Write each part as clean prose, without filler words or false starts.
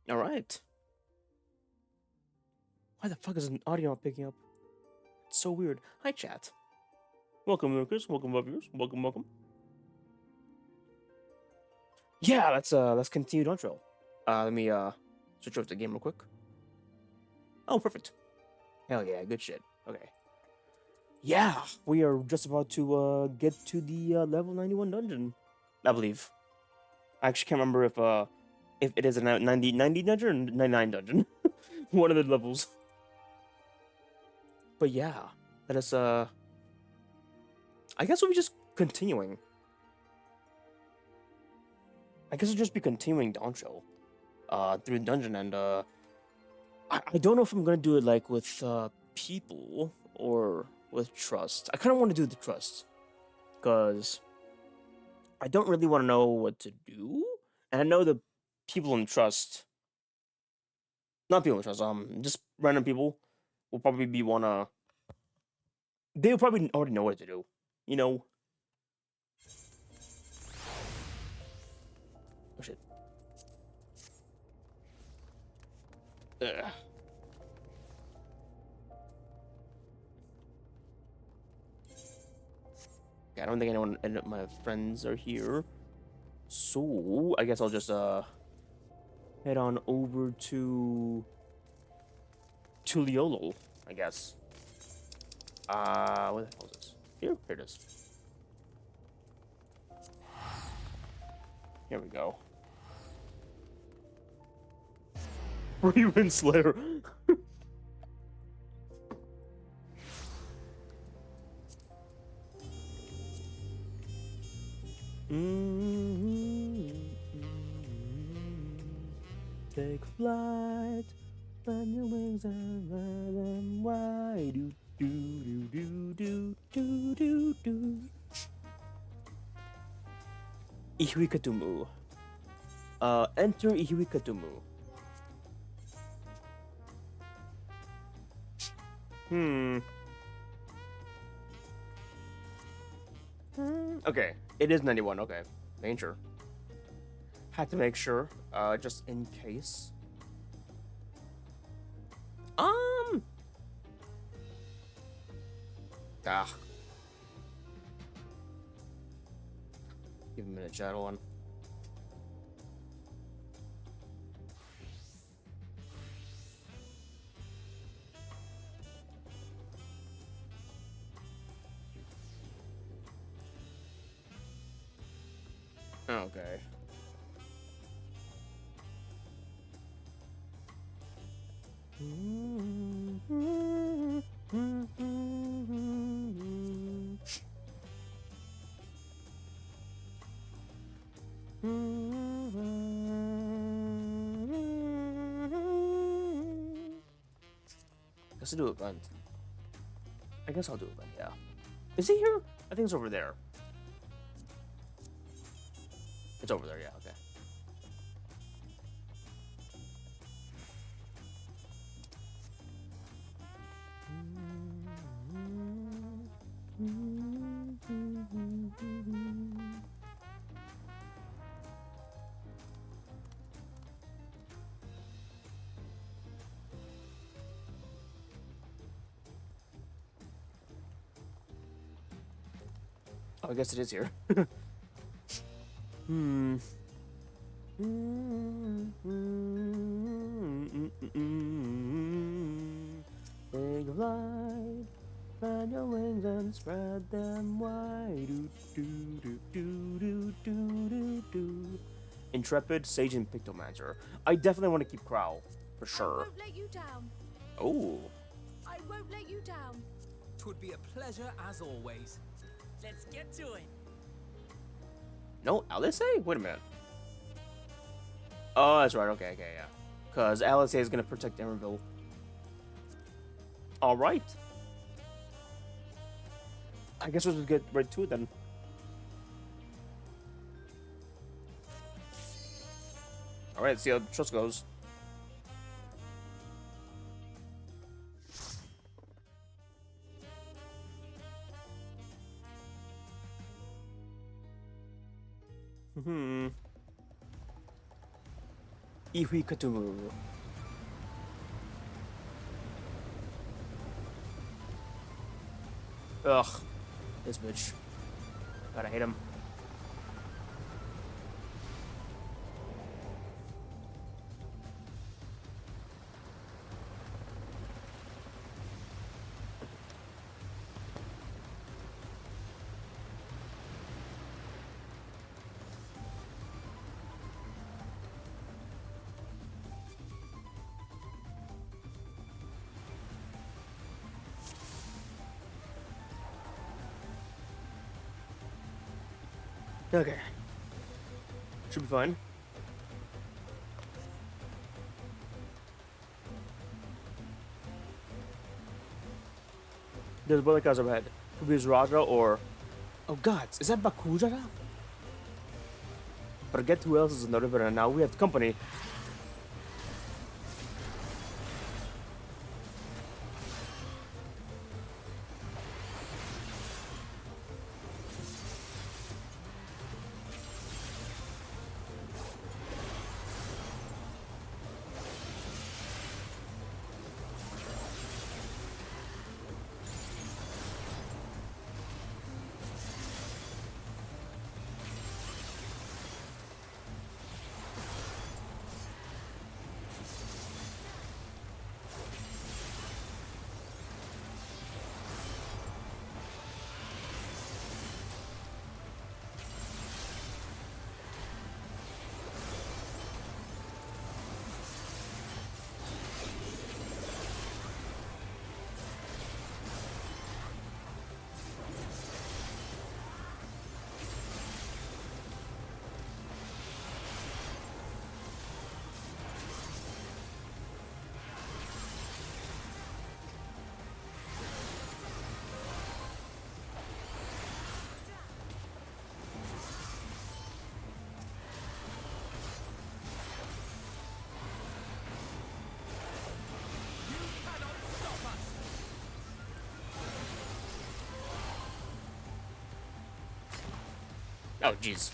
All right. Why the fuck is an audio not picking up? It's so weird. Hi, chat. Welcome, Lucas. Welcome, viewers. Welcome, welcome. Yeah, let's continue Dawntrail. Let me switch off the game real quick. Oh, perfect. Hell yeah, good shit. Okay. Yeah, we are just about to get to the level 91 dungeon, I believe. I actually can't remember if it is a 90 dungeon or 99 dungeon. One of the levels. But yeah, that is I guess we'll be just continuing. I guess we'll just be continuing Dawntrail through the dungeon, and I don't know if I'm gonna do it like with people or with trust. I kind of want to do the trust because I don't really want to know what to do, and I know the people in trust, not people in trust, just random people will probably be wanna. They'll probably already know what to do, you know. Oh shit. Ugh. Okay, I don't think any of my friends are here, so I guess I'll just head on over to Tuliolo, I guess. Where the hell is this? Here it is. Here we go. Rewind Slayer. Take flight, spread your wings and fly them wide. Do do do do do do do. Ihuikatumu. Enter Ihuikatumu. Hmm. Okay, it is 91. Okay, making sure. Had to make sure, just in case. Um. Ah. Give him a minute, chat one. Okay. Guess I'll do event. I guess I'll do event, yeah. Is he here? I think it's over there. It's over there, yeah, okay. Oh, I guess it is here. Hmm. Take flight, spread your wings and spread them wide. Do do do do do do do. Intrepid Sage and Pictomancer. I definitely want to keep Crow for sure. I won't let you down. Oh. I won't let you down. 'Twould be a pleasure as always. Let's get to it. No, Alice? Wait a minute. Oh, that's right. Okay, yeah. Because Alice is going to protect Emerville. Alright. I guess we'll just get right to it then. Alright, let's see how the trust goes. Ihui Katuru. Ugh. This bitch. God, I hate him. Okay. Should be fine. There's one guys overhead. Could be Raja or... Oh god, is that Bakujara? Forget who else is in the river and now we have company. Oh, jeez.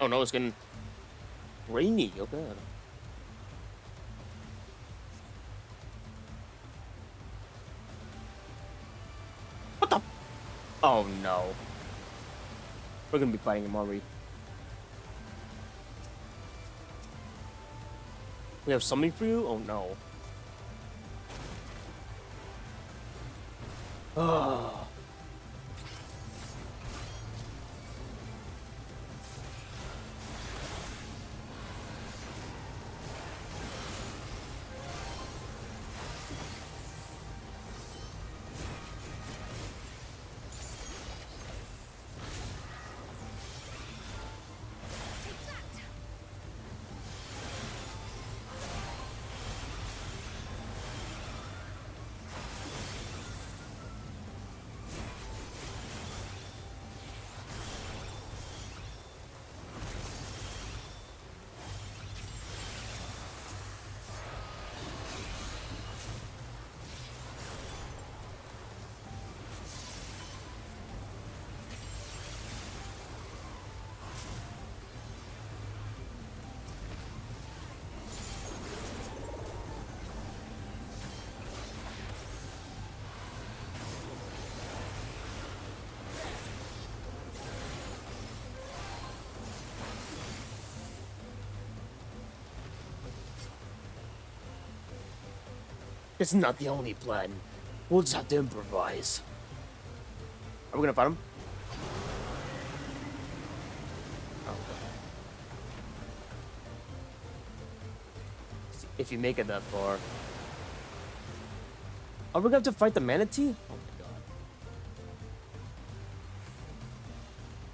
Oh no, it's getting rainy. Oh god. What the? Oh no. We're gonna be fighting him, aren't we? We have something for you? Oh no. Oh. It's not the only plan. We'll just have to improvise. Are we gonna fight him? Oh, okay. If you make it that far. Are we gonna have to fight the manatee? Oh my god.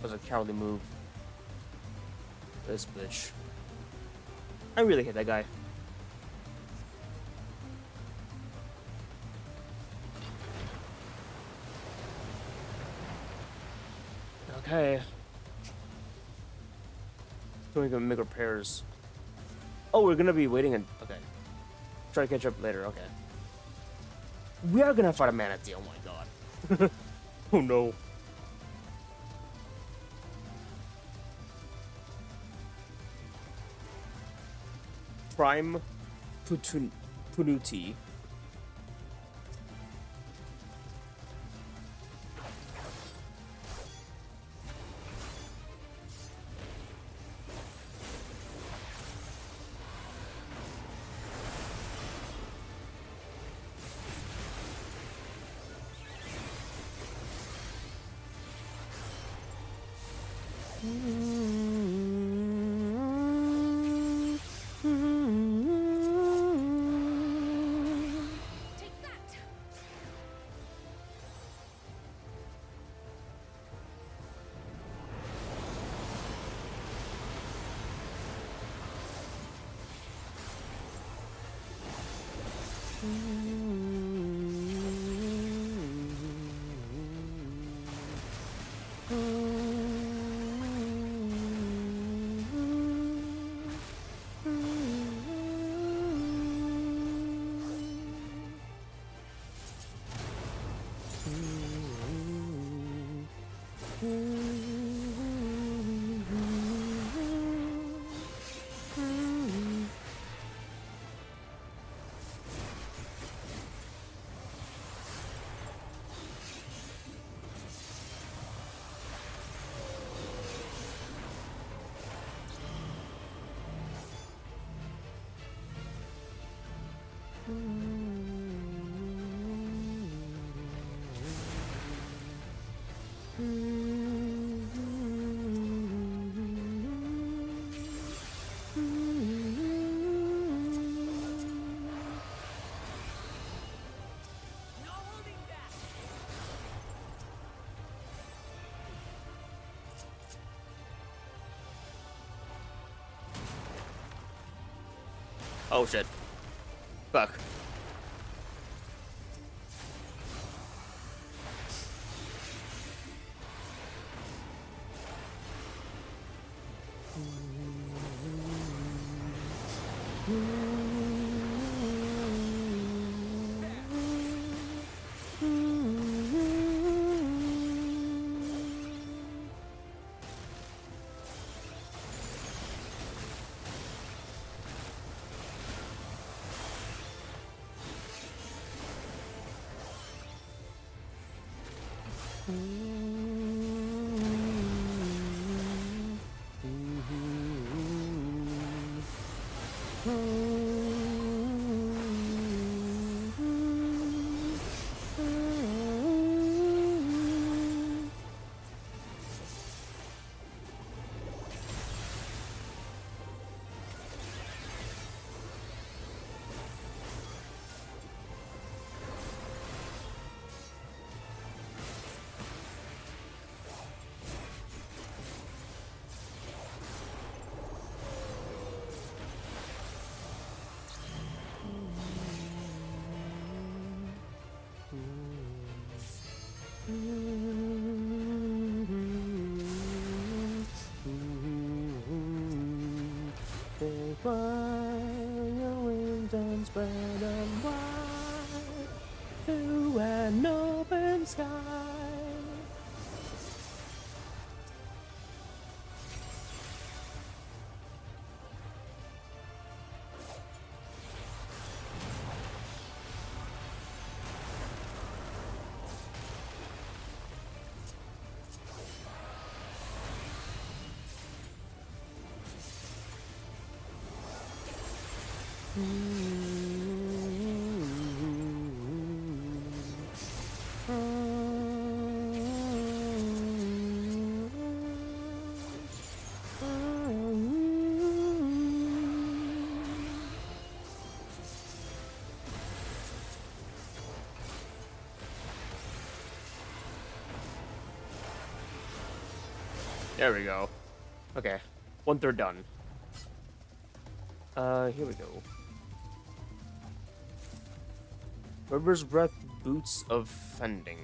That was a cowardly move. This bitch. I really hate that guy. Okay. So we can make repairs. Oh, we're gonna be waiting and okay. Try to catch up later, okay. We are gonna fight a manatee, oh my god. Oh no. Prime Punuti. Take that. No holding back. Oh shit. Fuck. Take your wings and spread them wide to an open sky. There we go. Okay. 1/3 done. Here we go. River's Breath, Boots of Fending.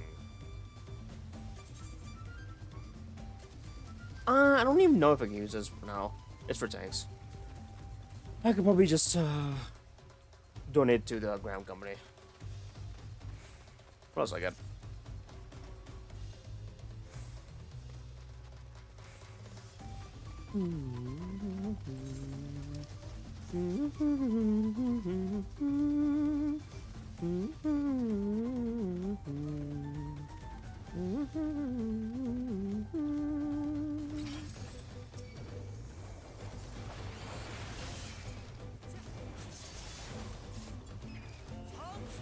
I don't even know if I can use this for now. It's for tanks. I could probably just, donate to the Graham Company. What else I got? Hold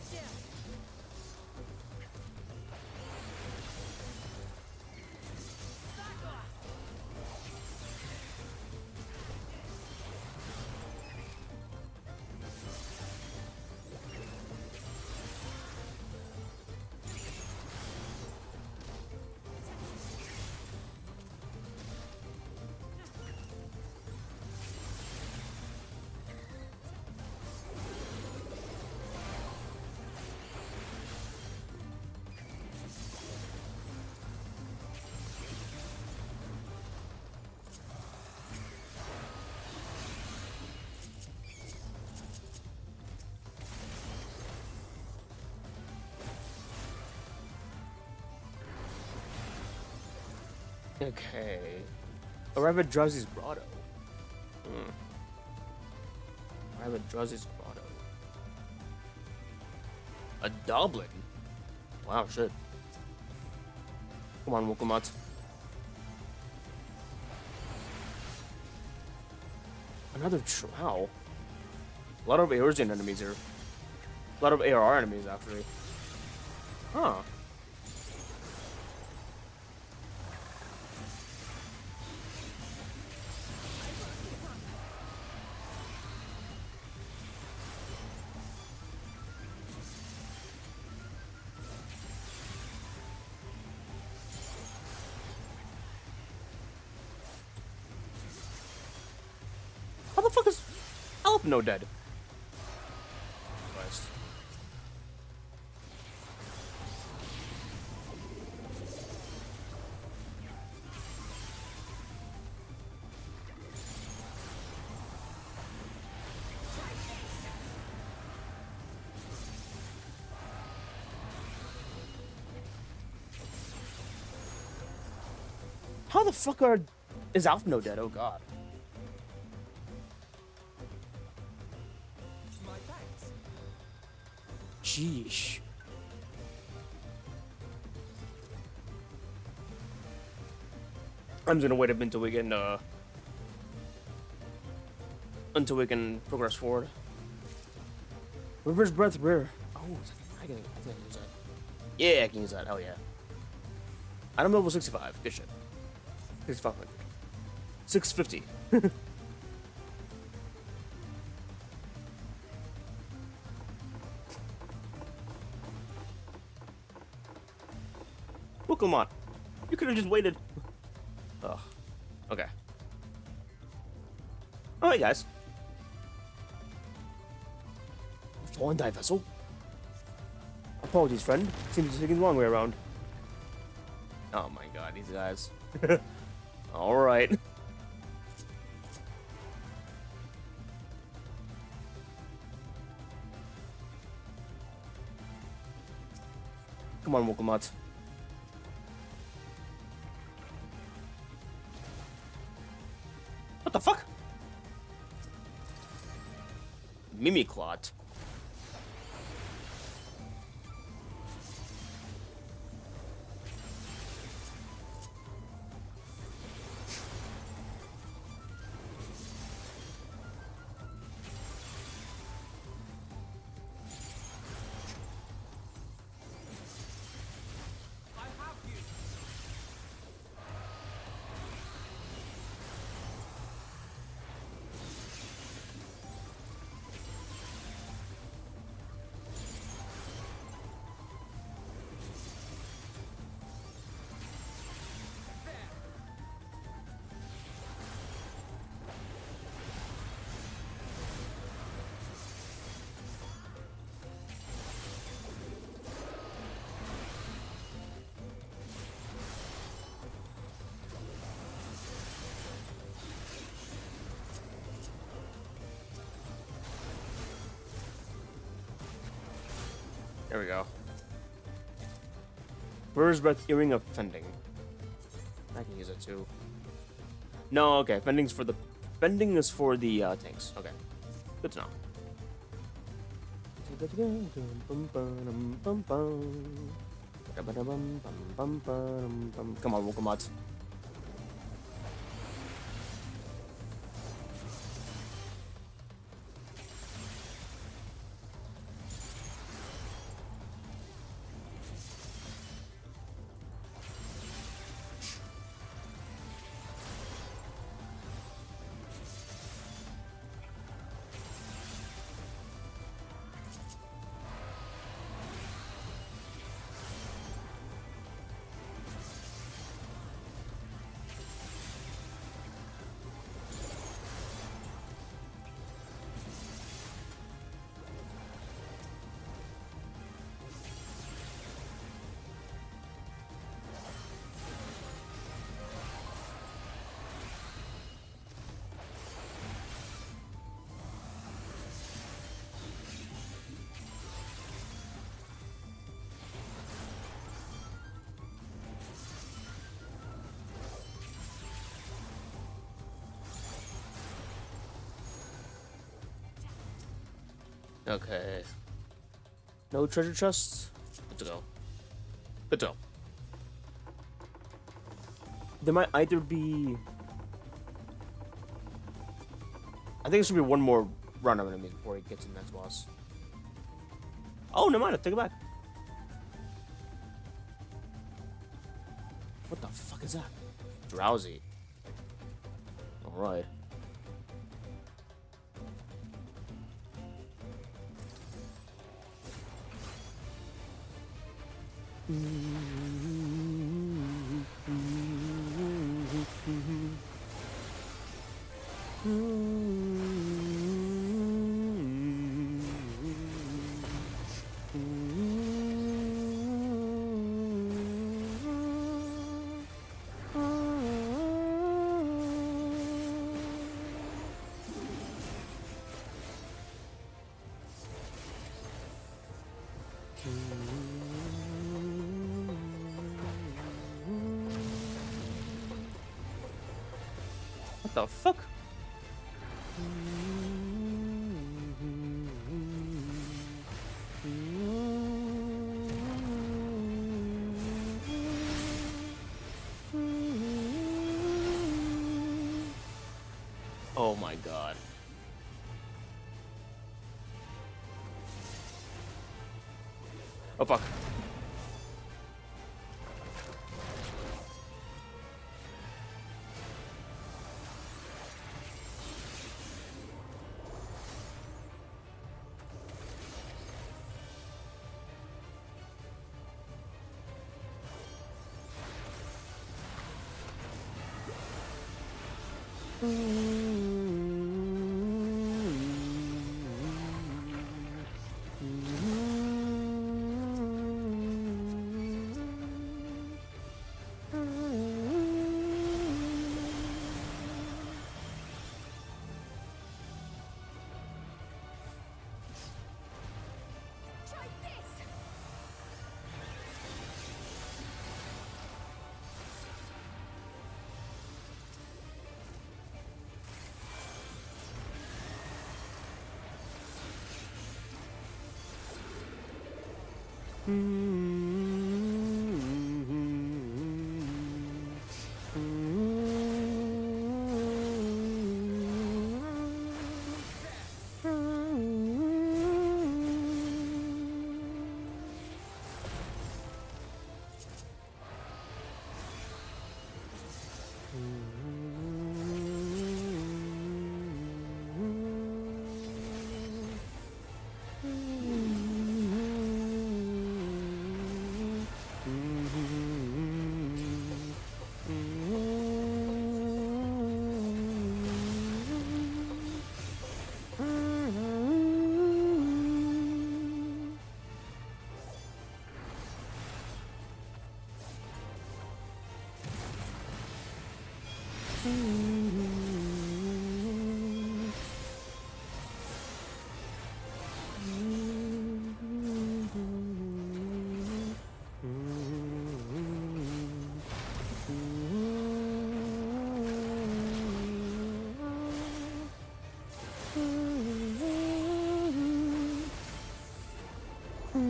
still. Back off. Okay. Arrive at Drowsy's Grotto. Arrive at Drowsy's Grotto. A Doblin? Wow, shit. Come on, Wokomat. Another Trow. A lot of Eorzean enemies here. A lot of ARR enemies, actually. Huh. How the fuck is Alpno dead? Christ. How the fuck is Alpno dead? Oh god. My thanks. Sheesh. I'm just gonna wait up until we can progress forward. River's Breath Rare. Oh, I can use that. Yeah, I can use that. Hell yeah. Item level 65. Good shit. 6,500. 650. Well, come on. You could have just waited. Ugh. Okay. Alright, guys. Fallen dive vessel. Apologies, friend. Seems to be taking the wrong way around. Oh my god, these guys. Alright. Come on, Wokomat. What the fuck? Mimiclot. I have you. There we go. Bird's breath, earring of fending. I can use it too. No, okay. Fending is for the tanks. Okay, good to know. Come on, Wokomots. Okay. No treasure chests? Good to go. Good to go. There might either be... I think it should be one more run of enemies before he gets to the next boss. Oh, never mind. Take it back. What the fuck is that? Drowsy. Alright. What the fuck? Oh my god. Oh fuck. Try this! Take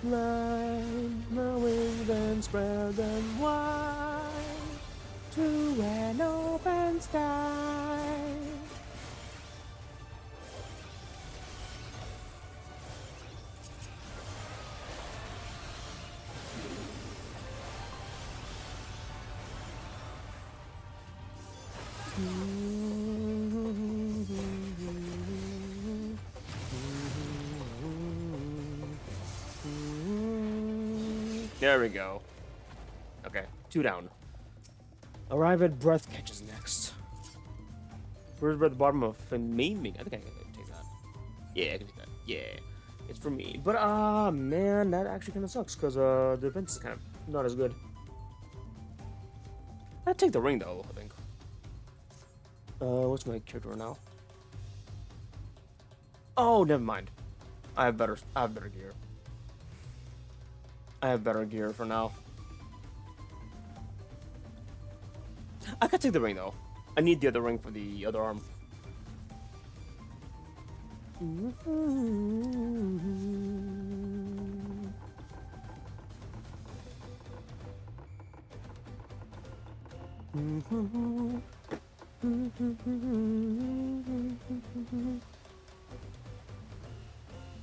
flight, my wings and spread them wide to an open sky. There we go. Okay, 2 down. Arrive at breath catches next. Where's at the bottom of maiming? I think I can take that. Yeah, I can take that. Yeah, it's for me. But man, that actually kind of sucks because the defense is kind of not as good. I'd take the ring though. I think. What's my character now? Oh, never mind. I have better gear. I have better gear for now. I could take the ring though. I need the other ring for the other arm.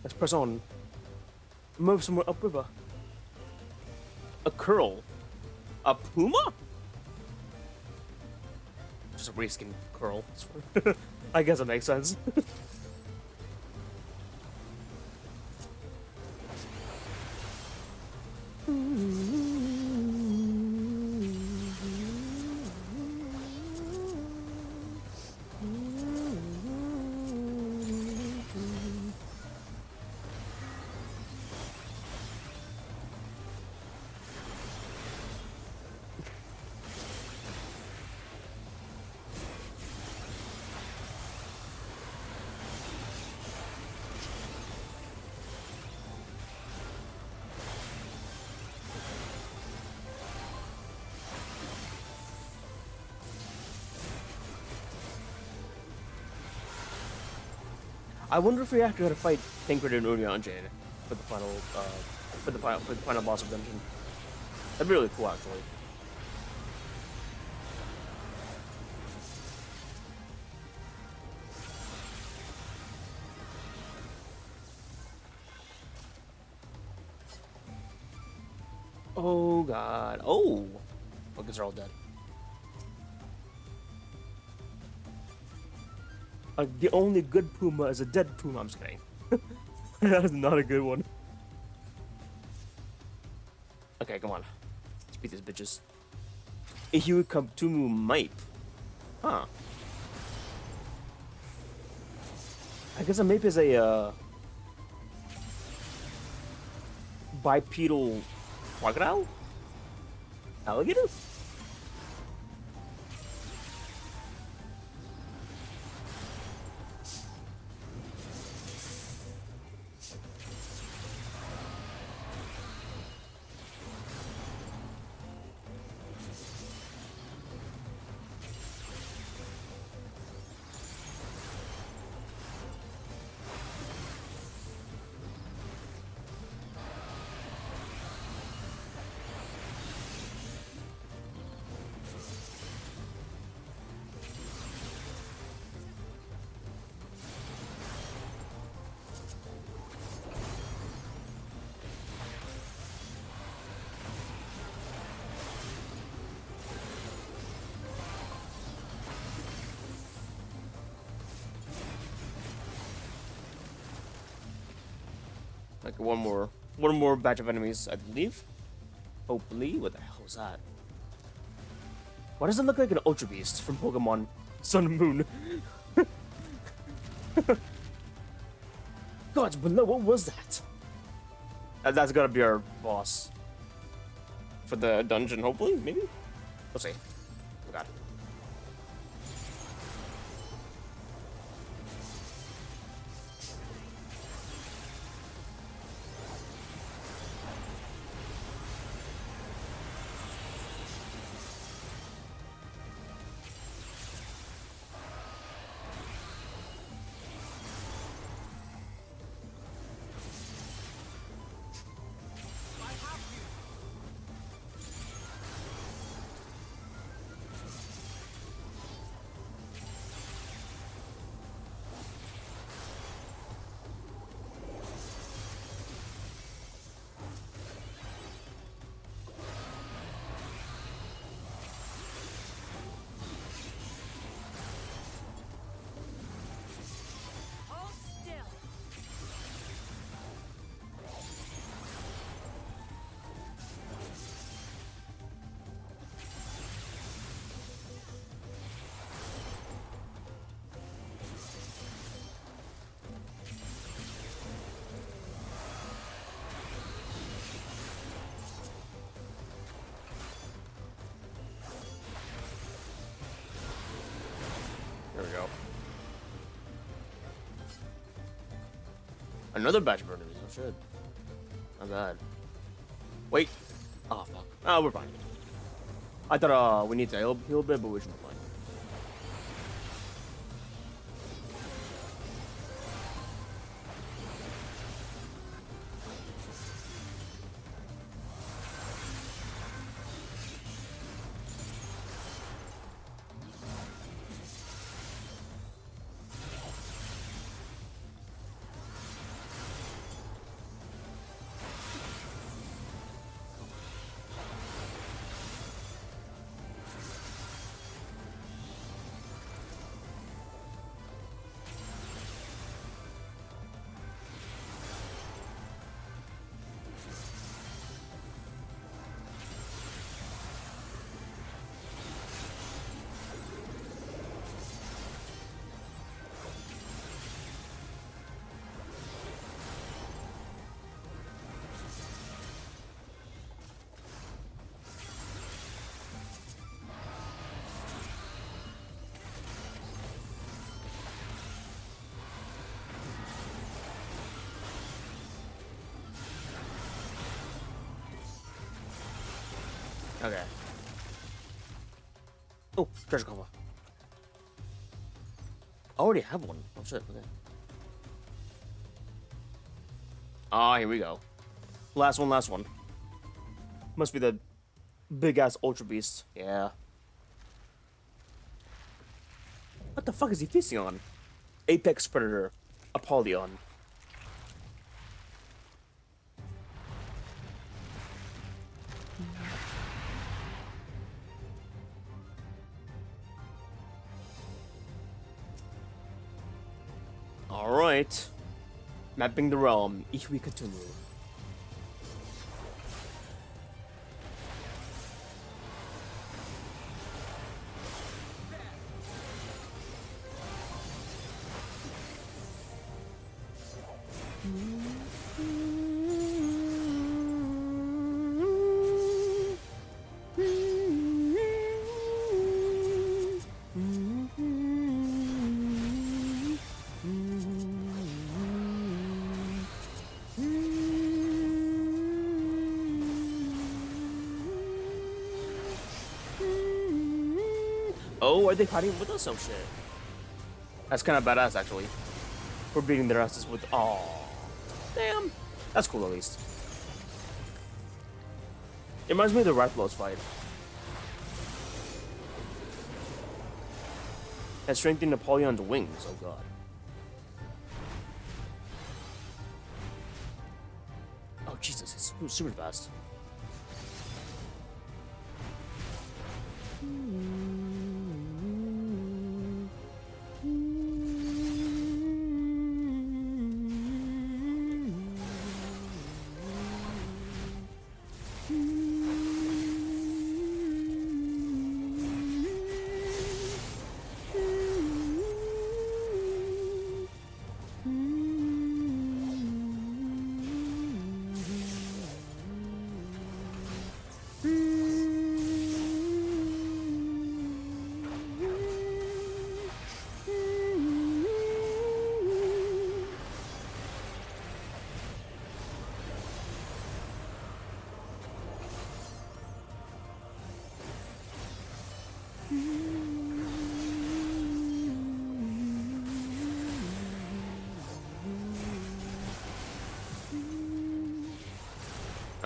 Let's press on. Move somewhere upriver. A curl. A puma? Just a reskin curl. I guess it makes sense. I wonder if we actually got to fight Tancred and Urianger for the final boss of dungeon. That'd be really cool, actually. Oh god. Oh! I guess they're all dead. The only good puma is a dead puma. I'm just kidding. That is not a good one. Okay, come on. Let's beat these bitches. Ihu Kabtumu Mipe. Huh. I guess a Mipe is a bipedal crocodile? Alligator? Like one more batch of enemies, I believe. Hopefully. What the hell is that? Why does it look like an Ultra Beast from Pokemon Sun and Moon? God, it's below. What was that? That's gotta be our boss for the dungeon. Hopefully, maybe. We'll see. Oh god. go. Another batch of enemies. Oh shit. Not bad. Wait. Oh fuck. Oh, we're fine. I thought we need to heal a bit, but we should be fine. Okay. Oh, treasure cover. I already have one. Oh shit, okay. Ah, here we go. Last one. Must be the big ass ultra beast. Yeah. What the fuck is he feasting on? Apex Predator. Apollyon. Alright. Mapping the realm. If we continue. Oh, are they fighting with us? Oh shit. That's kind of badass, actually. We're beating their asses with. Oh, damn. That's cool, at least. It reminds me of the Rathalos fight. And strengthening Apollyon's wings. Oh god. Oh Jesus, it's super fast.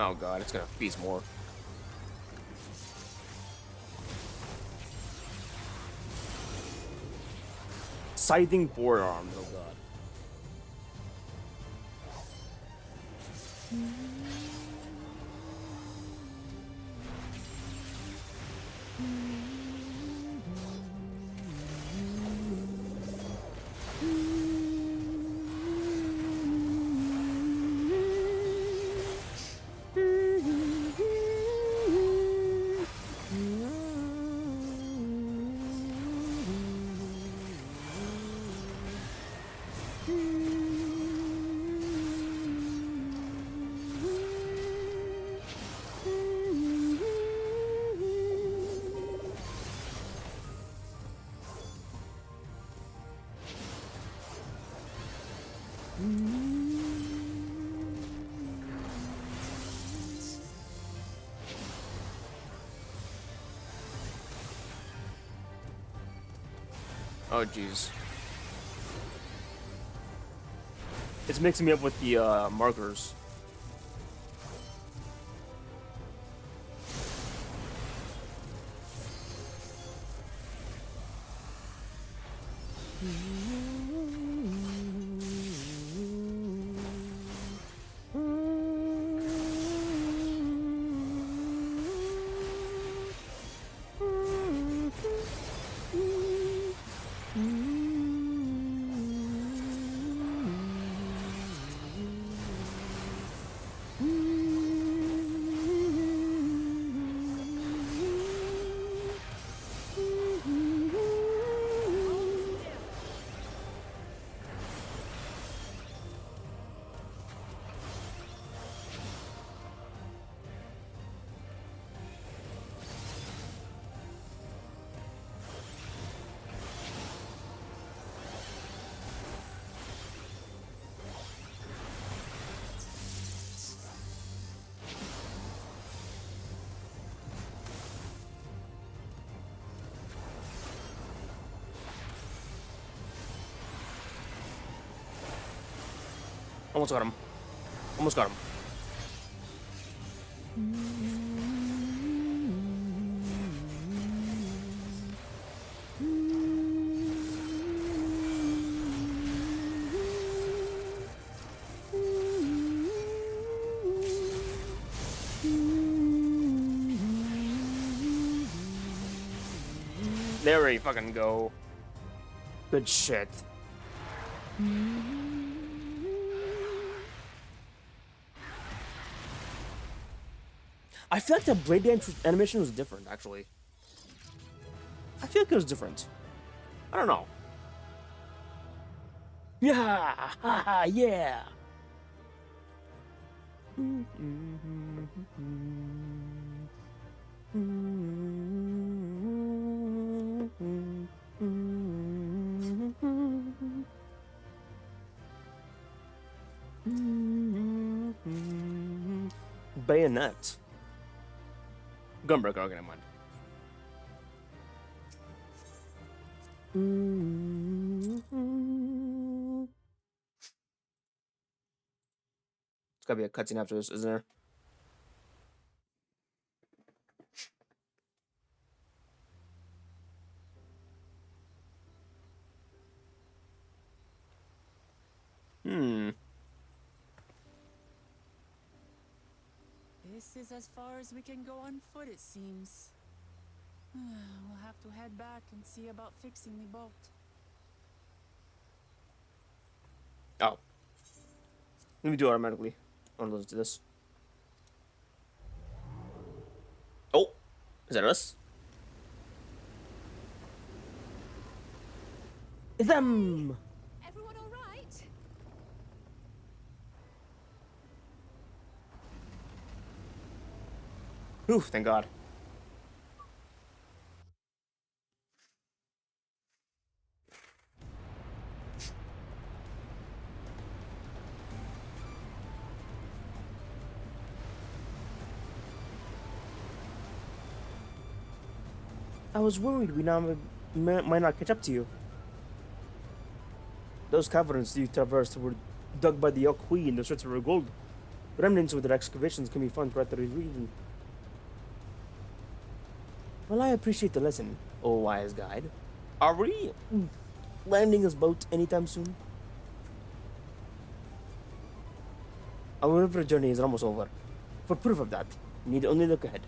Oh god, it's gonna feast more. Scything forearms, oh god. Oh, jeez. It's mixing me up with the markers. Almost got him. Almost got him. There we fucking go. Good shit. I feel like the blade dance animation was different, actually. I feel like it was different. I don't know. Yeah! Haha, yeah! Bayonet. Gunbreaker, okay, never mind. It's gotta be a cutscene after this, isn't there? This is as far as we can go on foot, it seems. We'll have to head back and see about fixing the boat. Oh. Let me do it automatically. I want to listen to this. Oh! Is that us? It's them! Everyone all right? Oof, thank God. I was worried we might not catch up to you. Those caverns you traversed were dug by the Elk Queen in the search for gold. Remnants of their excavations can be found throughout the region. Well, I appreciate the lesson, oh wise guide. Are we landing this boat anytime soon? Our river journey is almost over. For proof of that, you need only look ahead.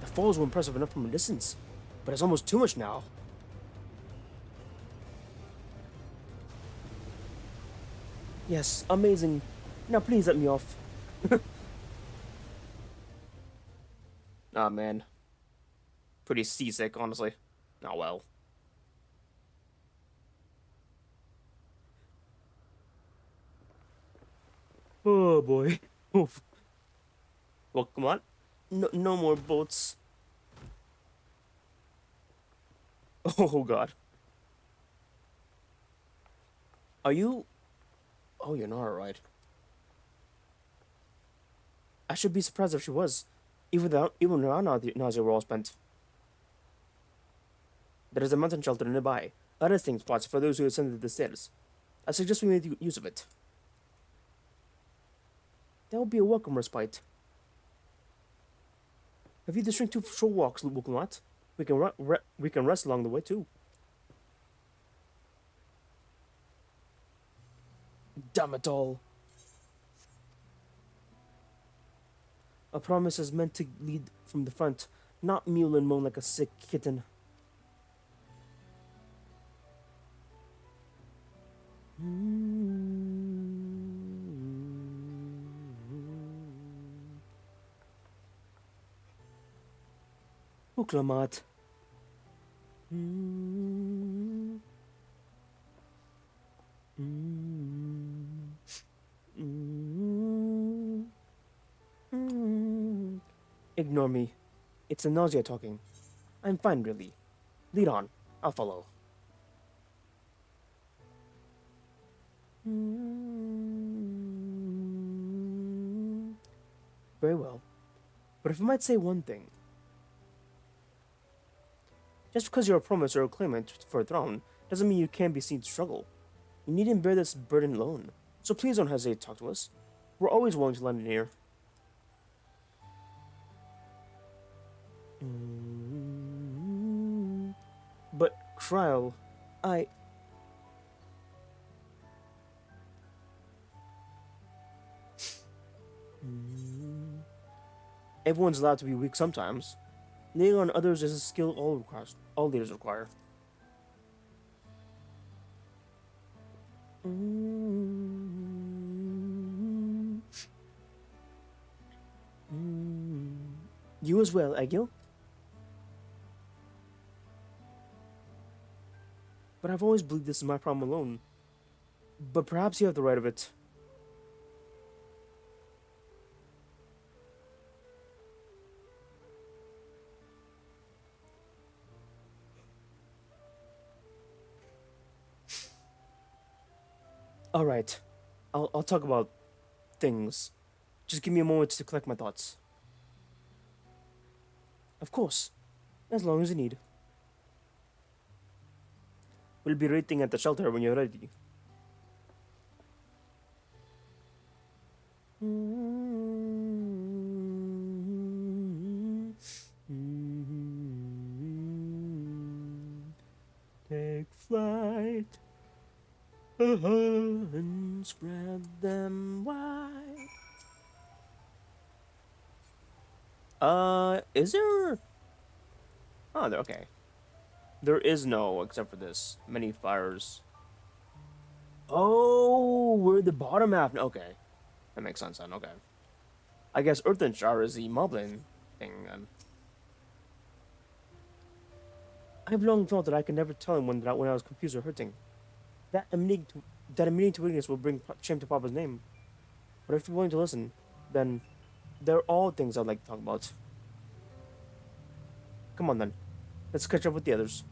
The falls were impressive enough from a distance, but it's almost too much now. Yes, amazing. Now please let me off. Ah, man. Pretty seasick, honestly. Oh, well. Oh boy. Oof. Well, come on. No, no more boats. Oh god. Are you? Oh, you're not alright. I should be surprised if she was. Even without nausea were all spent. There is a mountain shelter nearby. A resting spot for those who ascended the stairs. I suggest we make use of it. That would be a welcome respite. Have you the strength to short walks, Wukulmat? We can rest along the way too. Damn it all! A promise is meant to lead from the front, not mewl and moan like a sick kitten. Wukulmat. Ignore me. It's the nausea talking. I'm fine, really. Lead on. I'll follow. Very well. But if I might say one thing. Just because you're a promise or a claimant for a throne doesn't mean you can't be seen to struggle. You needn't bear this burden alone. So please don't hesitate to talk to us. We're always willing to lend an ear. But, Krile, Everyone's allowed to be weak sometimes. Leaning on others is a skill all leaders require. You as well, Egil. But I've always believed this is my problem alone. But perhaps you have the right of it. Alright. I'll talk about things. Just give me a moment to collect my thoughts. Of course. As long as you need. We'll be waiting at the shelter when you're ready. Take flight and spread them wide. Is there? Oh, there. Okay. There is no, except for this, many fires. Oh, we're the bottom half. Okay, that makes sense then. Okay, I guess Earthen Shower is the moblin thing then. I've long thought that I could never tell him when I was confused or hurting. That admitting to weakness will bring shame to Papa's name. But if you're willing to listen, then they're all things I'd like to talk about. Come on then, let's catch up with the others.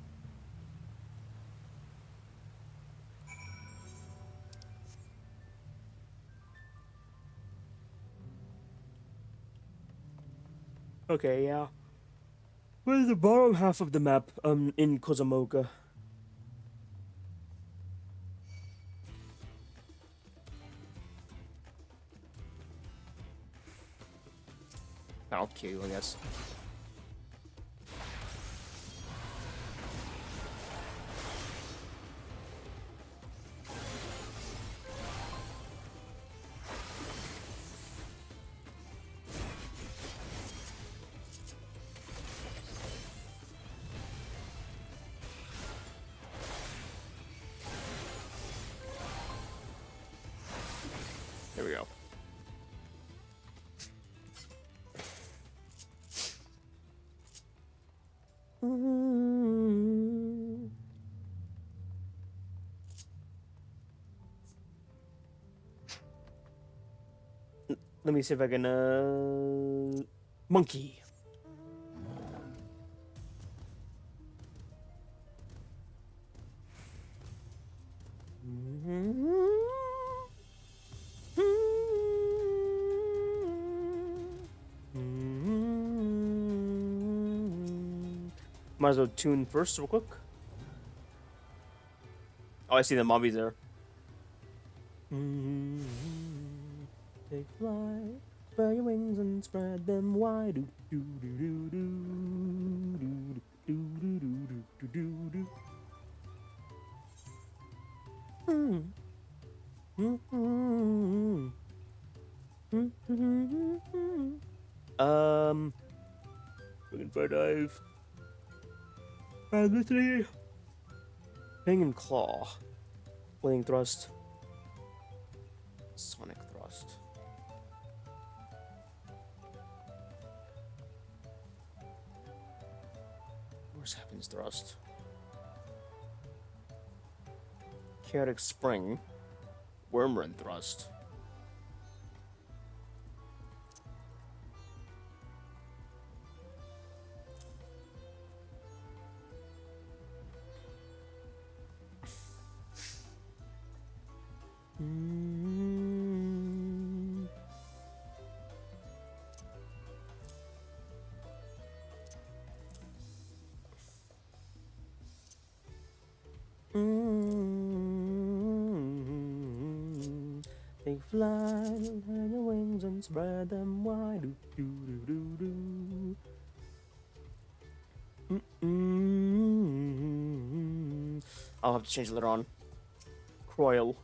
Okay, yeah. Where's the bottom half of the map, in Kozamoka? I'll kill you, I guess. There we go. Let me see if I can monkey. Might as well tune first real quick. Oh, I see the mobbies there. Take flight, spread your wings and spread them wide. Do do do do do do do do do do do. We can try dive. And 3. Hanging claw. Fling thrust. Sonic thrust. Where's happens thrust? Chaotic spring. Wormrun thrust. Take flight, turn your wings and spread them wide. Do do do do do. I'll have to change it later on. Croyle.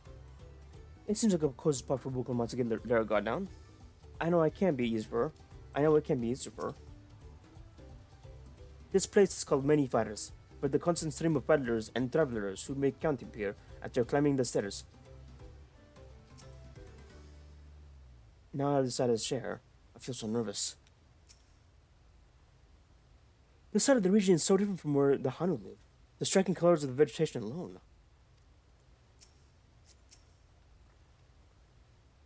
It seems like a cozy spot for Pokemon to get their guard down. I know I can be easy for her. I know it can be easy for her. This place is called Many Fighters, for the constant stream of peddlers and travelers who make camp here after climbing the stairs. Now I decided to share. I feel so nervous. This side of the region is so different from where the Hanu live. The striking colors of the vegetation alone.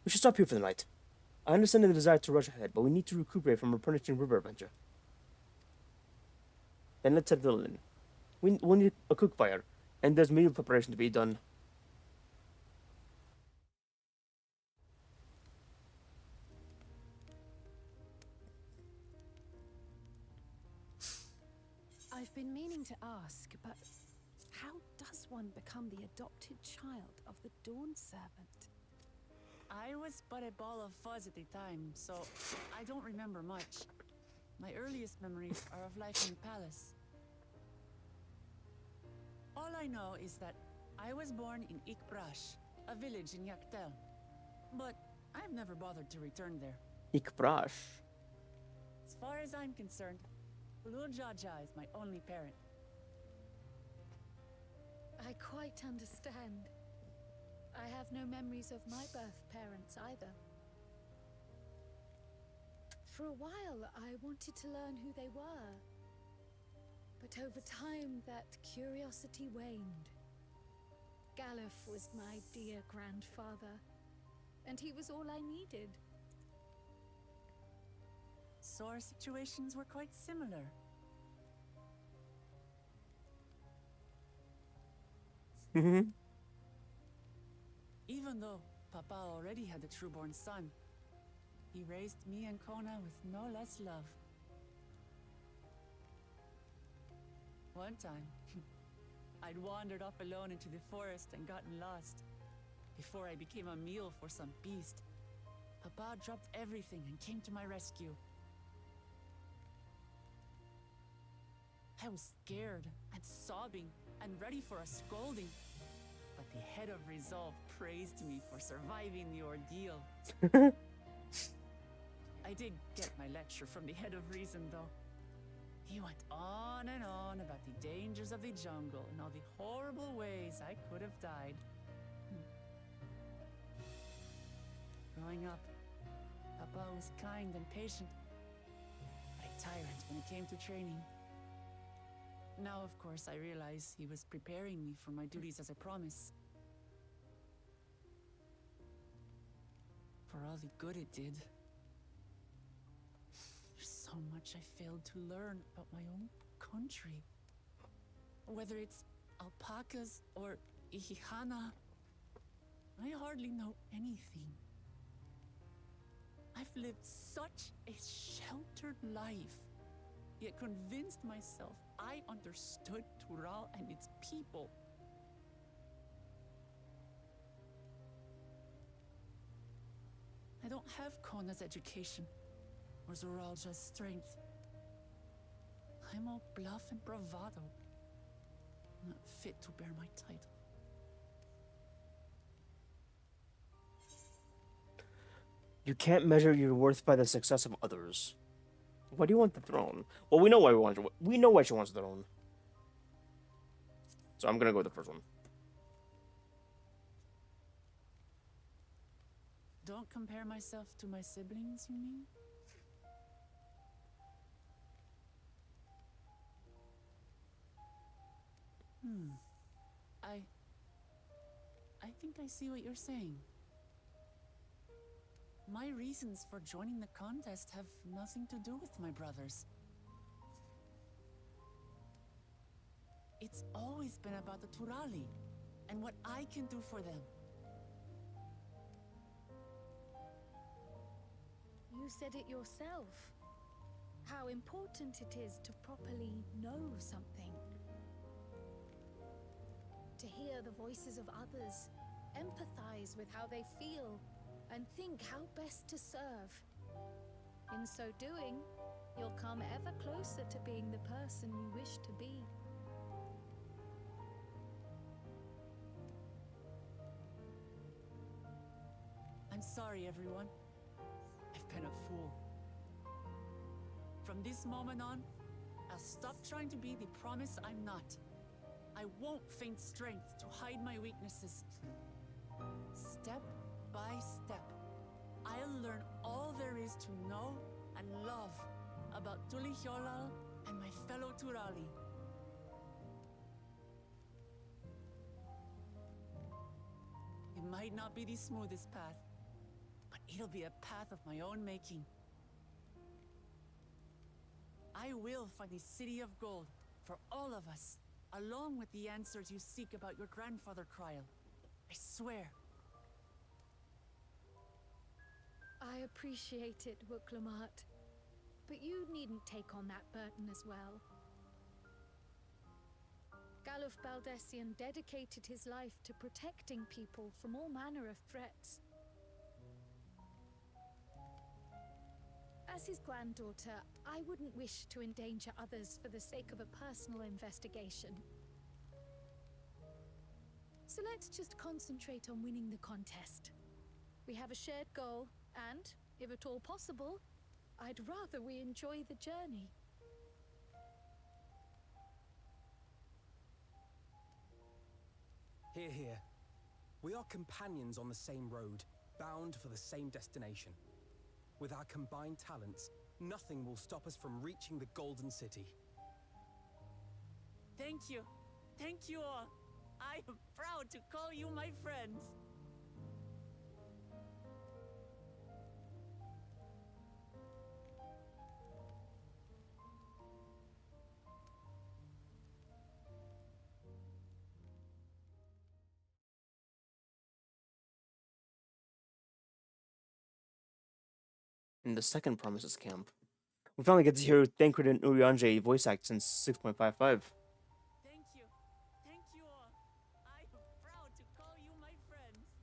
We should stop here for the night. I understand the desire to rush ahead, but we need to recuperate from our punishing river adventure. Then let's head to the inn. We'll need a cook fire, and there's meal preparation to be done. I've been meaning to ask, but how does one become the adopted child of the Dawn Servant? I was but a ball of fuzz at the time, so I don't remember much. My earliest memories are of life in the palace. All I know is that I was born in Ikbrash, a village in Yaktel. But I've never bothered to return there. Ikbrash. As far as I'm concerned, Ulul Jaja is my only parent. I quite understand. I have no memories of my birth parents either. For a while, I wanted to learn who they were. But over time, that curiosity waned. Galuf was my dear grandfather, and he was all I needed. So our situations were quite similar. Even though Papa already had a trueborn son, he raised me and Kona with no less love. One time, I'd wandered off alone into the forest and gotten lost. Before I became a meal for some beast, Papa dropped everything and came to my rescue. I was scared and sobbing and ready for a scolding. But the head of resolve praised me for surviving the ordeal. I did get my lecture from the head of reason, though. He went on and on about the dangers of the jungle and all the horrible ways I could have died. Growing up, Papa was kind and patient, but a tyrant when it came to training. Now, of course, I realize he was preparing me for my duties as a promise. For all the good it did, so much I failed to learn about my own country. Whether it's alpacas or Ihihana, I hardly know anything. I've lived such a sheltered life, yet convinced myself I understood Tural and its people. I don't have Kona's education or Zoralja's strength. I'm all bluff and bravado, not fit to bear my title. You can't measure your worth by the success of others. Why do you want the throne? Well, we know why we know why she wants the throne. So I'm gonna go with the first one. Don't compare myself to my siblings, you mean? I think I see what you're saying. My reasons for joining the contest have nothing to do with my brothers. It's always been about the Turali and what I can do for them. You said it yourself. How important it is to properly know something. To hear the voices of others, empathize with how they feel, and think how best to serve. In so doing, you'll come ever closer to being the person you wish to be. I'm sorry, everyone. I've been a fool. From this moment on, I'll stop trying to be the promise I'm not. I won't feign strength to hide my weaknesses. Step by step, I'll learn all there is to know and love about Tulihyolal and my fellow Turali. It might not be the smoothest path, but it'll be a path of my own making. I will find the City of Gold for all of us, along with the answers you seek about your grandfather, Kryl. I swear. I appreciate it, Wuklamat, but you needn't take on that burden as well. Galuf Baldessian dedicated his life to protecting people from all manner of threats. As his granddaughter, I wouldn't wish to endanger others for the sake of a personal investigation. So let's just concentrate on winning the contest. We have a shared goal, and, if at all possible, I'd rather we enjoy the journey. Hear, hear. We are companions on the same road, bound for the same destination. With our combined talents, nothing will stop us from reaching the Golden City. Thank you. Thank you all. I am proud to call you my friends. In the second Promises camp, we finally get to hear Thancred and Urianger voice act since 6.55. Thank you. Thank you all. I am proud to call you my friends.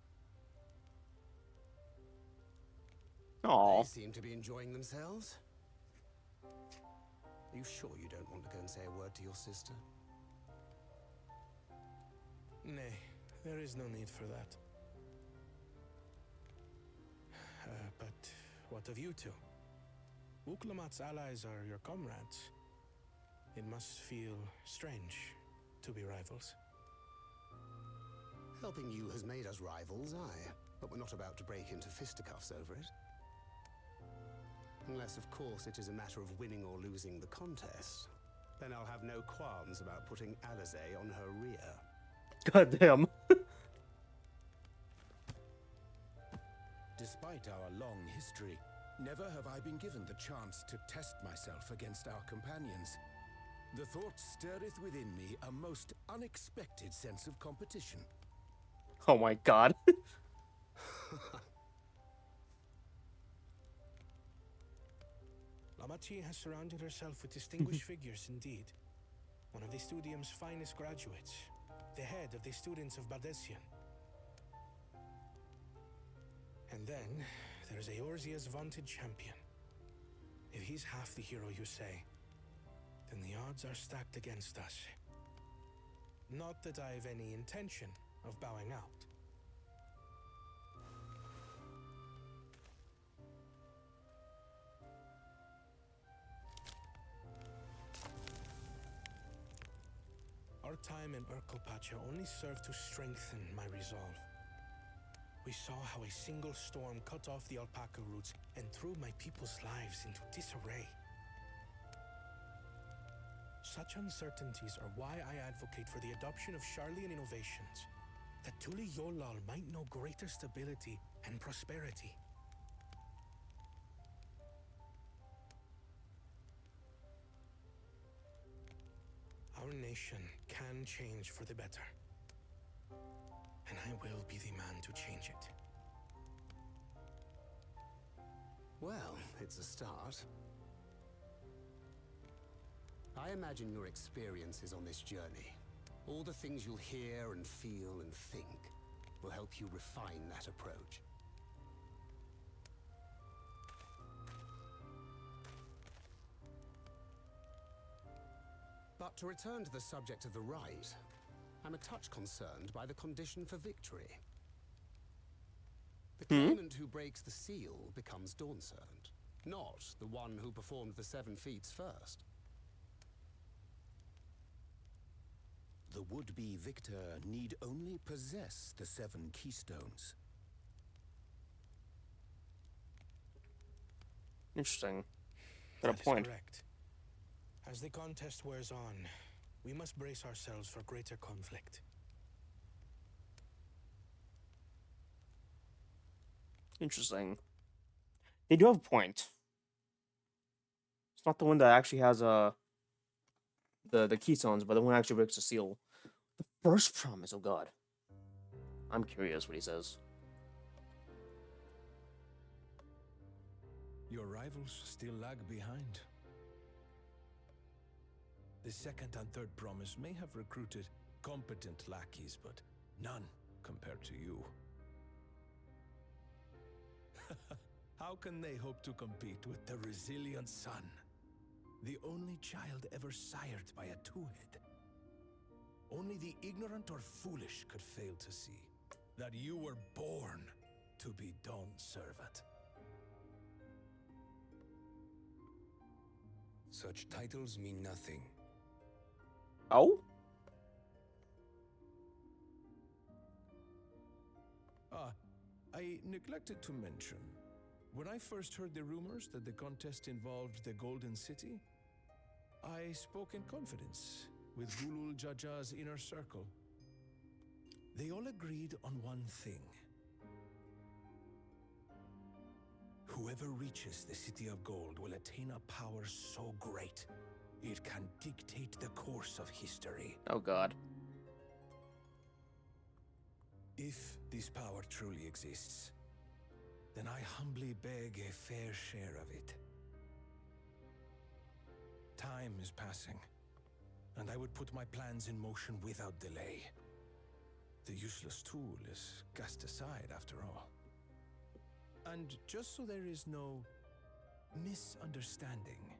Aww. They seem to be enjoying themselves. Are you sure you don't want to go and say a word to your sister? Nay, there is no need for that. But what of you two? Wuklamat's allies are your comrades. It must feel strange to be rivals. Helping you has made us rivals, aye. But we're not about to break into fisticuffs over it. Unless, of course, it is a matter of winning or losing the contest. Then I'll have no qualms about putting Alize on her rear. God damn. Despite our long history, Never have I been given the chance to test myself against our companions. The thought stirreth within me a most unexpected sense of competition. Oh my god. Lamachi has surrounded herself with distinguished figures indeed. One of the Studium's finest graduates, the head of the students of Bardesian. And then there's Eorzea's vaunted champion. If he's half the hero you say, then the odds are stacked against us. Not that I have any intention of bowing out. Our time in Urkelpacha only served to strengthen my resolve. We saw how a single storm cut off the alpaca roots and threw my people's lives into disarray. Such uncertainties are why I advocate for the adoption of Sharlayan innovations, that Tuli Yolal might know greater stability and prosperity. Our nation can change for the better, and I will be the man to change it. Well, it's a start. I imagine your experiences on this journey, all the things you'll hear and feel and think, will help you refine that approach. But to return to the subject of the rite, I'm a touch concerned by the condition for victory. The claimant who breaks the seal becomes Dawnservant, not the one who performed the 7 feats first. The would-be victor need only possess the 7 keystones. Interesting. Got a That is point. correct. As the contest wears on, we must brace ourselves for greater conflict. Interesting. They do have a point. It's not the one that actually has the keystones, but the one that actually breaks the seal. The first promise, oh god. I'm curious what he says. Your rivals still lag behind. The second and third promise may have recruited competent lackeys, but none compared to you. How can they hope to compete with the resilient son? The only child ever sired by a two-head. Only the ignorant or foolish could fail to see that you were born to be Dawn's servant. Such titles mean nothing. Oh? I neglected to mention, when I first heard the rumors that the contest involved the Golden City, I spoke in confidence with Gulul Jaja's inner circle. They all agreed on one thing. Whoever reaches the City of Gold will attain a power so great, it can dictate the course of history. Oh god. If this power truly exists, then I humbly beg a fair share of it. Time is passing, and I would put my plans in motion without delay. The useless tool is cast aside after all. And just so there is no misunderstanding,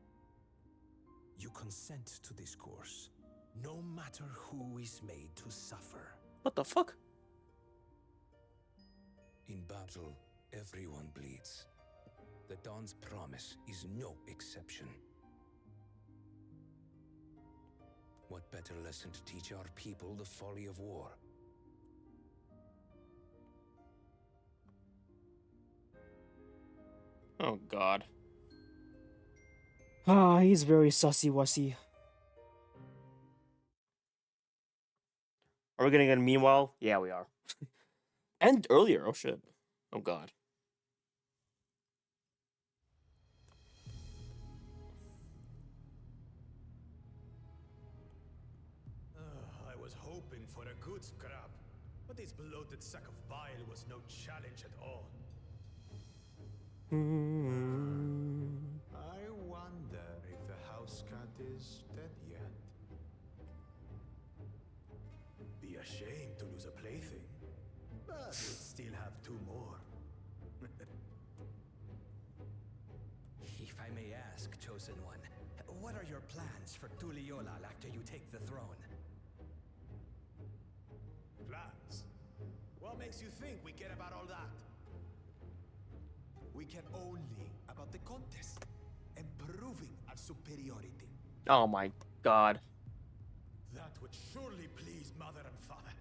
you consent to this course, no matter who is made to suffer. What the fuck? In battle, everyone bleeds. The Dawn's promise is no exception. What better lesson to teach our people the folly of war? Oh god. Ah, he's very sussy-wussy. Are we gonna get a meanwhile? Yeah, we are. And earlier, oh shit. Oh god. this bloated sack of bile was no challenge at all. I wonder if the house cat is dead yet. Be ashamed to lose a plaything, but we'd still have 2 more. If I may ask, Chosen One, what are your plans for Tuliolal after you take the throne? Plans? What makes you think we care about all that? We care only about the contest and proving our superiority. Oh my god. That would surely please Mother and Father.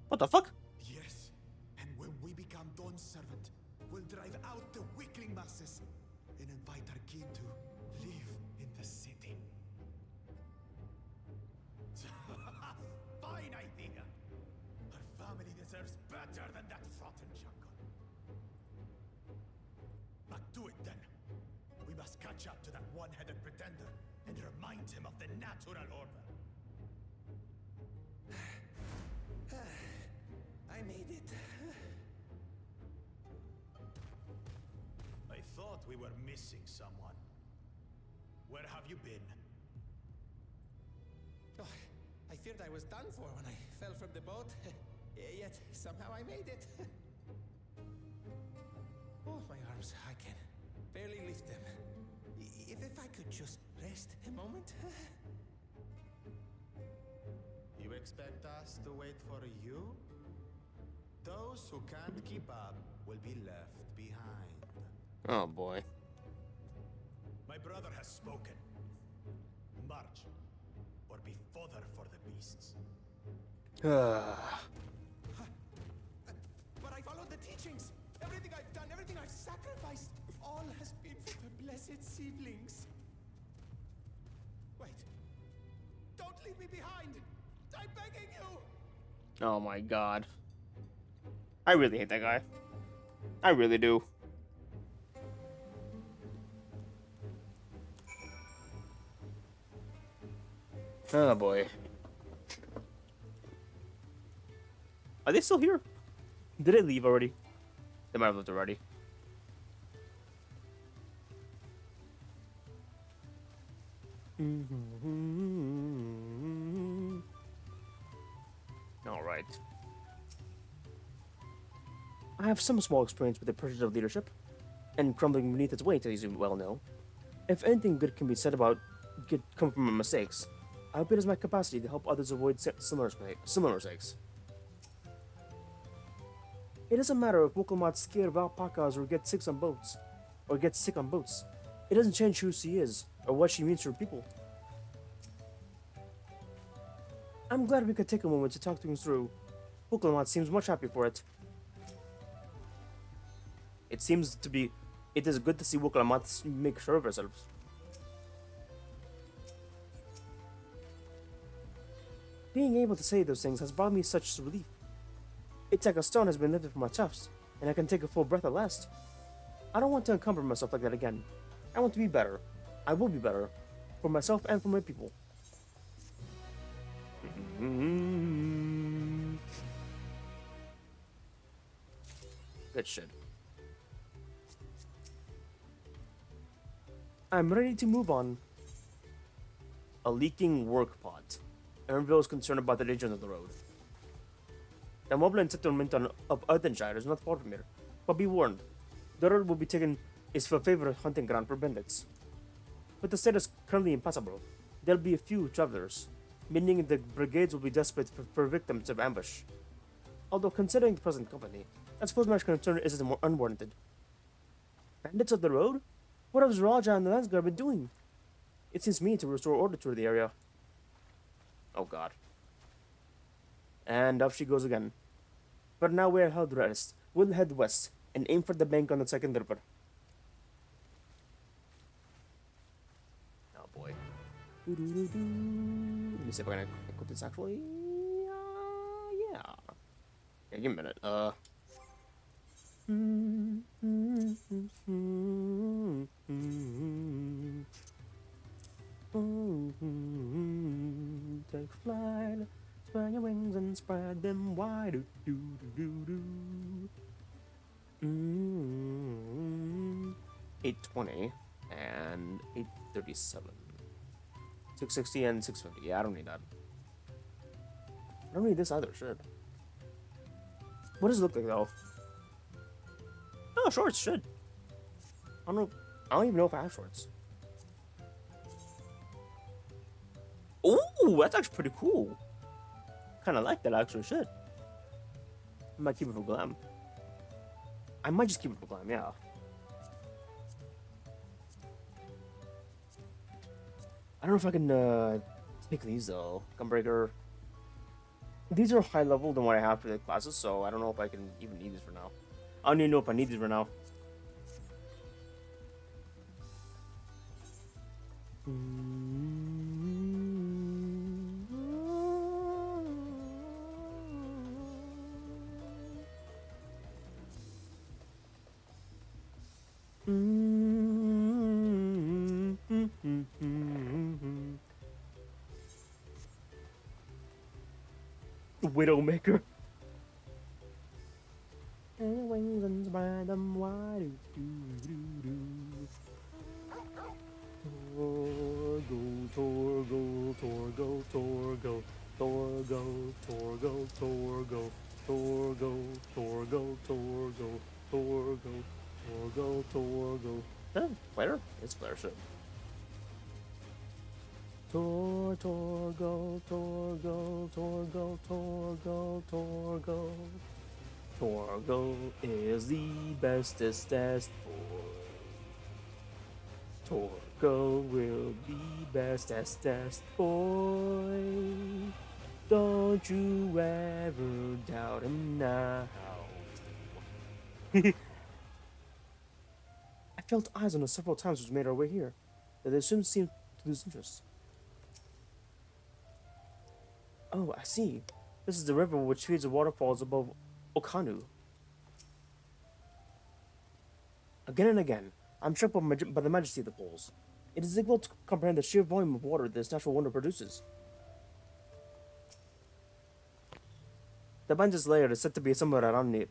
What the fuck? Yes, and when we become Dawn's servant, we'll drive out the weakling masses and invite our king to live in the city. Fine idea. Our family deserves better than that rotten jungle. But do it then. We must catch up to that one-headed pretender and remind him of the natural order. I made it. I thought we were missing someone. Where have you been? Oh, I feared I was done for when I fell from the boat. Yet somehow I made it. Oh, my arms, I can barely lift them. If I could just rest a moment. You expect us to wait for you? Those who can't keep up will be left behind. Oh boy. My brother has spoken. March, or be fodder for the beasts. But I followed the teachings. Everything I've done, everything I've sacrificed, all has been for the blessed seedlings. Wait. Don't leave me behind. I'm begging you. Oh my god. I really hate that guy. I really do. Oh boy. Are they still here? Did they leave already? They might have left already. Alright. I have some small experience with the pressures of leadership, and crumbling beneath its weight, as you well know. If anything good can be said about come from my mistakes, I hope it is my capacity to help others avoid similar mistakes. It doesn't matter if Wokelmat's scared of alpacas or gets sick on boats. It doesn't change who she is, or what she means to her people. I'm glad we could take a moment to talk things through. Wokelmat seems much happy for it. It is good to see Wokelmat make sure of herself. Being able to say those things has brought me such relief. It's like a stone has been lifted from my chest, and I can take a full breath at last. I don't want to encumber myself like that again. I want to be better. I will be better. For myself and for my people. Good shit. I'm ready to move on. A leaking work pot. Ernville is concerned about the region of the road. The Moblin settlement of Ardenshire is not far from here, but be warned, the road will be taken is for favorite hunting ground for bandits. But the state is currently impassable. There'll be a few travelers, meaning the brigades will be desperate for victims of ambush. Although considering the present company, I suppose my concern isn't more unwarranted. Bandits of the road? What have Raja and the Landsguard been doing? It seems to me to restore order to the area. Oh god. And up she goes again. But now we'll head west and aim for the bank on the second river. Oh boy. Let me see if I can equip this actually. Yeah. Yeah, give me a minute. Take flight Spread your wings and spread them wide. Do, do, do, do, do. 820 and 837. 660 and 650. Yeah, I don't need that. I don't need this either. Shit. What does it look like though? Oh, shorts. Shit. I don't know. I don't even know if I have shorts. Ooh, that's actually pretty cool. Kind of like that actually. Shit. I might keep it for glam. I might just keep it for glam. Yeah. I don't know if I can take these though. Gunbreaker. These are high level than what I have for the classes, so I don't know if I can even need these for now. I don't even know if I need these for now. Widowmaker. Wings and spread them wide. Torgo, Torgo, Torgo, Torgo, Torgo, Torgo, Torgo, Torgo, Torgo, Torgo, Torgo, Torgo. Is that a player? It's a player shit. Torgo, Torgo, Torgo, Torgo, Torgo. Torgo is the bestest boy. Torgo will be bestest boy. Don't you ever doubt him now. I felt eyes on us several times as we made our way here, but they soon seemed to lose interest. Oh, I see. This is the river which feeds the waterfalls above Okanu. Again and again, I'm struck by the majesty of the falls. It is difficult to comprehend the sheer volume of water this natural wonder produces. The band's lair is said to be somewhere in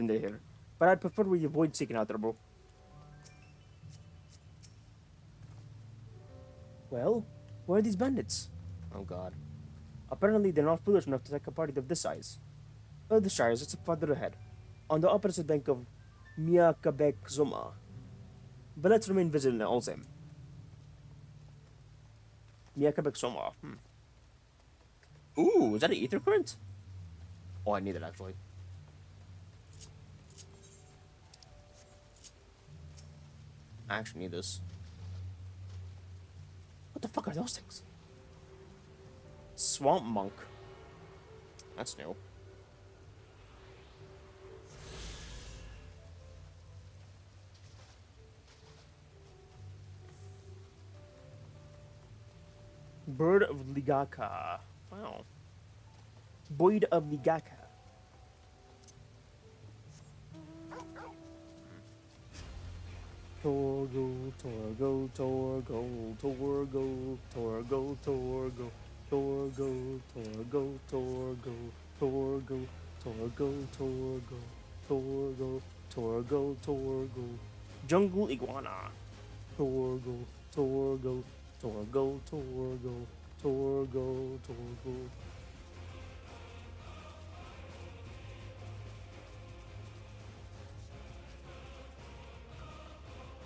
here, but I'd prefer we avoid seeking out there, bro. Well, where are these bandits? Oh god. Apparently they're not foolish enough to take a party of this size. The Shire is just farther ahead, on the opposite bank of Miakabek Zoma. But let's remain vigilant all the same. Miakabek Zoma. Ooh, is that an ether current? Oh, I need it actually. I actually need this. What the fuck are those things? Swamp Monk. That's new. Bird of Ligaka. Wow. Boyd of Ligaka. Torgo, Torgo, Torgo, Torgo, Torgo, Torgo, Torgo, Torgo, Torgo, Torgo, Torgo, Torgo, Torgo, Torgo, Torgo. Jungle Iguana. Torgo, Torgo, Torgo, Torgo, Torgo, Torgo.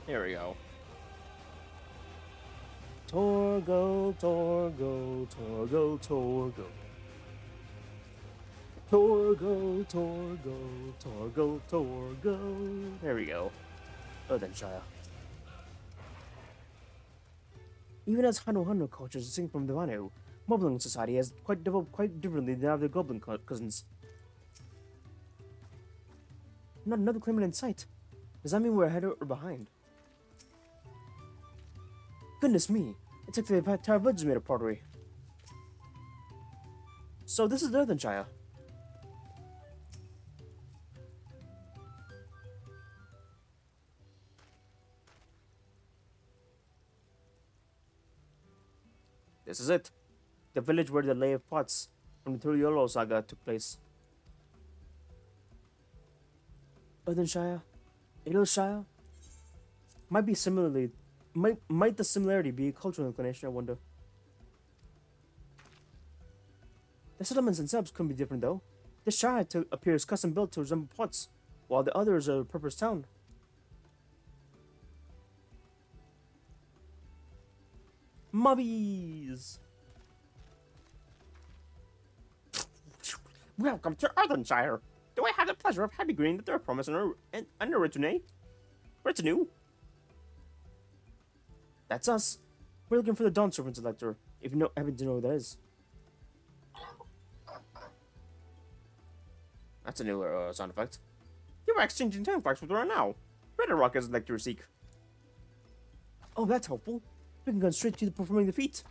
There we go. Torgo, Torgo, Torgo, Torgo. Torgo, Torgo, Torgo, Torgo. There we go. Oh, then Shia. Even as Hano cultures distinct from the Vanu, Moblin society has developed quite differently than other goblin cousins. Not another claimant in sight. Does that mean we're ahead or behind? Goodness me, it's like the entire village is made of pottery. So this is Northern Shire. This is it. The village where the lay of pots from the Tuliolo saga took place. Earthenshire? Aylshire? Might be similarly. Might the similarity be a cultural inclination, I wonder? The settlements themselves couldn't be different, though. This shire appears custom built to resemble pots, while the others are a purpose town. Mobbies! Welcome to Earthenshire! Do I have the pleasure of having green the third promise and a retinue? That's us. We're looking for the Dawn Servant Selector, if you happen to know who that is. That's a new sound effect. You are exchanging tentacles with her now. Red Rock is like to seek. Oh, that's helpful. We can go straight to performing the feat.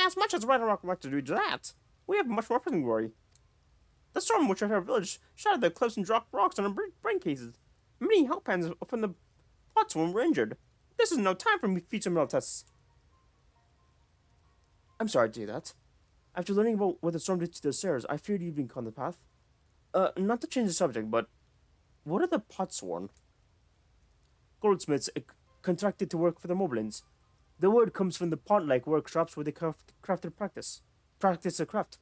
As much as Red Rock would like to do that, we have much more pressing worry. The storm which hit our village shattered the cliffs and dropped rocks on our brain cases. Many help hands from the plots when were injured. This is no time for feature mill tests. I'm sorry to hear that. After learning about what the storm did to the stairs, I feared you'd been caught on the path. Not to change the subject, but what are the potsworn? Goldsmiths contracted to work for the Moblins. The word comes from the pot-like workshops where they practice their craft.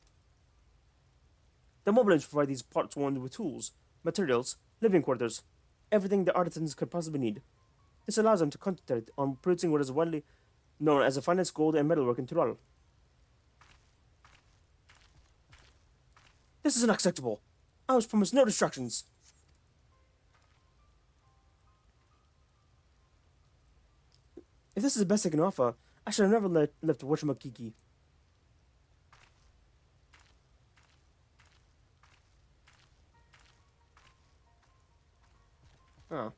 The Moblins provide these potsworn with tools, materials, living quarters, everything the artisans could possibly need. This allows them to concentrate on producing what is widely known as the finest gold and metalwork in Tyrol. This is unacceptable. I was promised no distractions. If this is the best I can offer, I should have never left Wachimakiki. Oh.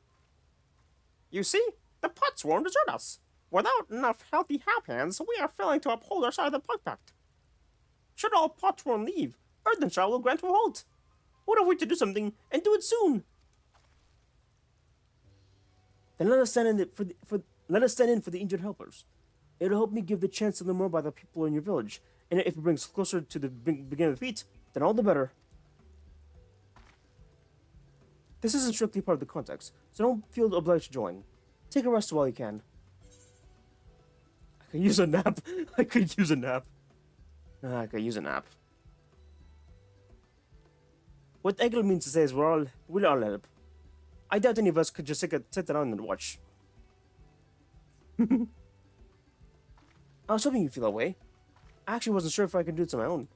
You see, the potsworn desert us. Without enough healthy help hands, we are failing to uphold our side of the pact. Should all potsworn leave, Earthenshire will grant a halt. What if we to do something, and do it soon? Then let us stand in for the injured helpers. It'll help me give the chance to learn more about the people in your village, and if it brings closer to the beginning of the feat, then all the better. This isn't strictly part of the context, so don't feel obliged to join. Take a rest while you can. I could use a nap. I could use a nap. What Egil means to say is we'll all help. I doubt any of us could just sit down and watch. I was hoping you'd feel that way. I actually wasn't sure if I could do it on my own.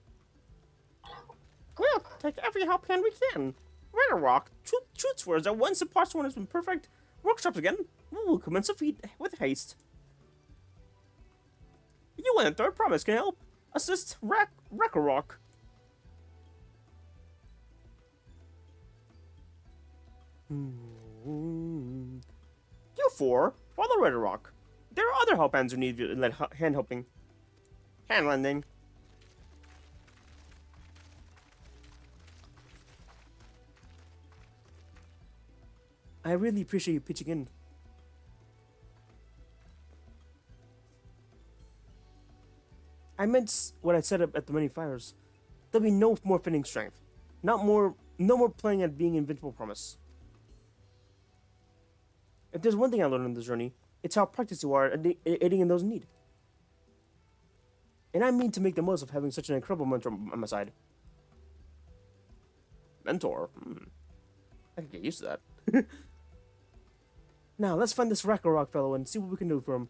We'll take every help hand we can. Red Rock, truth swears that once the potsworn has been perfect, workshops again, we will commence a feat with haste. You and the third promise can help. Assist Rock. You four, follow Red Rock. There are other help hands who need hand helping. Hand lending. I really appreciate you pitching in. I meant what I said at the many fires. There'll be no more fitting strength. No more playing at being invincible promise. If there's one thing I learned on this journey, it's how practiced you are at aiding in those in need. And I mean to make the most of having such an incredible mentor on my side. Mentor? I can get used to that. Now, let's find this Rock fellow and see what we can do for him.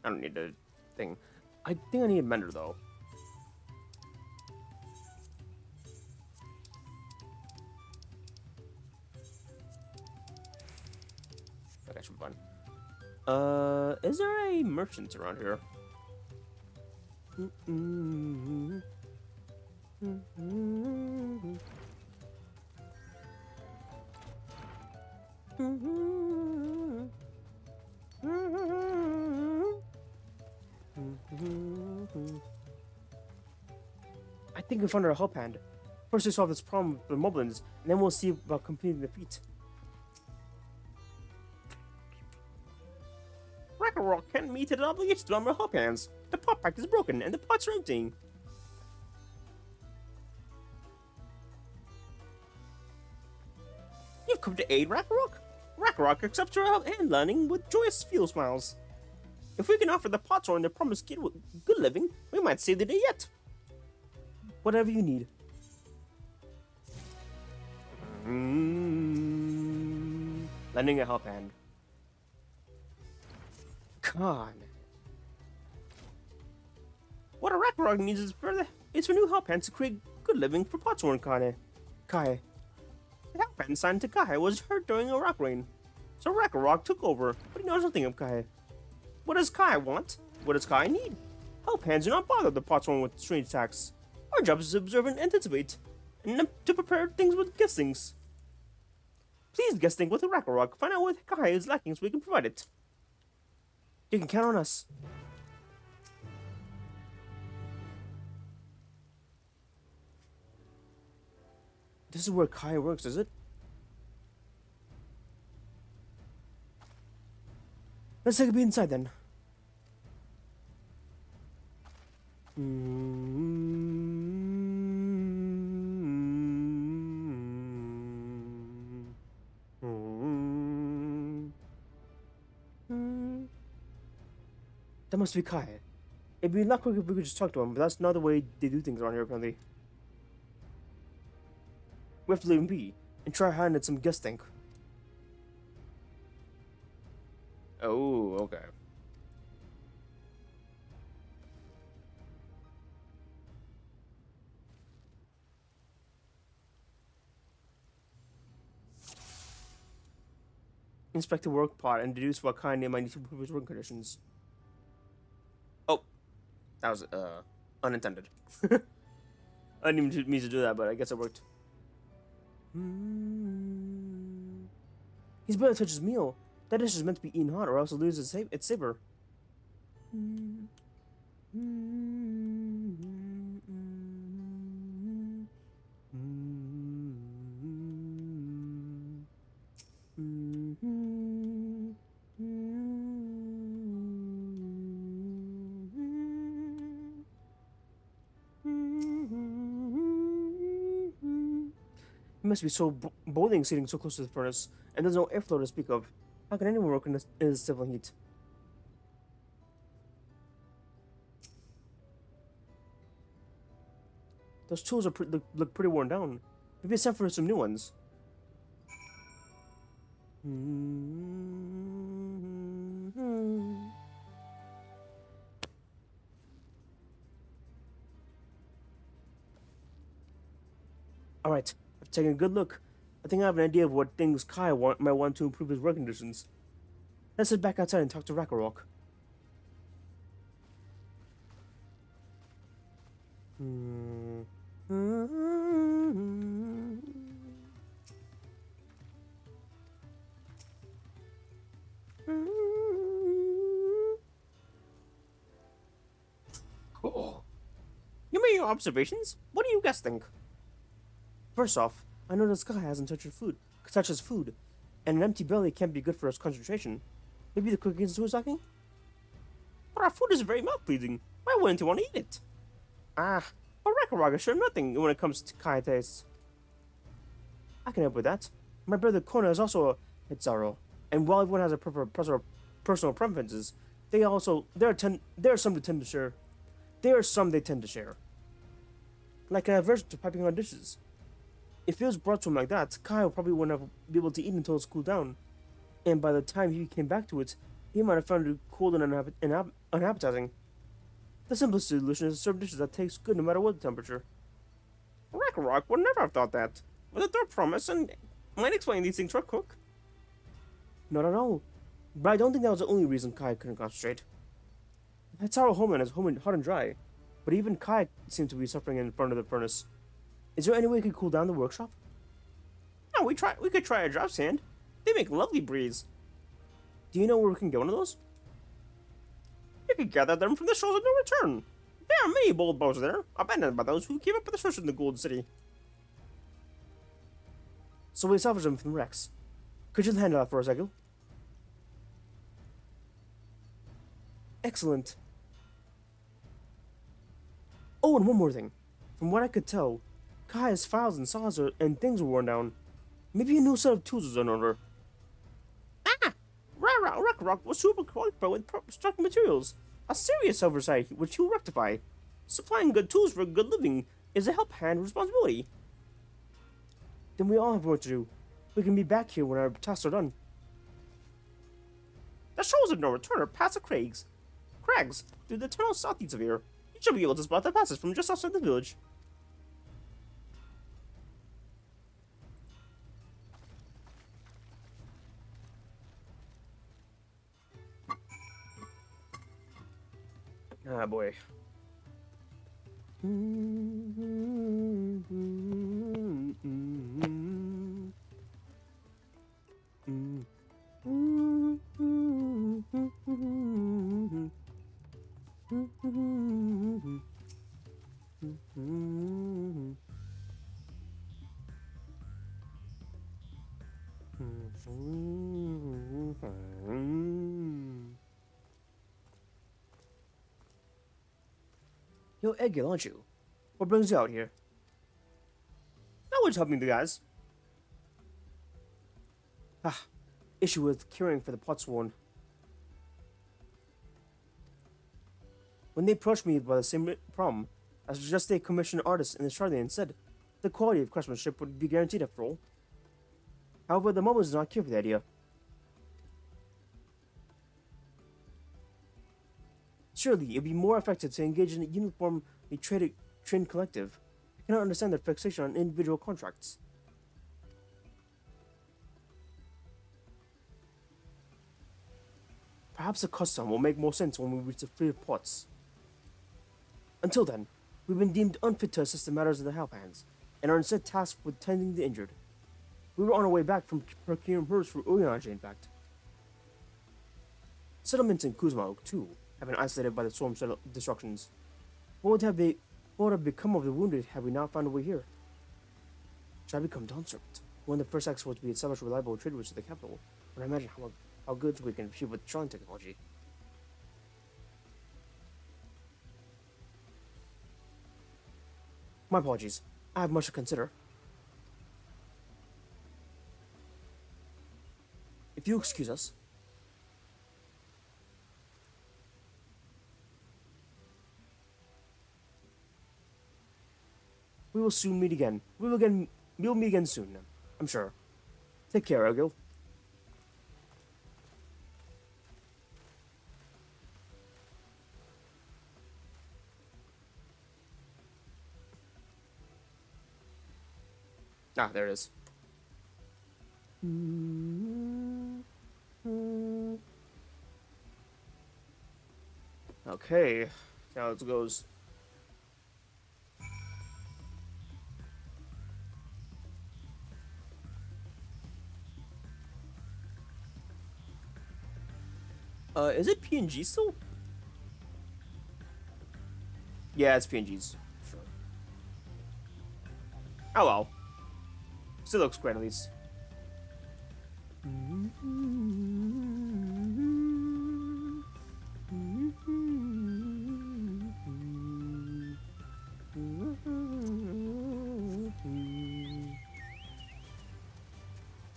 I don't need a thing. I think I need a mender though. That should be fun. Is there a merchant around here? think we found our help hand. First we solve this problem with the moblins, and then we'll see about completing the feat. Ragnarok can't meet the obligation to armor help hands. The pot pack is broken, and the pots are emptying. You've come to aid Ragnarok? Ragnarok accepts your hand lending with joyous feel smiles. If we can offer the Potsworn the promised good living, we might save the day yet. Whatever you need. Lending a help hand. Con. What a Ragnarok needs is for new help hands to create good living for Potsworn Kai. The help hand assigned to Kai was hurt during a rock rain, so Ragnarok took over, but he knows nothing of Kai. What does Kai want? What does Kai need? Help hands do not bother the Potsworn with strange attacks. Our job is to observe and anticipate, and to prepare things with guessings. Please guess things with Ragnarok. Find out what Kai is lacking so we can provide it. You can count on us. This is where Kai works, is it? Let's take a peek inside then. That must be Kai. It'd be a lot quicker if we could just talk to him, but that's not the way they do things around here, apparently. We have to leave him be and try hiding at some guest tank. Oh, okay. Inspect the work pot and deduce what kind they might need to improve his working conditions. Oh, that was unintended. I didn't even mean to do that, but I guess it worked. He's barely touched his meal. That dish is meant to be eaten hot, or else it loses its savor. It must be so boiling sitting so close to the furnace, and there's no airflow to speak of. How can anyone work in this civil heat? Those tools are look pretty worn down. Maybe it's time for some new ones. Alright, I've taken a good look. I think I have an idea of what things Kai might want to improve his work conditions. Let's head back outside and talk to Ragnarok. Cool. You made your observations? What do you guys think? First off, I noticed Kai hasn't touched his food, and an empty belly can't be good for his concentration. Maybe the cooking is lacking? But our food is very mouth-pleasing. Why wouldn't you want to eat it? But Ragnarok is sure nothing when it comes to Kai tastes. I can help with that. My brother Kona is also a Hitzaro, and while everyone has a personal preferences, there are some they tend to share. There are some they tend to share. Like an aversion to piping on dishes. If it was brought to him like that, Kai probably wouldn't be able to eat until it's cooled down. And by the time he came back to it, he might have found it cold and unappetizing. The simplest solution is to serve dishes that taste good no matter what the temperature. Ragnarok would never have thought that. With a third promise, and might explain these things to our cook. Not at all. But I don't think that was the only reason Kai couldn't concentrate. Hitzaro Homeland is hot and dry, but even Kai seemed to be suffering in front of the furnace. Is there any way we could cool down the workshop? No, we could try a drop sand. They make lovely breeze. Do you know where we can get one of those? You could gather them from the shores of no return. There are many bold boats there, abandoned by those who gave up the search in the Golden City. So we salvaged them from wrecks. Could you handle that for us, Egil? Excellent. Oh, and one more thing. From what I could tell, Kai's files and saws and things were worn down. Maybe a new set of tools was in order. Ah! Rock was super qualified with structural materials. A serious oversight which he'll rectify. Supplying good tools for good living is a help hand responsibility. Then we all have work to do. We can be back here when our tasks are done. The shoals of no return are past the crags through the tunnel southeast of here. You should be able to spot the passage from just outside the village. Ah, boy. You're Egil, aren't you? What brings you out here? Now we're just helping the guys. Issue with caring for the Potsworn. When they approached me about the same problem, I suggested they commission artists in the Charlie and said the quality of craftsmanship would be guaranteed after all. However, the moment does not care for the idea. Surely, it would be more effective to engage in a uniformly trained collective. I cannot understand their fixation on individual contracts. Perhaps a custom will make more sense when we reach the fleet of ports. Until then, we've been deemed unfit to assist in matters of the Halfhands, and are instead tasked with tending the injured. We were on our way back from procuring herbs for Uyanaji, in fact. Settlements in Kuzma, too, have been isolated by the storm destructions. What would have become of the wounded had we not found a way here? Should I become Dawntrail? One of the first acts was to be established reliable trade routes to the capital, but I imagine how good we can achieve with strong technology. My apologies. I have much to consider. If you excuse us. We will soon meet again. We'll meet again soon, I'm sure. Take care, Egil. Ah, there it is. Okay, now it goes. Is it PNG still? Yeah, it's PNGs. Sure. Oh well. Still looks great at least.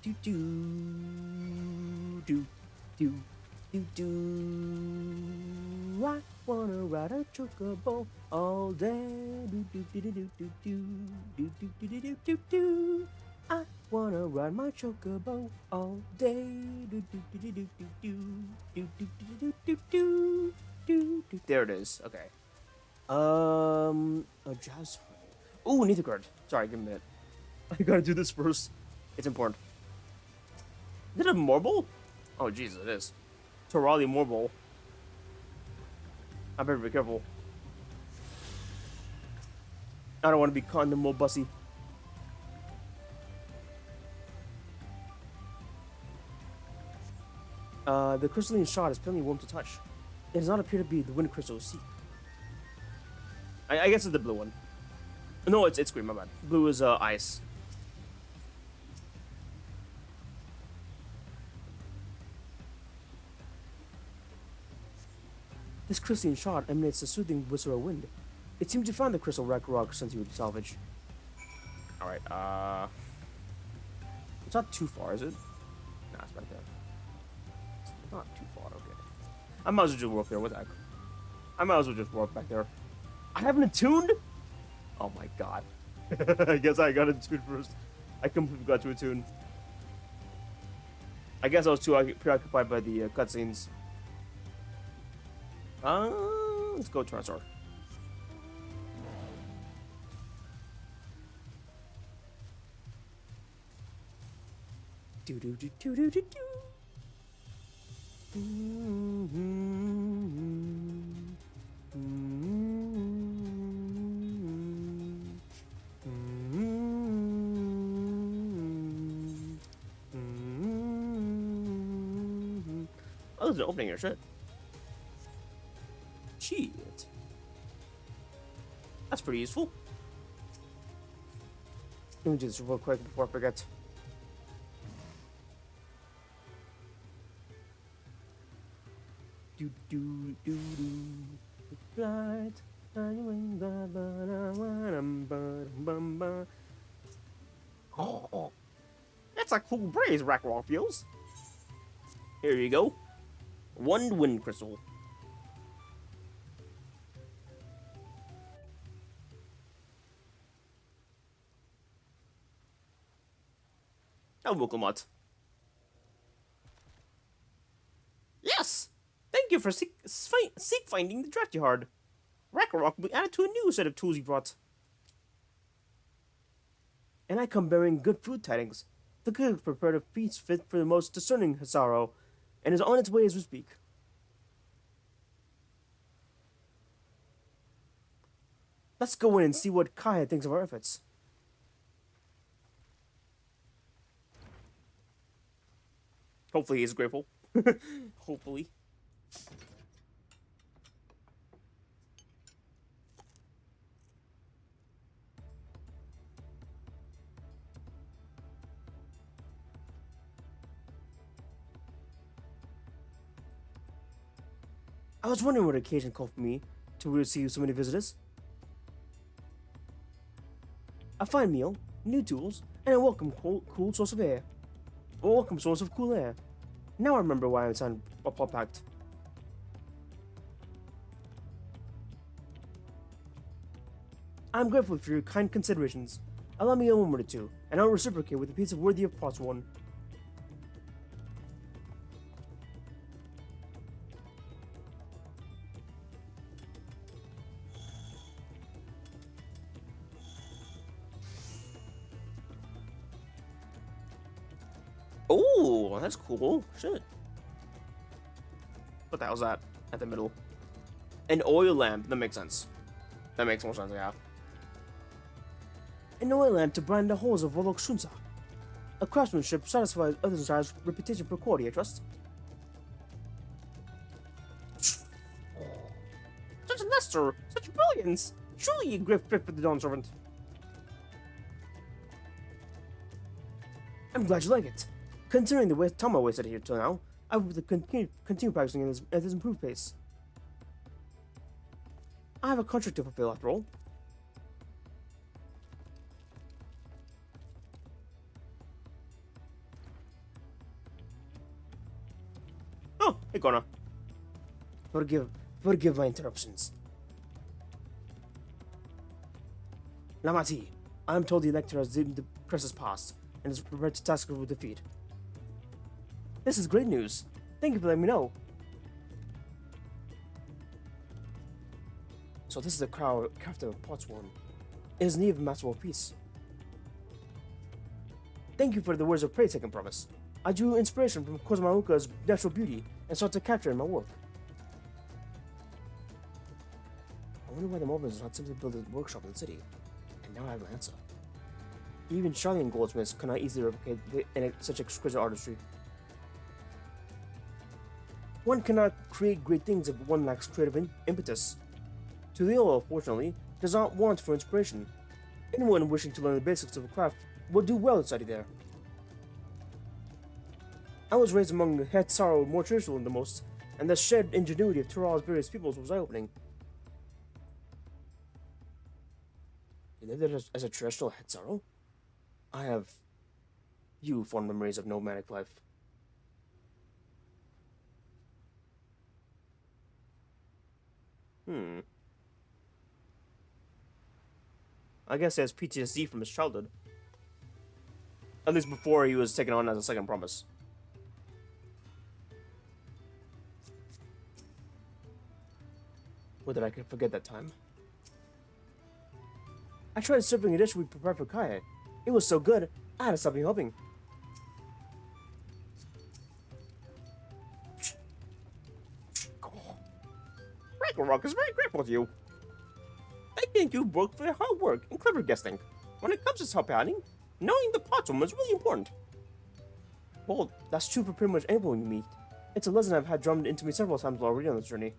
Do do do do do do. I wanna ride a chocobo all day. Do do do do do do do do do do do do do. I wanna ride my chocobo all day. Do do do do do do do do do do do do do. There it is. Okay. A jazz. Ooh, neither card. Sorry, give me a minute. I gotta do this first. It's important. Is it a marble? Oh, Jesus, it is. Torali marble. I better be careful. I don't want to be caught in the more bussy. The crystalline shard is plainly warm to touch. It does not appear to be the wind crystal seek. I guess it's the blue one. No, it's green. My bad. Blue is ice. This crystalline shot emanates a soothing whistle of wind. It seems you found the crystal rock since you would salvage. Alright, it's not too far, is it? Nah, it's back there. It's not too far, okay. I might as well just walk there, what the heck? I might as well just walk back there. I haven't attuned? Oh my god. I guess I got attuned first. I completely got to attune. I guess I was too preoccupied by the cutscenes. Let's go to our sword. Do do do do do do do. Oh, there's an opening here, shit. Shit. That's pretty useful. Let me do this real quick before I forget. Do do do do. Right. Oh, that's a cool breeze, Ragnarok feels. Here you go. One wind crystal. Oh, Mokomot. Yes! Thank you for seek finding the Dractyhard. Ragnarok will be added to a new set of tools you brought. And I come bearing good food tidings. The cook prepared a feast fit for the most discerning Hazaro, and is on its way as we speak. Let's go in and see what Kaya thinks of our efforts. Hopefully he's grateful. Hopefully. I was wondering what occasion called for me to receive so many visitors. A fine meal, new tools, and a welcome cool source of air. A welcome source of cool air. Now I remember why I signed a pact. I'm grateful for your kind considerations. Allow me a moment or two, and I'll reciprocate with a piece of worthy of parts one. Oh, that's cool. Shit. What the hell's that? At the middle. An oil lamp. That makes sense. That makes more sense, yeah. An oil lamp to brand the holes of Warlock Shunsa. A craftsmanship satisfies others' reputation for quality, I trust. Such luster! Such brilliance! Surely a great fit for the Dawn Servant. I'm glad you like it. Considering the time I wasted here till now, I will continue practicing at this improved pace. I have a contract to fulfill after all. Oh, hey Gona. Forgive my interruptions. Lamati, I am told the Elector has deemed the crisis past and is prepared to task her with defeat. This is great news. Thank you for letting me know. So this is the crafter of Parts 1. It is in need of masterful peace. Thank you for the words of praise, second promise. I drew inspiration from Kozmauka's natural beauty and sought to capture it in my work. I wonder why the Moblins did not simply build a workshop in the city. And now I have an answer. Even Charlian goldsmiths cannot easily replicate such exquisite artistry. One cannot create great things if one lacks creative impetus. To Leola, fortunately, does not want for inspiration. Anyone wishing to learn the basics of a craft will do well to study there. I was raised among the Hetsaro more traditional than the most, and the shared ingenuity of Tural's various peoples was eye-opening. You live there as a traditional Hetsaro? I have few fond memories of nomadic life. I guess he has PTSD from his childhood. At least before he was taken on as a second promise. Whether I could forget that time. I tried serving a dish we prepared for Kaye. It was so good, I had to stop helping. Ragnarok is very grateful to you. I think you worked for your hard work and clever guessing. When it comes to top handing, knowing the plot is really important. Well, that's true for pretty much anyone you meet. It's a lesson I've had drummed into me several times already on this journey.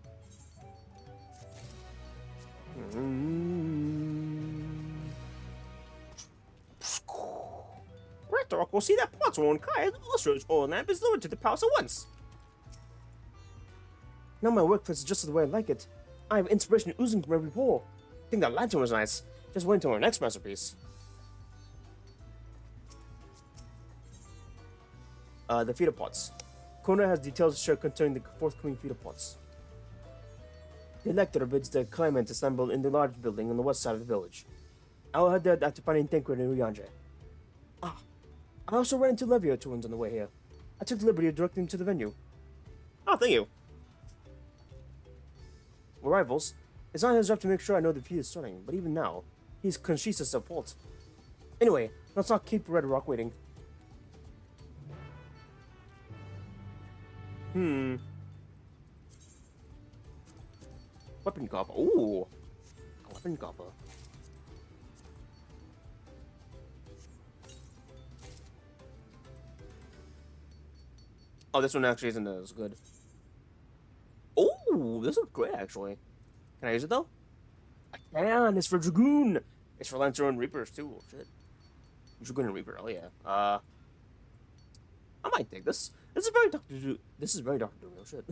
Ragnarok will see that plot on Kaye's illustrator's oil lamp is lowered to the palace at once. Now my workplace is just the way I like it. I have inspiration oozing from every pore. I think that lantern was nice. Just wait until our next masterpiece. The feeder pots. Kona has details to share concerning the forthcoming feeder pots. The elector bids the claimant assemble in the large building on the west side of the village. I will head there after finding Tancred and Ryanje. I also ran into Levio twins on the way here. I took the liberty of directing them to the venue. Oh, thank you. We're rivals. It's not his job to make sure I know the feud is starting, but even now, he's conscious of fault. Anyway, let's not keep Red Rock waiting. Weapon copper. Ooh. Weapon copper. Oh, this one actually isn't as good. Oh, this looks great, actually. Can I use it, though? I can! It's for Dragoon! It's for Lancer and Reapers, too. Oh, shit. Dragoon and Reaper, oh yeah. I might take this. This is very Doctor Doom. This is very Doctor Doom, oh shit.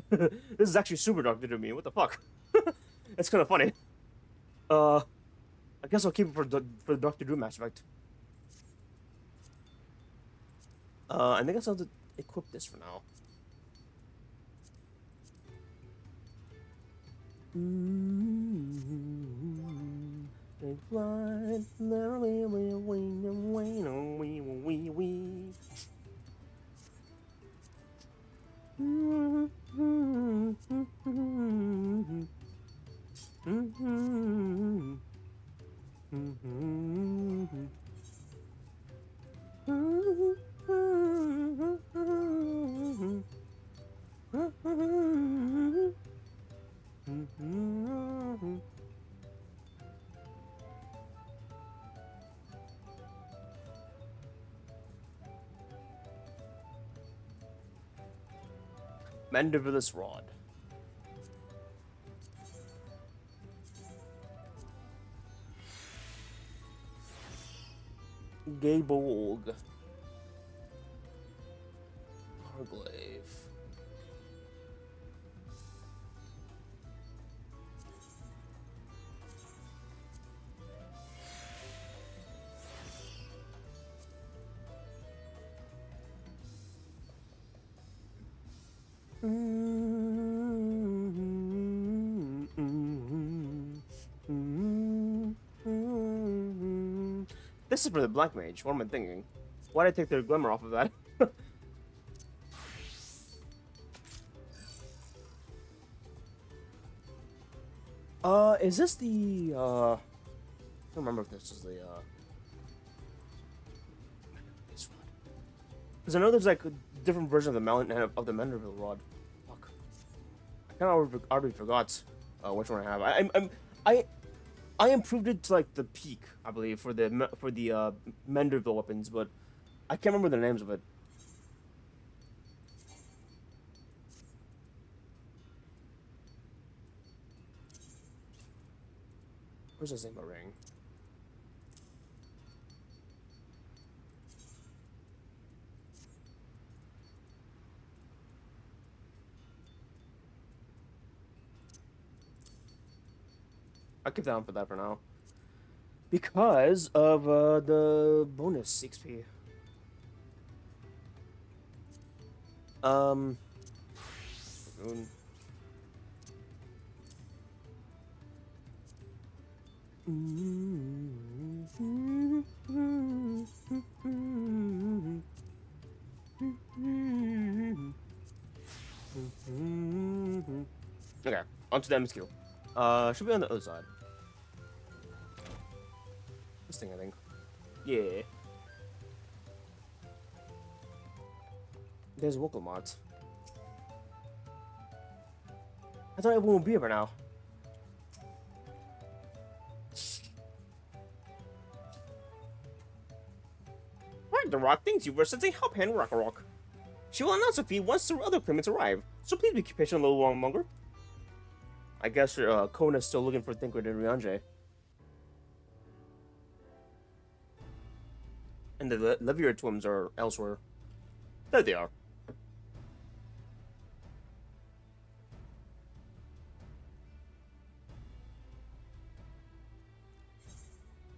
This is actually super Doctor Doom, what the fuck? It's kind of funny. I guess I'll keep it for the Doctor Doom aspect. I guess I'll equip this for now. They fly, literally, Mandibular's Rod. Gaborg. Harglaive. This is for the Black Mage. What am I thinking? Why did I take their glimmer off of that? Is this the, I don't remember if this is the, because I know there's, like, a different version of the Mountain and of the Manderville Rod. Fuck. I kind of already forgot, which one I have. I improved it to, like, the peak, I believe, for the Manderville weapons, but I can't remember the names of it. Where's the Zima ring? I'll keep that on for that for now. Because of the bonus XP. Rune. Okay, onto the MSQ. Should be on the other side. This thing, I think. Yeah. There's vocal mods. I thought everyone would be here by now. Right, the Rock thinks you were sent a help hand Rock. She will announce a fee once the other claimants arrive, so please be patient a little longer. I guess Kona's still looking for Thinker and Ryanje. And the Levier twins are elsewhere. There they are.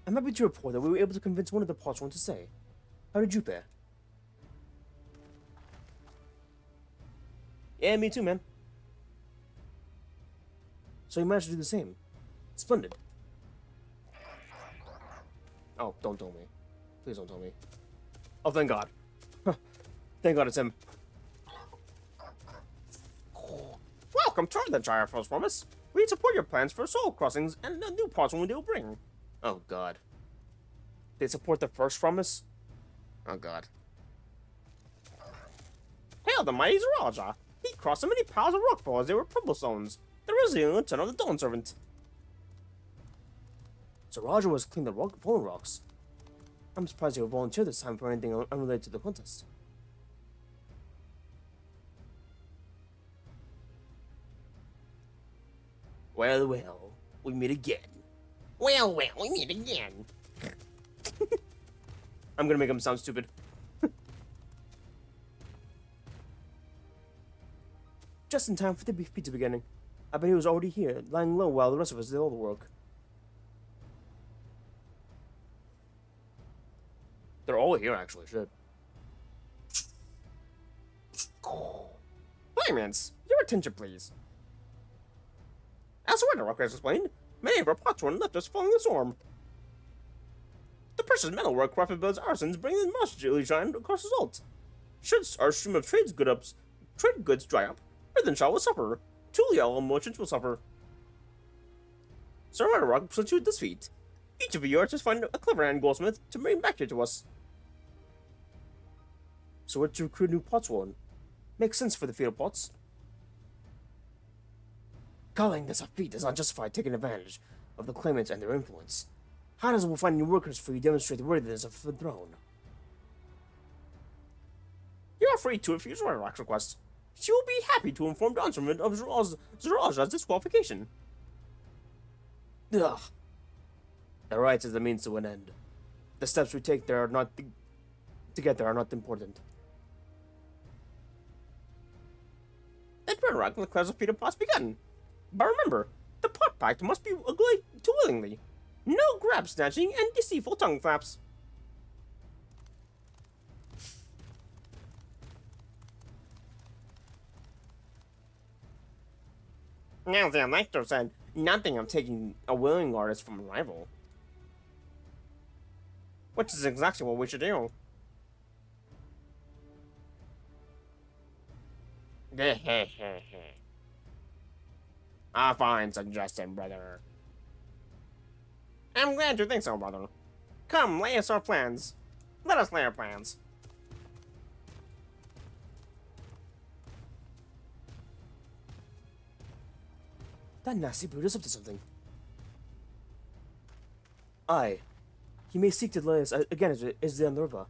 I'm happy to report that we were able to convince one of the PLAYTHRU to stay. How did you fare? Yeah, me too, man. So you managed to do the same. Splendid. Oh, don't tell me. Please don't tell me. Oh, thank God. Thank God it's him. Welcome to the Gyre Force Promise. We support your plans for soul crossings and the new PLAYTHRU they will bring. Oh, God. They support the first promise? Oh, God. Hail the mighty Zaraja! He crossed so many piles of rockfall as they were purple stones. The resilient son of the Dawn Servant. Zaraja was cleaning the fallen rocks. I'm surprised you volunteered this time for anything unrelated to the contest. Well, well, we meet again. Well, well, we meet again. I'm gonna make him sound stupid. Just in time for the beef pizza beginning. I bet he was already here, lying low while the rest of us did all the work. They're all here, actually, shit. Claimants, your attention, please. As the Red Rock has explained, many of our PLAYTHRU left us following the storm. The precious metalwork crafted by those arsons bring in much daily shine across the salt. Should our stream of trade goods dry up, Earthenshire will suffer. Tulial merchants will suffer. Sir Red Rock presents you this feat. Each of you are to find a clever hand goldsmith to bring back here to us. So we're to recruit new PLAYTHRU. Makes sense for the field plots. Calling this a feat does not justify taking advantage of the claimants and their influence. How does we find new workers for you to demonstrate the worthiness of the throne? You are free to refuse Red Rock's request. She will be happy to inform Dawntrail of Zaraja's disqualification. Ugh. The rights is the means to an end. The steps we take there are not to get there are not important. Let Red Rock and the class of Peter Potts begun. But remember, the pot pact must be agreed to willingly. No grab snatching and deceitful tongue flaps. Now the elector said nothing of taking a willing artist from a rival. Which is exactly what we should do. A fine suggestion, brother. I'm glad you think so, brother. Come, lay us our plans. Let us lay our plans. That nasty brute is up to something. Aye. He may seek to lay us again as the river,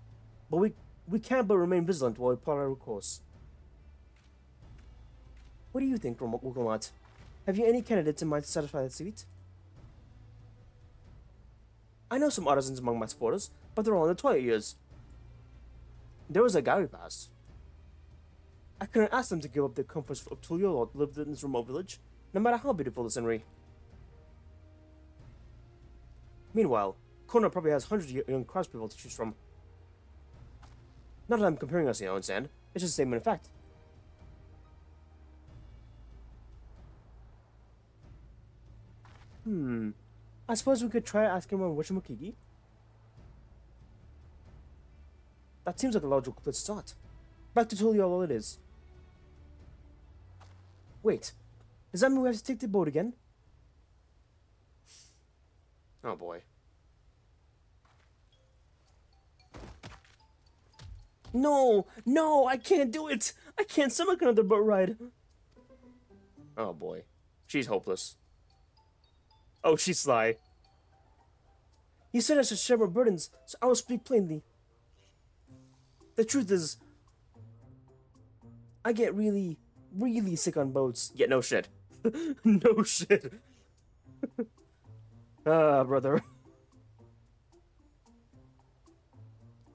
but we can't but remain vigilant while we plot our course. What do you think, Wokomat? Have you any candidates in mind to satisfy that seat? I know some artisans among my supporters, but they're all in their twilight years. There was a guy we passed. I couldn't ask them to give up their comforts of Tuliolo to live in this remote village, no matter how beautiful the scenery. Meanwhile, Kona probably has hundreds of young craftspeople to choose from. Not that I'm comparing us, Sand. It's just a statement of fact. I suppose we could try asking him on Wishimakigi. That seems like a logical place to start. Back to Tuliolo it is. Wait, does that mean we have to take the boat again? Oh boy. No! No! I can't do it! I can't stomach another boat ride! Oh boy. She's hopeless. Oh, she's sly. You said I should share my burdens, so I will speak plainly. The truth is, I get really, really sick on boats. Yeah, no shit. No shit. Ah, brother.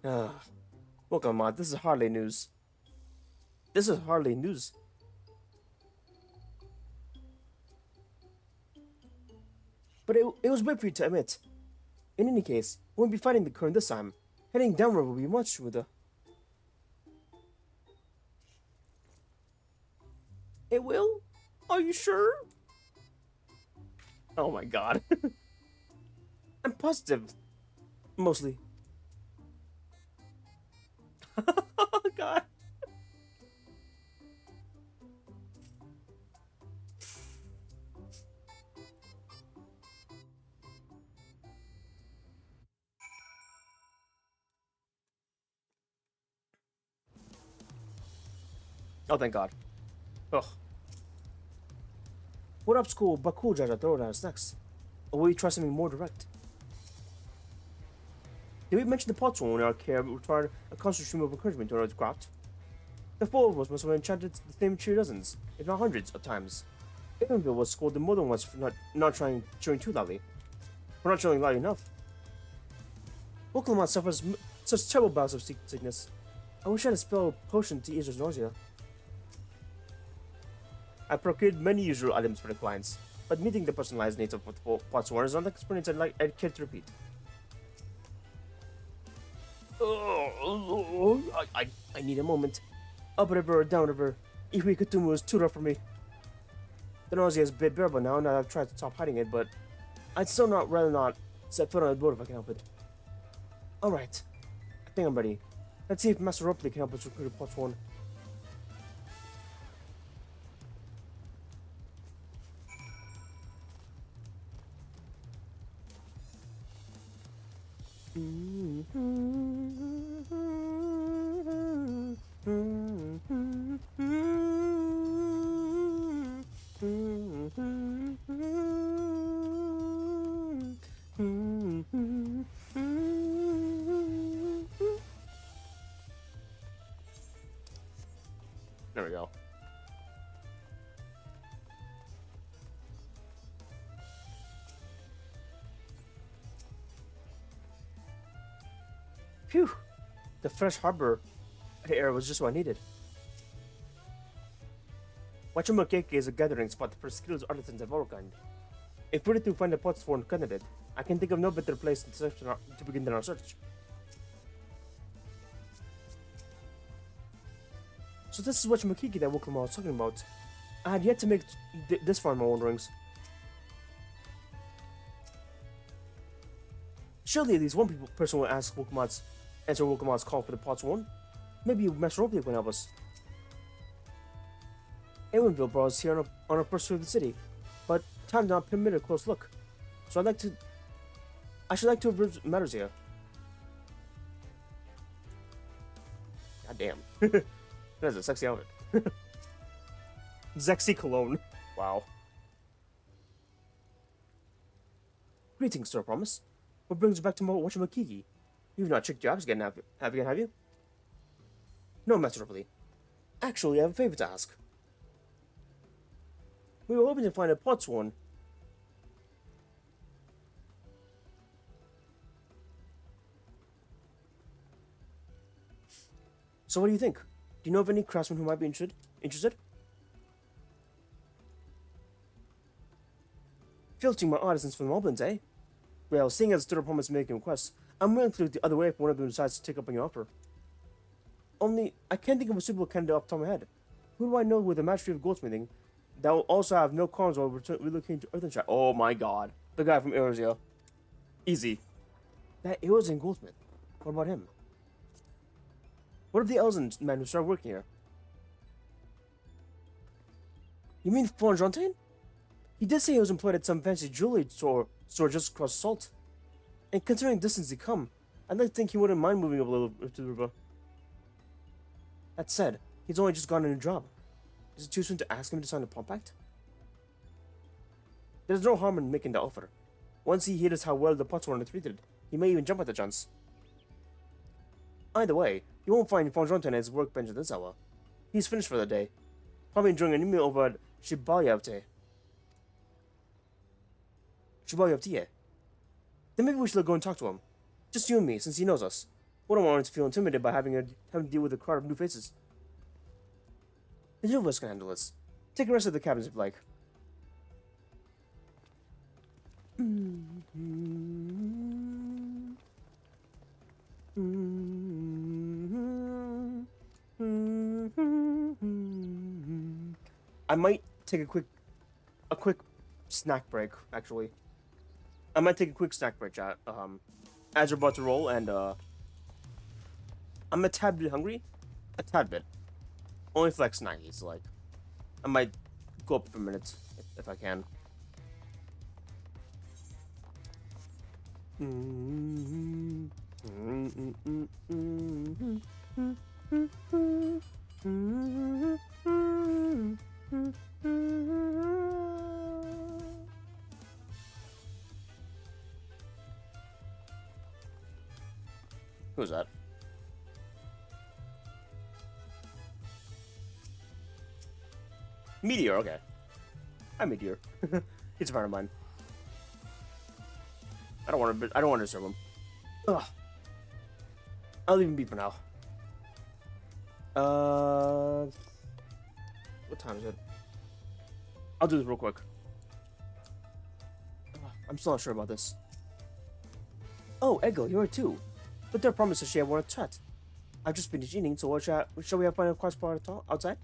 Ah. Welcome, Mod. This is hardly news. This is hardly news. But it was weird for you to admit. In any case, we won't be fighting the current this time. Heading downward will be much smoother. It will? Are you sure? Oh my god. I'm positive. Mostly. Oh god. Oh, thank god. Ugh. What obstacle Bakul Jaja throw at us next? Or will you try something more direct? Did we mention the pots when our care required a constant stream of encouragement to our craft? The four of us must have enchanted the same tree dozens, if not hundreds, of times. Evanville was scolded more than once for not cheering too loudly. For not cheering loud enough. Woklamat suffers such terrible bouts of sickness. I wish I had a spell potion to ease his nausea. I procured many usual items for the clients, but meeting the personalized needs of pots is not an experience I'd care to repeat. I need a moment. Upriver or downriver, Iwi Kutumu is too rough for me. The nausea is a bit bearable now that I've tried to stop hiding it, but I'd still rather not set foot on the boat if I can help it. Alright, I think I'm ready. Let's see if Master Ropley can help us recruit a pots one. There we go. Phew! The fresh harbor air was just what I needed. Wachamakeke is a gathering spot for skilled artisans of all kind. If we're to find a pots for candidate, I can think of no better place to begin than our search. So this is Wachamakeke that Woklama was talking about. I had yet to make this far in my wanderings. Surely at least one person will answer Woklama's call for the pots one. Maybe Master Ropley can help us. Ewanville brought us here on our first tour of the city, but time did not permit a close look. So I should like to observe matters here. God damn. That's a sexy outfit. Sexy cologne. Wow. Greetings, Sir Promise. What brings you back to Wachamakiki? You've not checked your apps again, have you? No, Master Ropley. Actually, I have a favor to ask. We were hoping to find a potsworn. So what do you think? Do you know of any craftsmen who might be interested? Filtering my artisans for the moblins, eh? Well, seeing as Stood promised making requests, I'm willing to look the other way if one of them decides to take up on your offer. Only, I can't think of a suitable candidate off the top of my head. Who do I know with a mastery of goldsmithing that will also have no qualms while relocating to Earthenshire? Oh my god. The guy from Eorzea. Easy. That Eorzea goldsmith. What about him? What of the Elzen man who started working here? You mean Fontaine? He did say he was employed at some fancy jewelry store just across the salt. And considering the distance he come, I'd like to think he wouldn't mind moving up a little to the river. That said, he's only just gotten a new job. Is it too soon to ask him to sign a compact? There's no harm in making the offer. Once he hears how well the Potsworn are treated, he may even jump at the chance. Either way, you won't find Fontaine at his workbench at this hour. He's finished for the day. Probably enjoying a new meal over at Shibayavte. Then maybe we should go and talk to him. Just you and me, since he knows us. We don't want him to feel intimidated by having to deal with a crowd of new faces. The two of us can handle this. Take the rest of the cabins if you like. I might take a quick snack break, actually. I might take a quick snack break, chat. As we're about to roll, and I'm a tad bit hungry. A tad bit. Only for like snackies, like. I might go up for a minute, if I can. Who's that? Meteor, okay. I'm Meteor. He's a friend of mine. I don't want to disturb him. Ugh. I'll leave him be for now. What time is it? I'll do this real quick. Ugh, I'm still not sure about this. Oh, Eggle, you're here too. But their promise that she had wanted to chat. I've just finished eating, so shall we have find a quiet spot outside?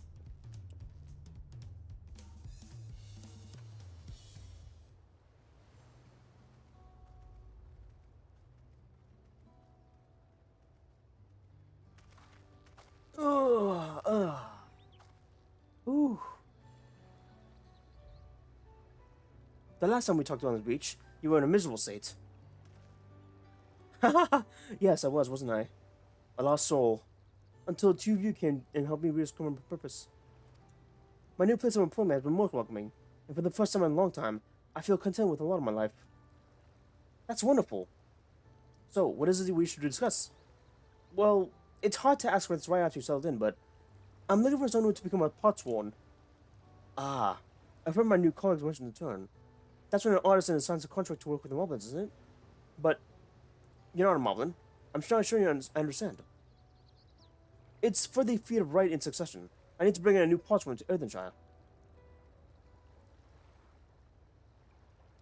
Ooh. The last time we talked on the beach, you were in a miserable state. Yes, I was, wasn't I? A lost soul. Until two of you came and helped me rediscover my purpose. My new place of employment has been most welcoming, and for the first time in a long time, I feel content with a lot of my life. That's wonderful. So, what is it we should discuss? Well, it's hard to ask for this right after you settled in, but I'm looking for someone to become a Potsworn. Ah, I've heard my new colleagues mention the term. That's when an artisan signs a contract to work with the Moblins, isn't it? But you're not a Moblin. I'm not sure you understand. It's for the feat of right in succession. I need to bring in a new Potsworn to Earthenshire.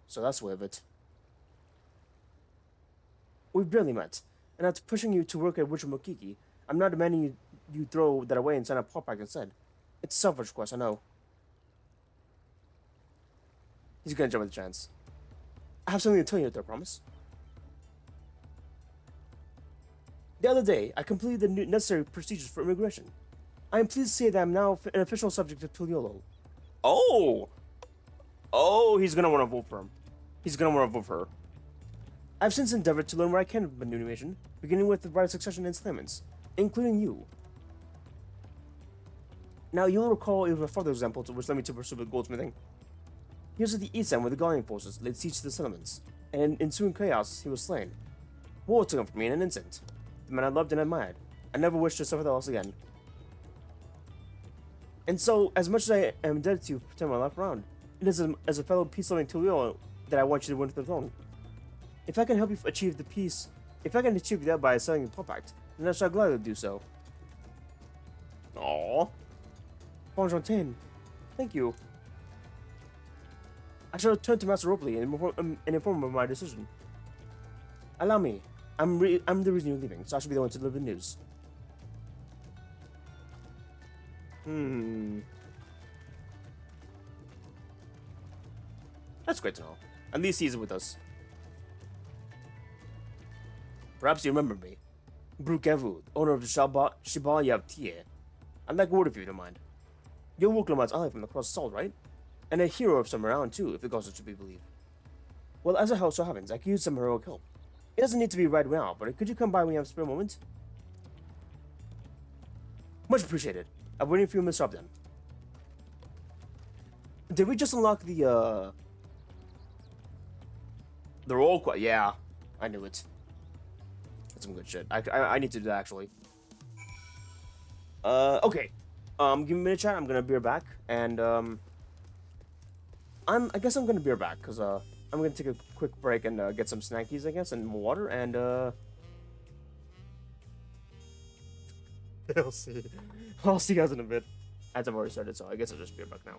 So that's the way of it. We've barely met, and after pushing you to work at Witchamokiki, I'm not demanding you throw that away and sign a pop pack instead. It's a selfish request, I know. He's gonna jump at the chance. I have something to tell you, I promise. The other day, I completed the necessary procedures for immigration. I am pleased to say that I'm now an official subject of Tuliolo. Oh! Oh, he's gonna want to vote for him. He's gonna want to vote for her. I've since endeavored to learn what I can of the new nation, beginning with the right of succession and claimants, including you. Now, you'll recall it was my father's example which led me to pursue the goldsmithing. He was at the east end where the Gallian forces laid siege to the settlements, and in ensuing chaos, he was slain. War took him from me in an instant. The man I loved and admired. I never wished to suffer that loss again. And so, as much as I am indebted to you to turn my life around, it is as a fellow peace-loving Tuliolo that I want you to win the throne. If I can help you achieve the peace, if I can achieve that by selling the compact, then I shall gladly do so. Aww. Fontaine, thank you. I shall return to Master Robley and inform him of my decision. Allow me. I'm the reason you're leaving, so I should be the one to deliver the news. That's great to know. At least he's with us. Perhaps you remember me. Brukevu, owner of the Shiba Yavtie. I'd like a word of you, don't mind. You're Wuklamat's ally from the Cross Salt, right? And a hero of some renown, too, if the gods are to be believed. Well, as it so happens, I could use some heroic help. It doesn't need to be right now, but could you come by when you have a spare moment? Much appreciated. I'm waiting for you, Miss Upton. Did we just unlock the roll quest? Yeah, I knew it. That's some good shit. I need to do that, actually. Okay. Give me a minute, chat. I'm gonna be right back, and I guess I'm gonna be right back, because I'm gonna take a quick break and get some snackies, I guess, and more water, and I'll see. I'll see you guys in a bit. As I've already started, so I guess I'll just be right back now.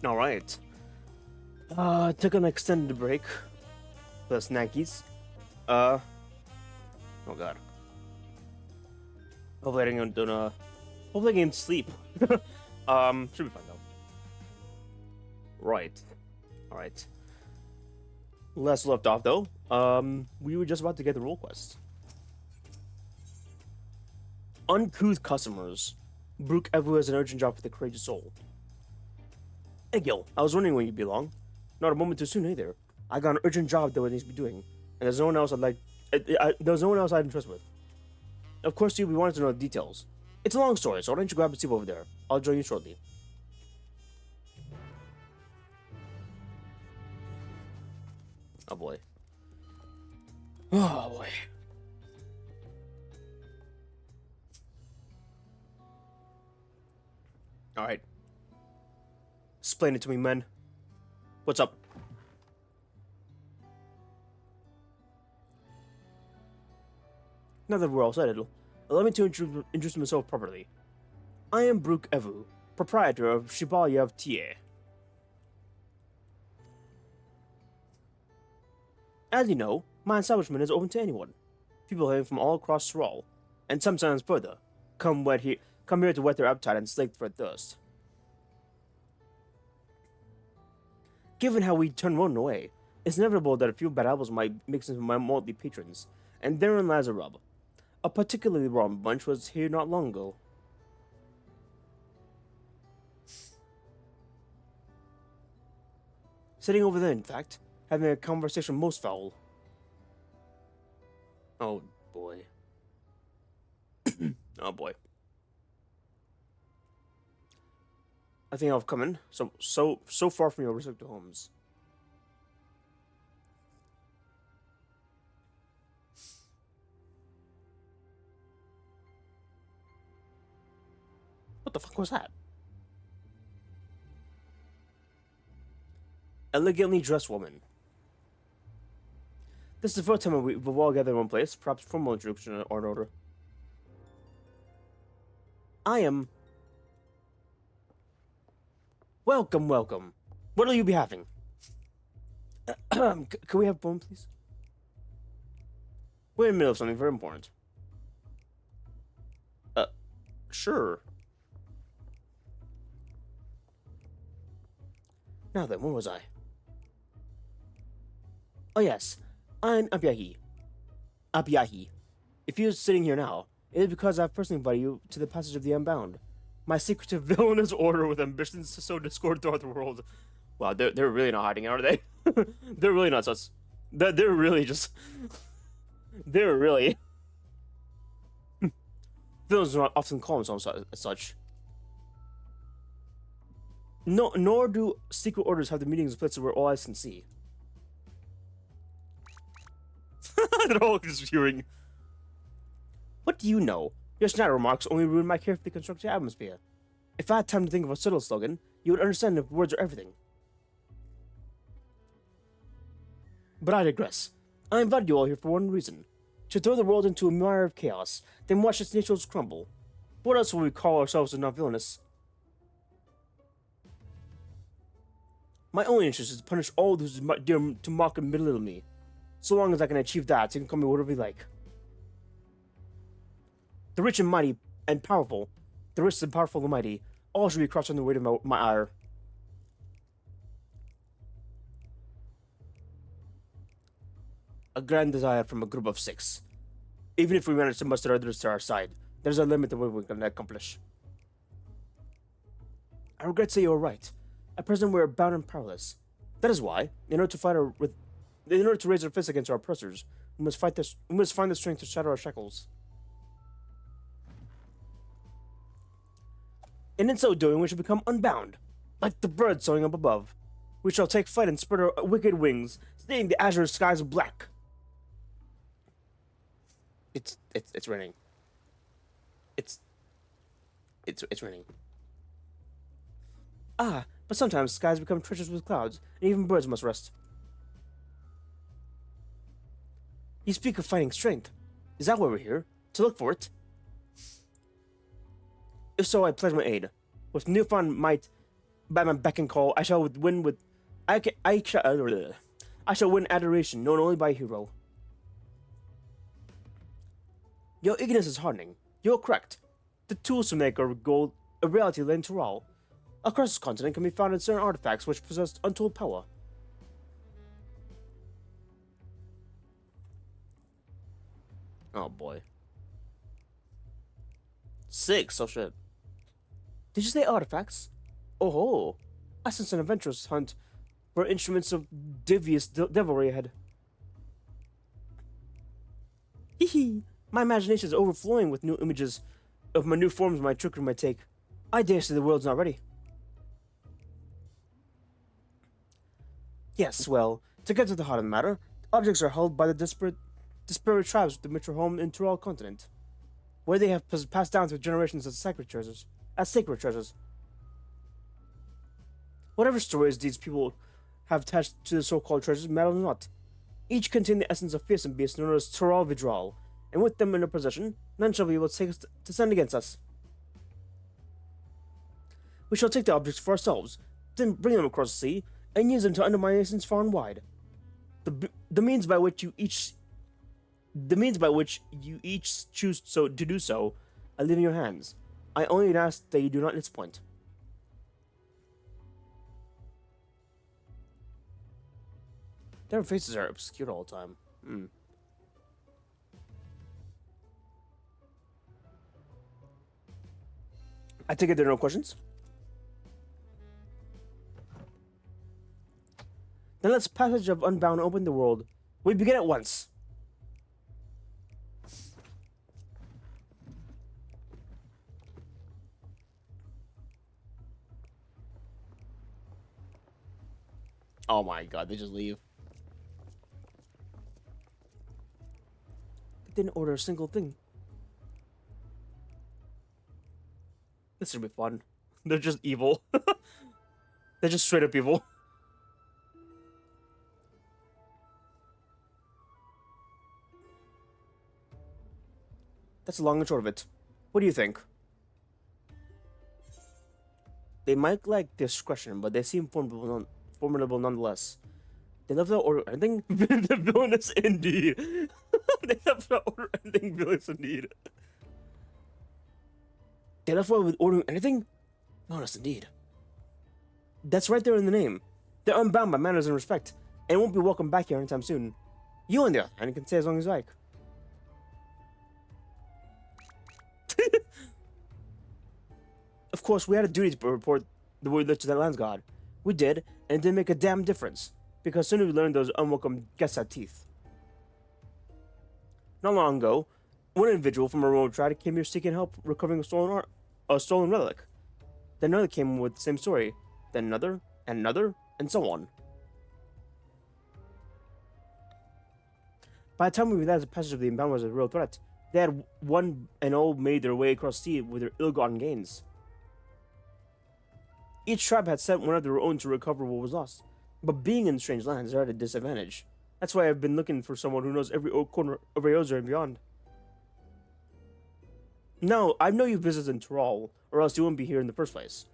All right. Took an extended break. The snackies. Oh god. Hopefully I didn't hopefully I can sleep. Should be fine though. Right. Alright. Last left off though. We were just about to get the role quest. Uncouth customers. Brooke Evu has an urgent job with a courageous soul. Hey Gil, I was wondering when you'd be along. Not a moment too soon either. I got an urgent job that I need to be doing, and there's no one else there's no one else I'd trust with. Of course, we wanted to know the details. It's a long story, so why don't you grab a seat over there? I'll join you shortly. Oh boy. Oh boy. Alright. Explain it to me, men. What's up? Now that we're all settled, allow me to introduce myself properly. I am Brooke Evu, proprietor of Shibalyev Tie. As you know, my establishment is open to anyone. People hailing from all across Thrall, and sometimes further, come here to whet their appetite and slake their thirst. Given how we turn one away, it's inevitable that a few bad apples might mix into my motley patrons, and therein lies a rub. A particularly wrong bunch was here not long ago. Sitting over there, in fact, having a conversation most foul. Oh boy. Oh boy. I think I've come in so far from your respective homes. What the fuck was that? Elegantly dressed woman. This is the first time we've all gathered in one place, perhaps formal introduction or an order. I am... Welcome, welcome. What'll you be having? Can we have one, please? We're in the middle of something very important. Sure. Now then, where was I? Oh yes, I'm Abyahi. Abyahi. If you're sitting here now, it is because I've personally invited you to the passage of the Unbound. My secretive villainous order with ambitions to sow discord throughout the world. Wow, they're really not hiding, are they? They're really not sus. They're really just... They're really... Villains do not often call themselves as such. No, nor do secret orders have the meetings in places where all eyes can see. They're all just hearing. What do you know? Your snide remarks only ruin my carefully constructed atmosphere. If I had time to think of a subtle slogan, you would understand if words are everything. But I digress. I invited you all here for one reason. To throw the world into a mire of chaos, then watch its natures crumble. What else will we call ourselves if not villainous? My only interest is to punish all those who dare to mock and belittle me. So long as I can achieve that, you can call me whatever you like. The rich and mighty and powerful, the rich and powerful and mighty, all should be crushed under the weight of my ire. A grand desire from a group of 6. Even if we manage to muster others to our side, there's a limit to what we can accomplish. I regret to say you are right. At present we are bound and powerless. That is why, in order to raise our fists against our oppressors, we must find the strength to shatter our shackles. And in so doing, we shall become unbound, like the birds soaring up above. We shall take flight and spread our wicked wings, staining the azure skies black. It's raining. It's raining. Ah, but sometimes skies become treacherous with clouds, and even birds must rest. You speak of fighting strength. Is that why we're here? To look for it? If so, I pledge my aid. With newfound might By my beck and call, I shall win with... I shall win adoration, known only by a hero. Your ignorance is hardening. You're correct. The tools to make our goal a reality lay in Tural. Across this continent can be found in certain artifacts which possess untold power. Oh boy. 6, oh shit. Did you say artifacts? Oh ho! I sense an adventurous hunt for instruments of devious devilry ahead. Hee. My imagination is overflowing with new images of my new forms my trickery might take. I dare say the world's not ready. Yes, well, to get to the heart of the matter, objects are held by the disparate tribes with the mature home in Tural continent, where they have passed down through generations as sacred treasures. Whatever stories these people have attached to the so-called treasures matter not. Each contain the essence of fearsome beasts known as Tural Vidral, and with them in their possession, none shall be able to stand against us. We shall take the objects for ourselves, then bring them across the sea, and use them to undermine nations far and wide. The means by which you each choose to do so, I leave in your hands. I only ask that you do not disappoint. Their faces are obscured all the time. I take it there are no questions? Then let's passage of Unbound open the world. We begin at once. Oh my god, they just leave. They didn't order a single thing. This should be fun. They're just evil. They're just straight up evil. That's the long and short of it. What do you think? They might lack discretion, but they seem formidable nonetheless. They left without order anything? The villainous indeed. They left without order anything villainous indeed. They left without ordering anything? Villainous indeed. That's right there in the name. They're unbound by manners and respect, and won't be welcome back here anytime soon. You on the other hand can stay as long as you like. Of course, we had a duty to report the word to the land's god. We did, and it didn't make a damn difference, because soon we learned those unwelcome guests had teeth. Not long ago, one individual from a remote tribe came here seeking help recovering a stolen relic. Then another came with the same story. Then another, and another, and so on. By the time we realized the passage of the Unbound was a real threat, they had one and all made their way across the sea with their ill-gotten gains. Each tribe had sent one of their own to recover what was lost, but being in strange lands, they're at a disadvantage. That's why I've been looking for someone who knows every corner of Eozer and beyond. Now, I know you visited in Tural, or else you wouldn't be here in the first place.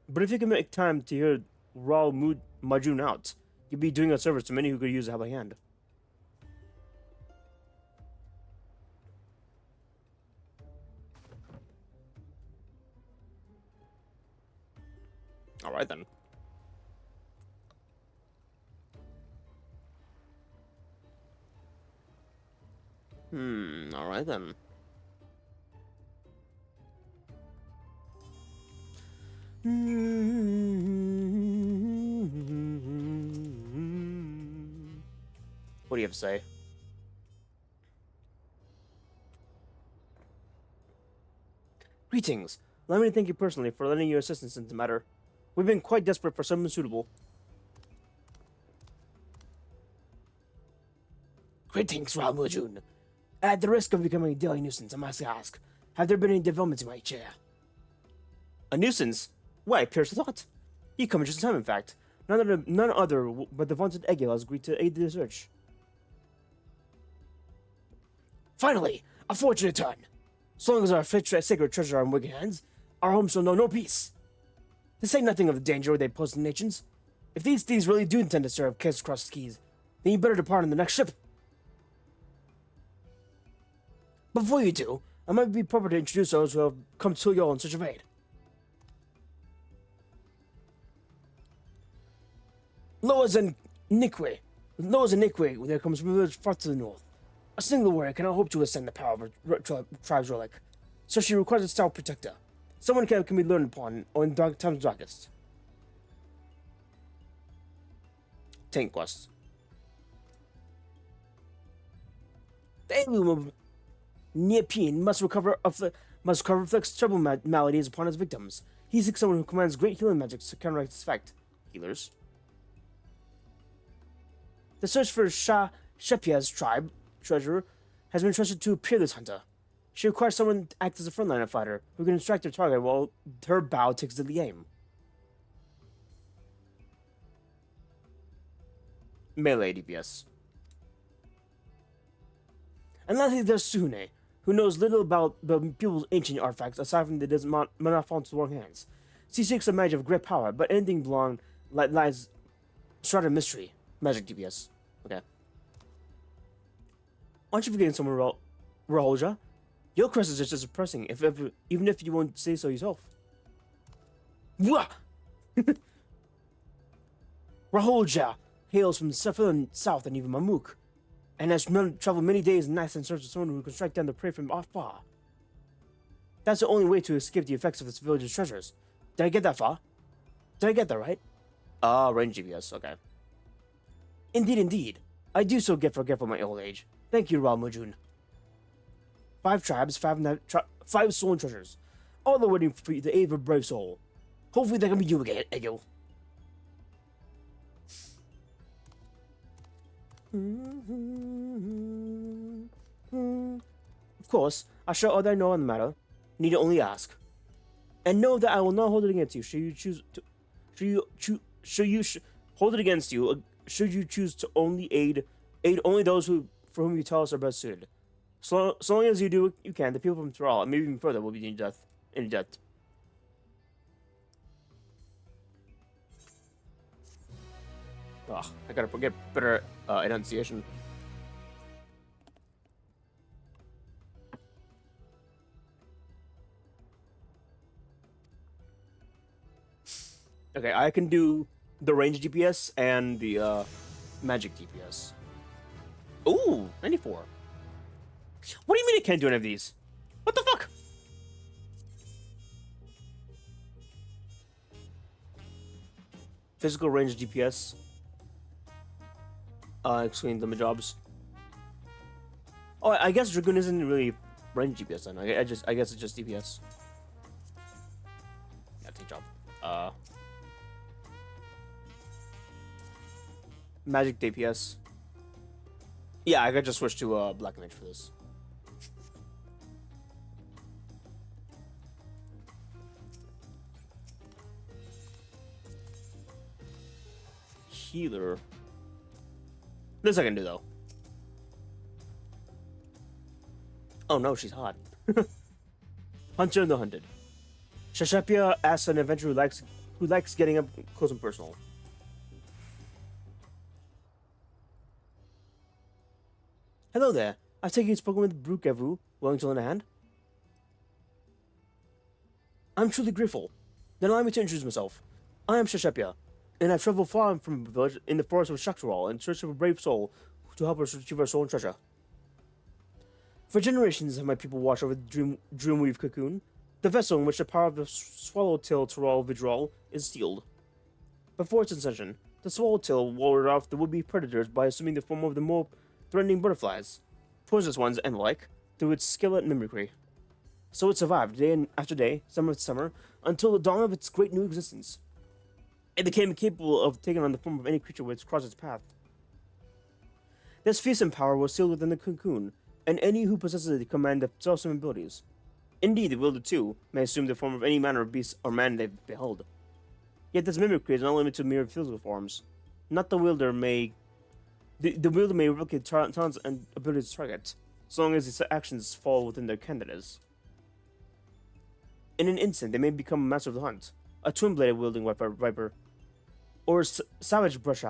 But if you can make time to hear Ral Majun out, you'd be doing a service to many who could use a helping hand. Alright then. Alright then. What do you have to say? Greetings. Let me thank you personally for lending your assistance in the matter. We've been quite desperate for someone suitable. Greetings, Ramujun. At the risk of becoming a daily nuisance, I must ask, have there been any developments in my chair? A nuisance? Why, purest thought. You come just in time, in fact. None other but the vaunted Egil has agreed to aid the search. Finally, a fortunate turn. So long as our sacred treasure are in wicked hands, our home shall know no peace. To say nothing of the danger they pose to nations. If these thieves really do intend to serve Kiss Cross Keys, then you better depart on the next ship. Before you do, it might be proper to introduce those who have come to you in search of aid. Loas and Nikwe, there comes from a village far to the north. A single warrior cannot hope to ascend the power of a tribe's relic, so she requires a stout protector. Someone can be learned upon in time's darkest. Tank quest. The alien of Niapin must reflect trouble maladies upon his victims. He seeks someone who commands great healing magic to counteract its effect. Healers. The search for Shepia's tribe treasure has been trusted to a peerless hunter. She requires someone to act as a frontliner fighter who can distract their target while her bow takes the aim. Melee DPS. And lastly, there's Sune, who knows little about the people's ancient artifacts aside from that it doesn't not fall into the wrong hands. She seeks a magic of great power, but anything belong lies shrouded in mystery. Magic DPS. Okay. Aren't you forgetting someone, Raholja? Your crest is just as depressing, even if you won't say so yourself. Wah! Raholja hails from the south and even Mamuk, and has traveled many days and nights in search of someone who can strike down the prey from afar. That's the only way to escape the effects of its village's treasures. Did I get that far? Did I get that right? Range GPS, okay. Indeed. I do so forgetful my old age. Thank you, Ra Mujun. 5 tribes, 5 stolen treasures. All are waiting for the aid of a brave soul. Hopefully that can be you again, Egil. Of course, I shall all that I know on the matter. Need only ask. And know that I will not hold it against you. Hold it against you should you choose to aid only those for whom you tell us are best suited. So long as you do what you can, the people from Tyrell, and maybe even further, will be in debt. Ugh, I gotta get better enunciation. Okay, I can do the range DPS and the magic DPS. Ooh, 94. What do you mean I can't do any of these? What the fuck? Physical range DPS. Excluding the jobs. Oh, I guess Dragoon isn't really range DPS then. I guess it's just DPS. Yeah, take job. Magic DPS. Yeah, I could just switch to Black Mage for this. Healer. This I can do though. Oh no, she's hot. Hunter and the Hunted. Shashapia asks an adventurer who likes getting up close and personal. Hello there. I take it you've spoken with PLAYTHRU, willing to lend a hand? I'm truly grateful. Then allow me to introduce myself. I am Shashapia, and I've traveled far from a village in the forest of Shaktaral in search of a brave soul to help us retrieve our stolen treasure. For generations have my people watched over the Dreamweave cocoon, the vessel in which the power of the Swallowtail Tyrell Vidral is sealed. Before its inception, the Swallowtail warded off the would-be predators by assuming the form of the more threatening butterflies, poisonous ones, and the like, through its skill and mimicry. So it survived day after day, summer after summer, until the dawn of its great new existence. It became capable of taking on the form of any creature which crossed its path. This fearsome power was sealed within the cocoon, and any who possesses it command the self-same abilities. Indeed, the wielder too may assume the form of any manner of beast or man they behold. Yet this mimicry is not limited to mere physical forms. Not the wielder may The wielder may replicate talents and abilities to target, so long as its actions fall within their candidates. In an instant, they may become a master of the hunt, a twin-bladed wielding viper, or savage brush,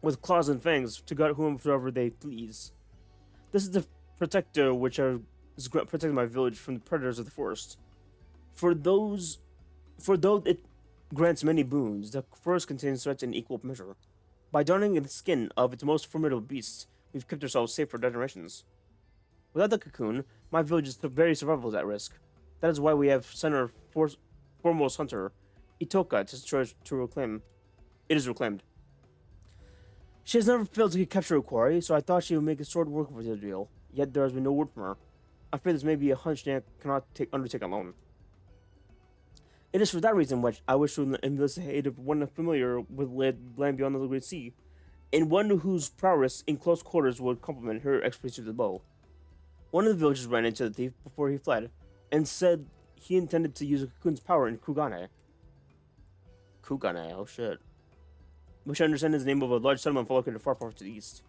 with claws and fangs to gut whomever they please. This is the protector which is protecting my village from the predators of the forest. For though it grants many boons, the forest contains threats in equal measure. By donning the skin of its most formidable beasts, we've kept ourselves safe for generations. Without the cocoon, my village's very survival is at risk. That is why we have sent our foremost hunter, Itoka, to reclaim. It is reclaimed. She has never failed to capture a quarry, so I thought she would make a sword work for the deal. Yet there has been no word from her. I fear this may be a hunch Nana cannot undertake alone. It is for that reason which I wish to enlist the aid of one familiar with land beyond the Great Sea, and one whose prowess in close quarters would complement her expertise with the bow. One of the villagers ran into the thief before he fled, and said he intended to use the cocoon's power in Kugane. Kugane, oh shit. Which I understand is the name of a large settlement located far to the east.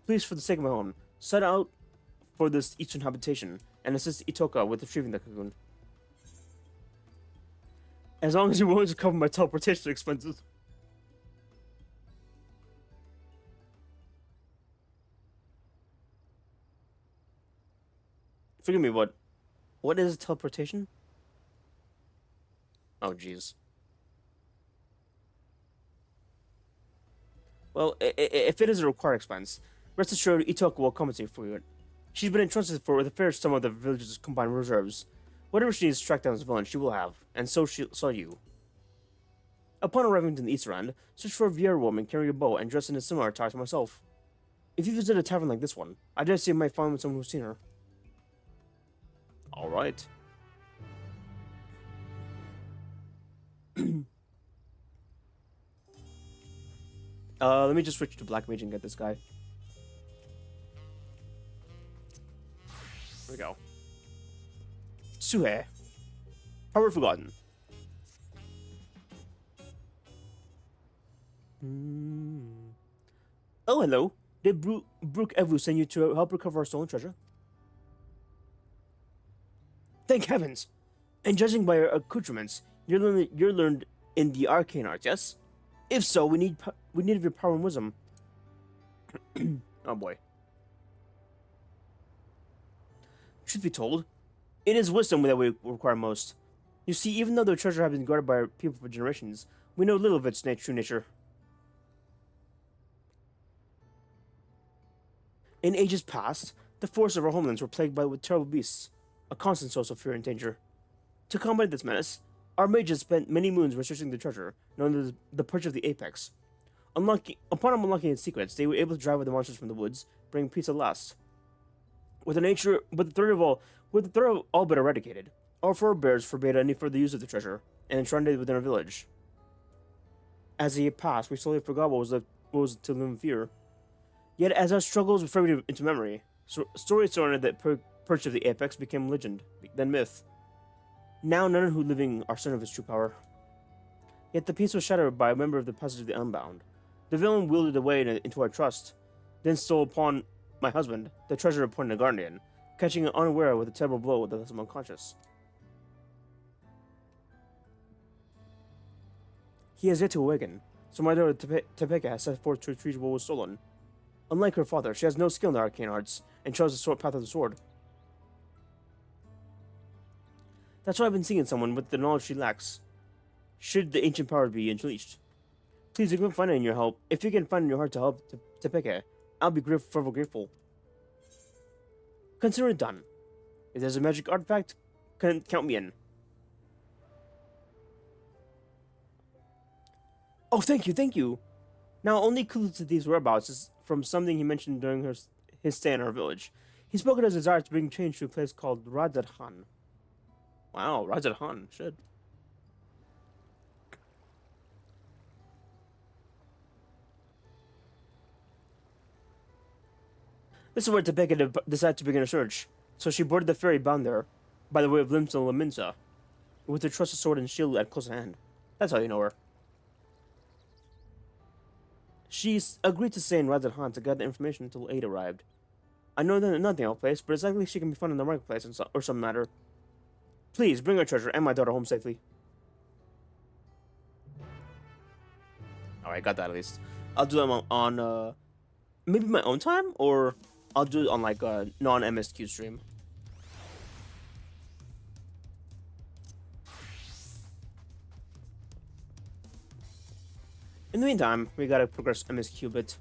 Please, for the sake of my own, set out for this eastern habitation, and assist Itoka with retrieving the cocoon. As long as you're willing to cover my teleportation expenses. Forgive me, what is teleportation? Oh, jeez. Well, if it is a required expense, rest assured Itoka will compensate for it. She's been entrusted with a fair sum of the village's combined reserves. Whatever she needs to track down this villain, she will have, and so you. Upon arriving to the eastern end, search for a Viera woman carrying a bow and dressed in a similar attire to myself. If you visit a tavern like this one, I dare say you might find someone who's seen her. Alright. Let me just switch to Black Mage and get this guy. Here we go. Suhe. Power Forgotten. Oh, hello. Did Brook Evu send you to help recover our stolen treasure? Thank heavens! And judging by your accoutrements, you're learned in the arcane arts, yes? If so, we need of your power and wisdom. Oh boy. Truth be told, it is wisdom that we require most. You see, even though the treasure has been guarded by our people for generations, we know little of its true nature. In ages past, the forests of our homelands were plagued with terrible beasts, a constant source of fear and danger. To combat this menace, our mages spent many moons researching the treasure, known as the Perch of the Apex. Upon unlocking its secrets, they were able to drive away the monsters from the woods, bringing peace at last. With the threat of all but eradicated, our forebears forbade any further use of the treasure, and enshrined it within our village. As the year passed, we slowly forgot what was to live in fear. Yet, as our struggles faded into memory, stories surrounding that Perch of the Apex became legend, then myth. Now none who living are certain of its true power. Yet the peace was shattered by a member of the Passage of the Unbound. The villain wielded away into our trust, then stole upon my husband the treasure upon the guardian, catching it unaware with a terrible blow that left him unconscious. He has yet to awaken, so my daughter Tepeka has set forth to retrieve what was stolen. Unlike her father, she has no skill in the arcane arts, and chose the path of the sword. That's why I've been seeking someone with the knowledge she lacks, should the ancient power be unleashed. Please, if you can find it in your help, if you can find it in your heart to help Tepeke, I'll be forever grateful. Consider it done. If there's a magic artifact, count me in. Oh, thank you. Now, only clues to these whereabouts is from something he mentioned during his stay in our village. He spoke of his desire to bring change to a place called Rajadhan. Wow, Rajadhan, shit. This is where Tepeka decided to begin a search, so she boarded the ferry bound there, by the way of Limsa Laminsa, with her trusted sword and shield at close hand. That's how you know her. She agreed to stay in Rajadhan to gather information until aid arrived. I know nothing of the place, but it's likely she can be found in the marketplace or some matter. Please bring our treasure and my daughter home safely. Alright, got that at least. I'll do them on maybe my own time, or I'll do it on like a non-MSQ stream. In the meantime, we gotta progress MSQ a bit.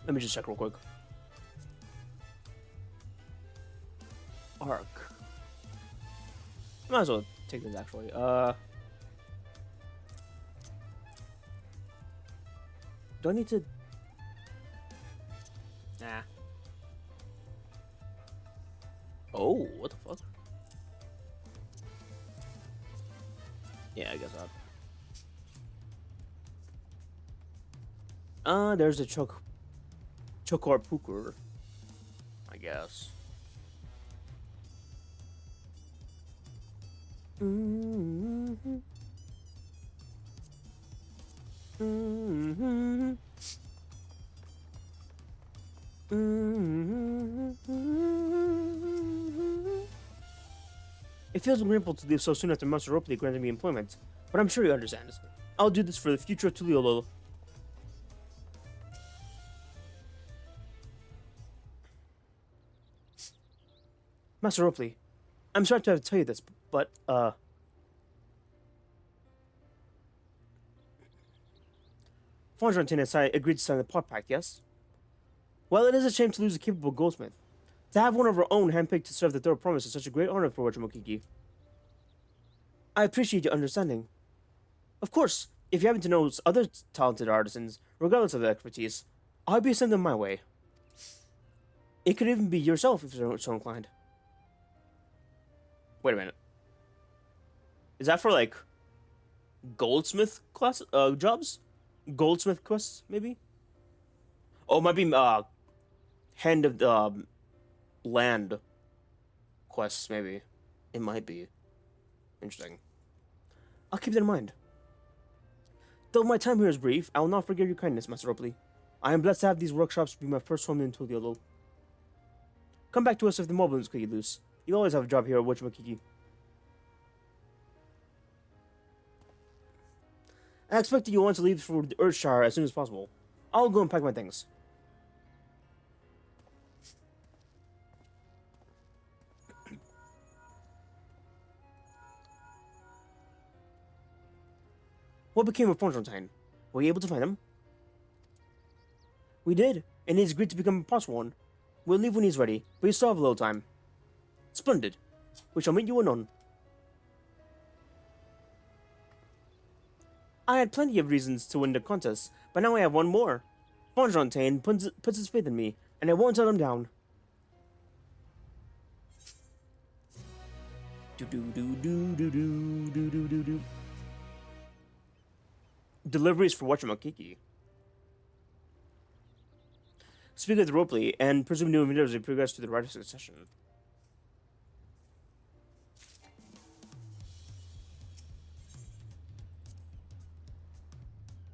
Let me just check real quick. Arc. Might as well take this actually. Do I need to? Nah. Oh, what the fuck? Yeah, I guess not. There's a Chokor Pukur, I guess. It feels ungrateful to leave so soon after Master Ropley granted me employment, but I'm sure he understands. I'll do this for the future of Tuliolo. Master Ropley, I'm sorry to have to tell you this, but, Fondrantine and I agreed to sign the pot pact, yes? Well, it is a shame to lose a capable goldsmith. To have one of our own handpicked to serve the Third Promise is such a great honor for Wachimokiki. I appreciate your understanding. Of course, if you happen to know other talented artisans, regardless of their expertise, I'll be sending them my way. It could even be yourself if you're so inclined. Wait a minute. Is that for, like, goldsmith class jobs? Goldsmith quests, maybe? Oh, it might be hand of the land quests, maybe. It might be. Interesting. I'll keep that in mind. Though my time here is brief, I will not forget your kindness, Master Ropley. I am blessed to have these workshops be my first home in Tuliolo. Come back to us if the moblins could get loose. You always have a job here at Wachimokiki. I expect that you'll want to leave for the Earthshire as soon as possible. I'll go and pack my things. What became of Fondrantine? Were you able to find him? We did, and he's agreed to become a possible one. We'll leave when he's ready, but you still have a little time. Splendid. We shall meet you anon. I had plenty of reasons to win the contest, but now I have one more. Fondrantine puts his faith in me, and I won't let him down. Deliveries for Wachimokiki. Speak with Ropley, and presume new invaders will progress to the right of succession.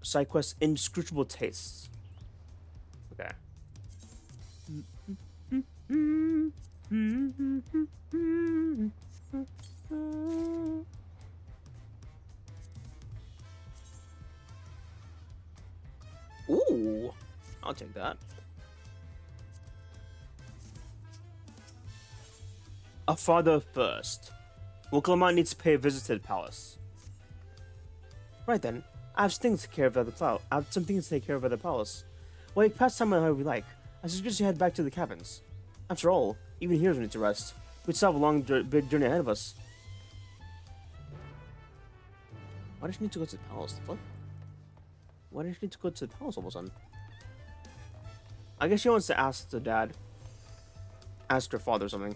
Side quest Inscrutable Tastes. Okay. Ooh, I'll take that. A father first. Well, Clement needs to pay a visit to the palace. Right then. I have things to take care of at the cloud. I have some things to take care of at the palace. Well, you pass time however we like. I suggest you head back to the cabins. After all, even heroes need to rest. We still have a long, big journey ahead of us. Why does she need to go to the palace? The fuck? Why does she need to go to the palace all of a sudden? I guess she wants to ask the dad. Ask her father something.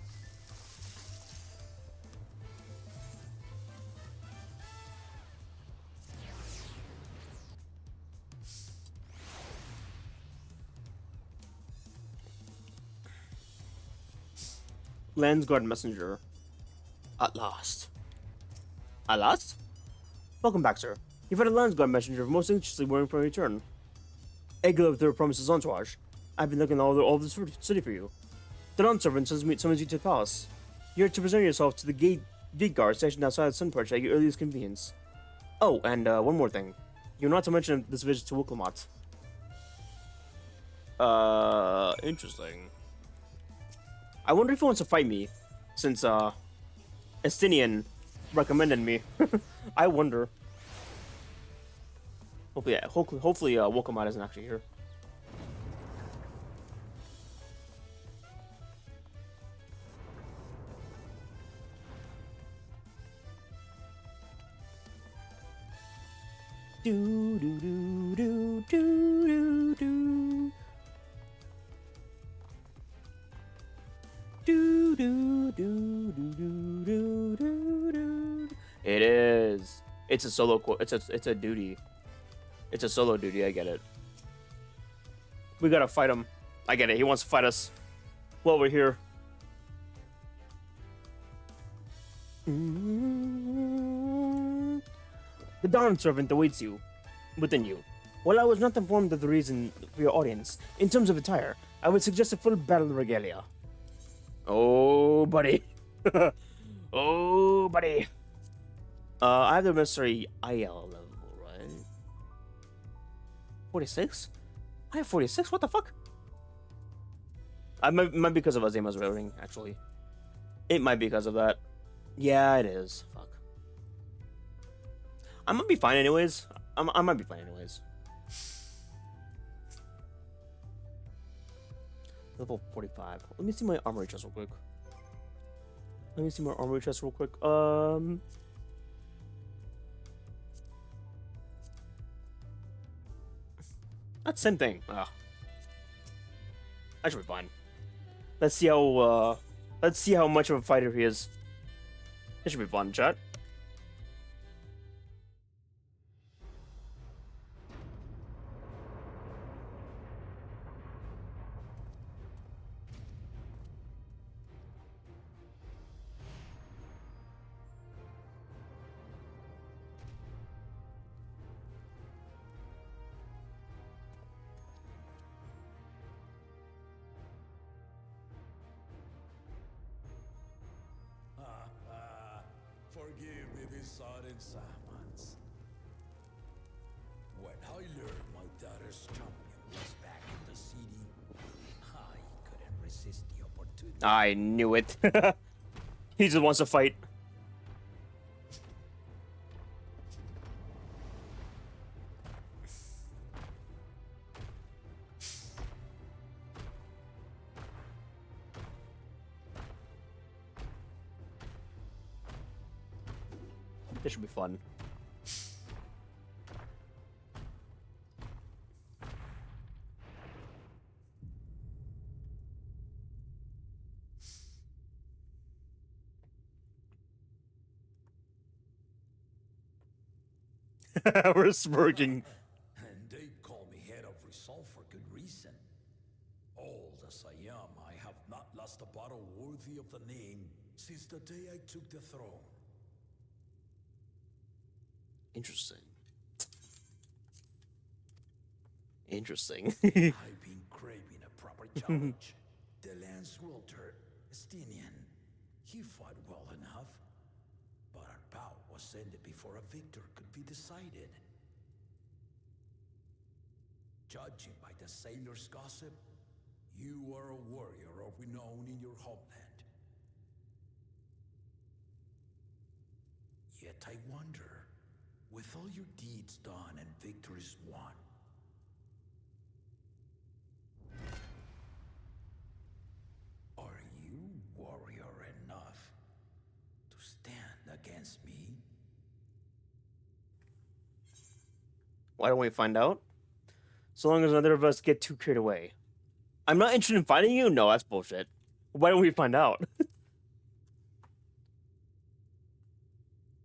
Landsguard messenger. At last. At last? Welcome back, sir. You've had a Landsguard messenger most anxiously waiting for a return. Egglove through promises entourage. I've been looking all over the city for you. The non-servant summons you to the palace. You're to present yourself to the gate guard stationed outside Sunperch at your earliest convenience. Oh, and one more thing. You're not to mention this visit to Wiklamat. Interesting. I wonder if he wants to fight me, since Estinian recommended me. I wonder. Hopefully, Wiklamat isn't actually here. Do do do do do do do. Do do do do do do do. It is. It's a solo. It's a duty. It's a solo duty. I get it. We gotta fight him. I get it. He wants to fight us while we're here. The Dawn servant awaits you, within you. While I was not informed of the reason for your audience, in terms of attire, I would suggest a full battle regalia. Oh, buddy. Oh, buddy. I have the necessary IL level, right? 46? I have 46? What the fuck? It might be because of Azema's rating, actually. It might be because of that. Yeah, it is. Fuck. I might be fine anyways. I might be fine anyways. Level 45. Let me see my armory chest real quick. That's the same thing. Ugh. That should be fine. Let's see how much of a fighter he is. It should be fun, chat. Forgive me these sudden summons. When I learned my daughter's champion was back in the city, I couldn't resist the opportunity. I knew it. He just wants to fight. This should be fun. We're smirking. And they call me head of resolve for good reason. Old as I am, I have not lost a battle worthy of the name since the day I took the throne. Interesting. Interesting. I've been craving a proper challenge. The Lance Wilter, Estinian, he fought well enough, but our bout was ended before a victor could be decided. Judging by the sailors' gossip, you are a warrior of renown in your homeland. Yet I wonder, with all your deeds done and victories won, are you warrior enough to stand against me? Why don't we find out? So long as neither of us get too carried away. I'm not interested in fighting you? No, that's bullshit. Why don't we find out?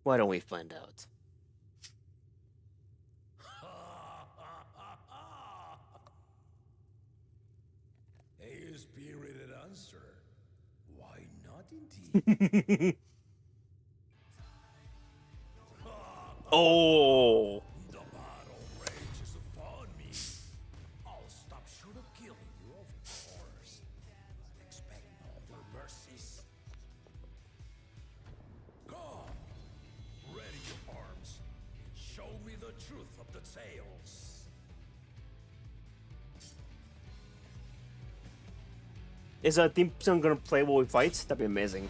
Why don't we find out? A spirited answer. Why not indeed? Oh. The battle rages upon me. I'll stop short of killing you, of course. But expect no more mercies. Come, ready your arms. Show me the truth of the tales. Is a theme song gonna play while we fight? That'd be amazing.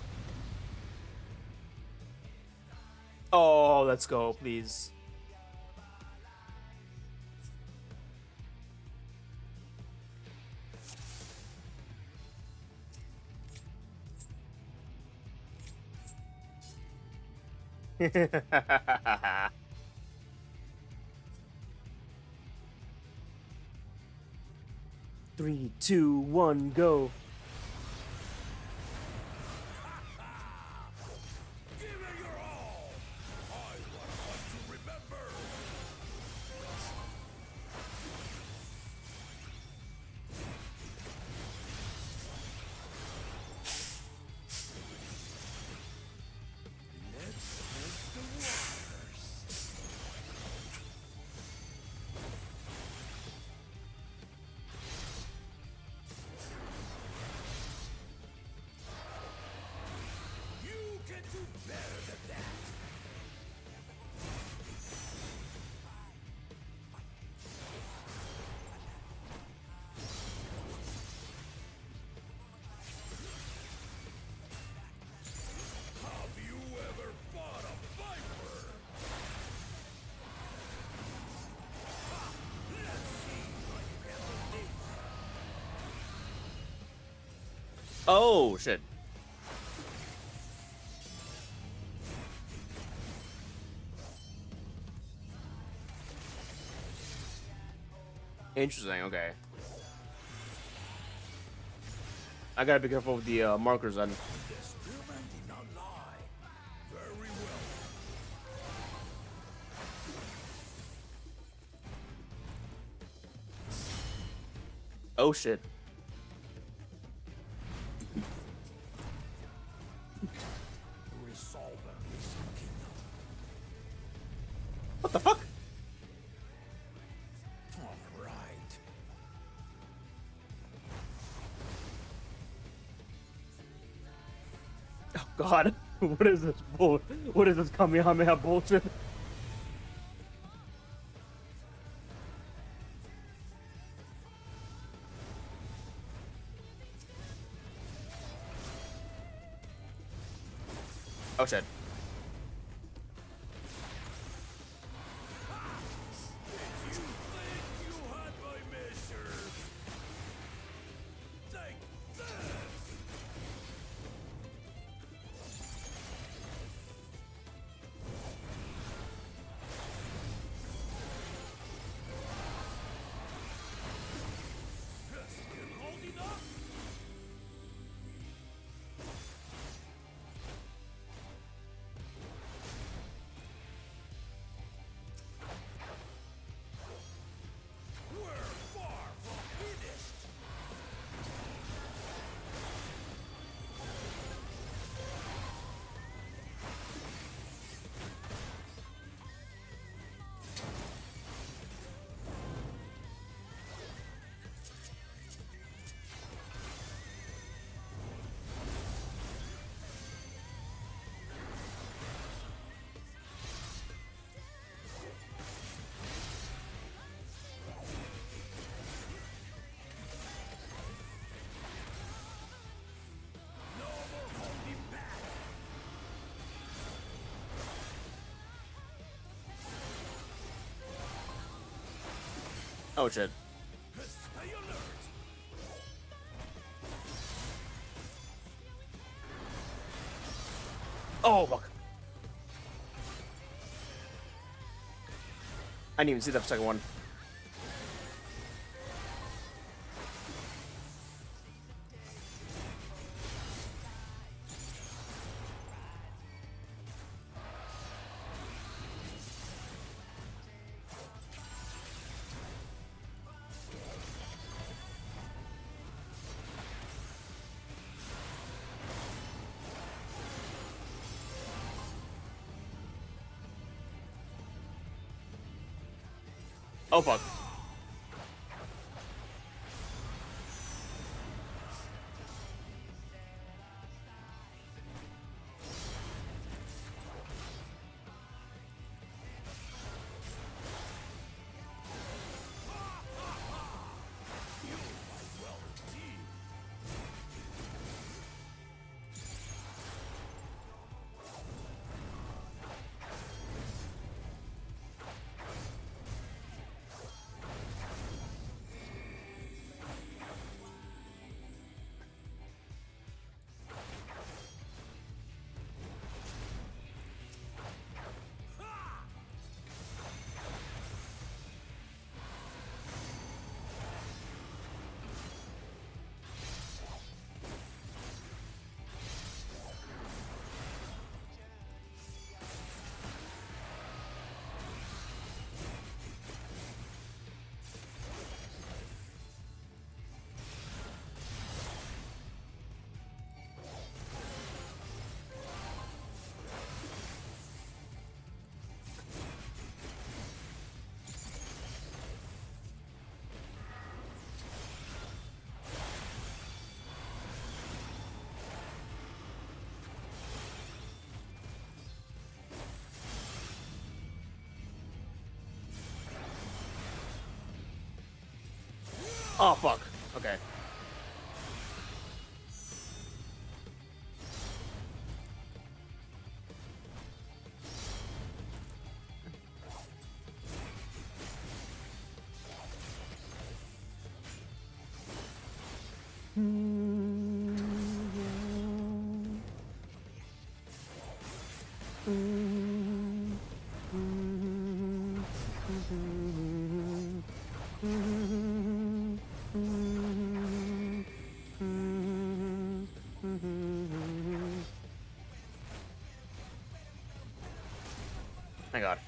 Oh, let's go, please. Three, two, one, go. Give it your all. I want one to remember. Let's test the waters. You can do better than that. Have you ever fought a viper? Let's see how you handle this. Oh, shit. Interesting, okay. I gotta be careful with the markers then. The spearman did not lie. Very well. Oh, shit. Resolve and listen, kingdom. What the fuck? All right. Oh, God. What is this bull? What is this Kamehameha bullshit? Oh, shit. You think you had my measure? Take this! Still holding up? We're far from finished. No more holding back. Oh, shit. Stay alert. Oh, fuck. I didn't even see that second one. Oh fuck. Oh fuck. Okay. My god.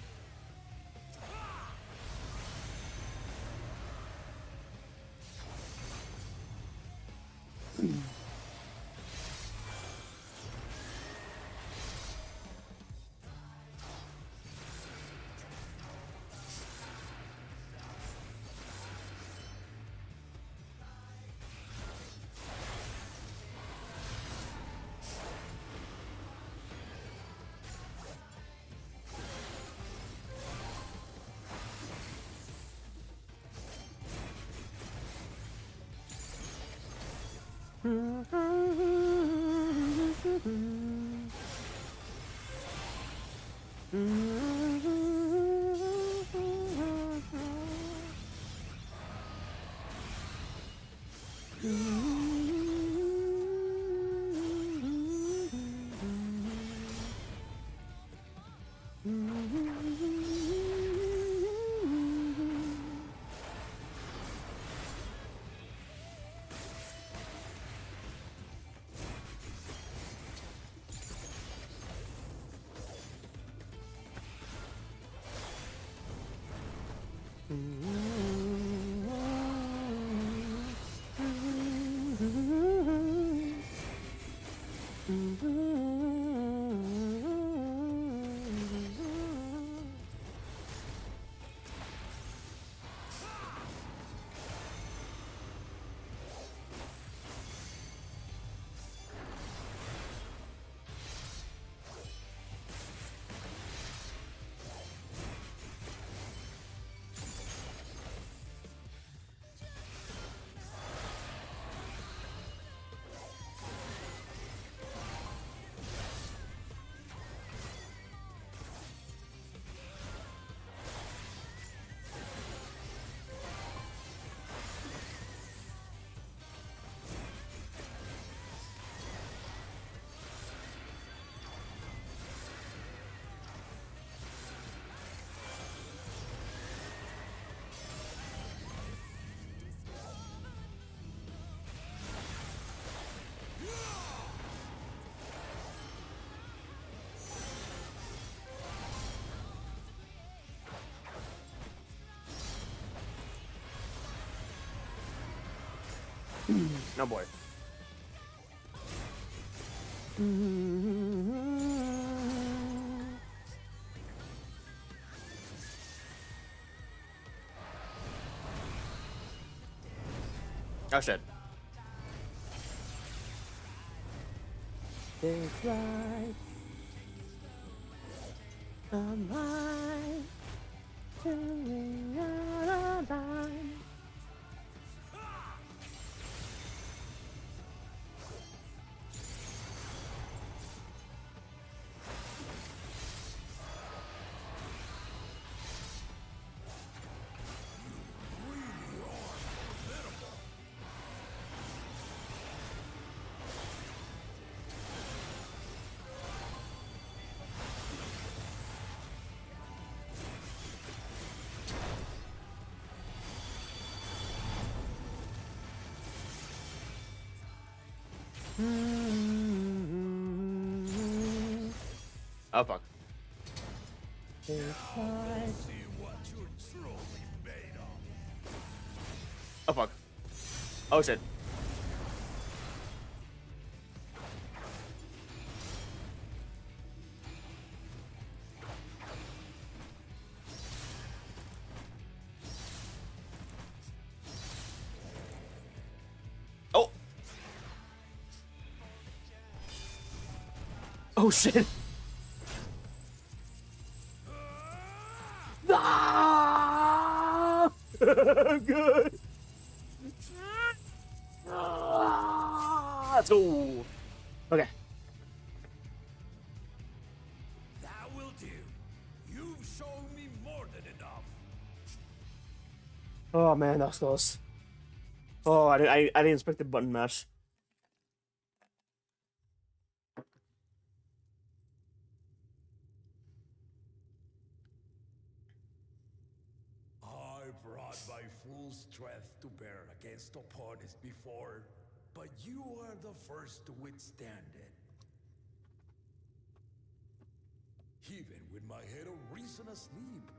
No boy. Oh shit. They fly on mine till we are alive. Oh fuck. Oh fuck. Oh shit. Oh. Oh shit. Ah! Good. Ah! Let's go. Okay. That will do. You've shown me more than enough. Oh man, that was close. Oh, I didn't expect the button mash. I brought my full strength to bear against opponents before, but you are the first to withstand it. Even with my head of reason asleep,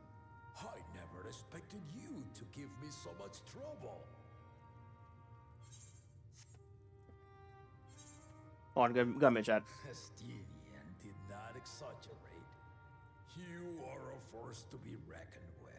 I never expected you to give me so much trouble. Hold on, got me a chat. Estinian did not exaggerate. You are a force to be reckoned with.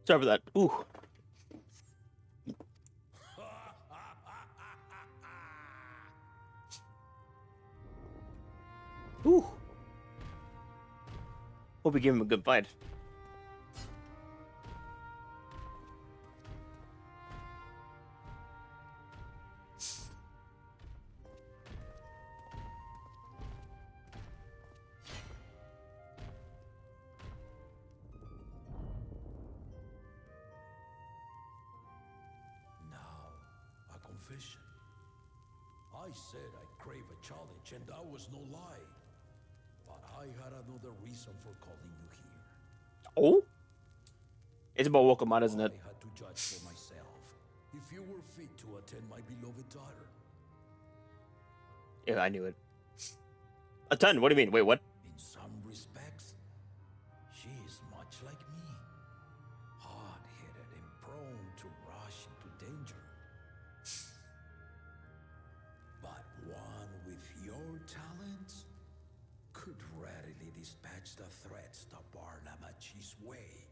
Sorry for that. Ooh. Ooh. Hope we give him a good fight. Now, a confession. I said I'd crave a challenge, and that was no lie. But I had another reason for calling you here. Oh? It's about Wokamata, isn't it? I had to judge for myself if you were fit to attend my beloved daughter. Yeah, I knew it. A ton? What do you mean? Wait, what? In some respects, she is much like me. Hard-headed and prone to rush into danger. But one with your talents could readily dispatch the threats that bar Namachi's way.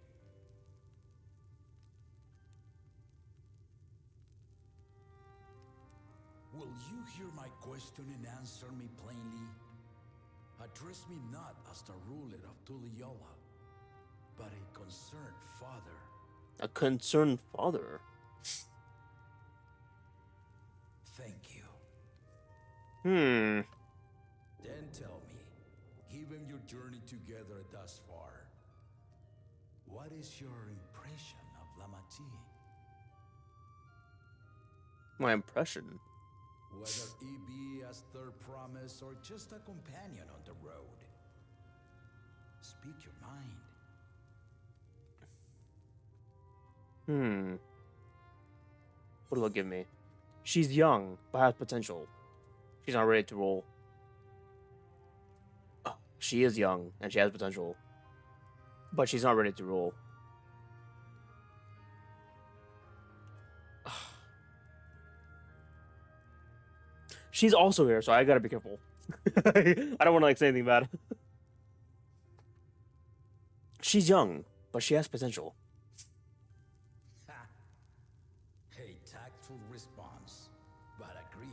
Will you hear my question and answer me plainly? Address me not as the ruler of Tuliyola, but a concerned father. A concerned father? Thank you. Hmm. Then tell me, given your journey together thus far, What is your impression of Lamati? My impression. Whether he be as their promise or just a companion on the road. Speak your mind. What will it give me? She's young, but has potential. She's not ready to roll. She is young, and she has potential. But she's not ready to roll. She's also here, so I gotta be careful. I don't want to say anything bad. She's young, but she has potential. A tactful response, but agreed.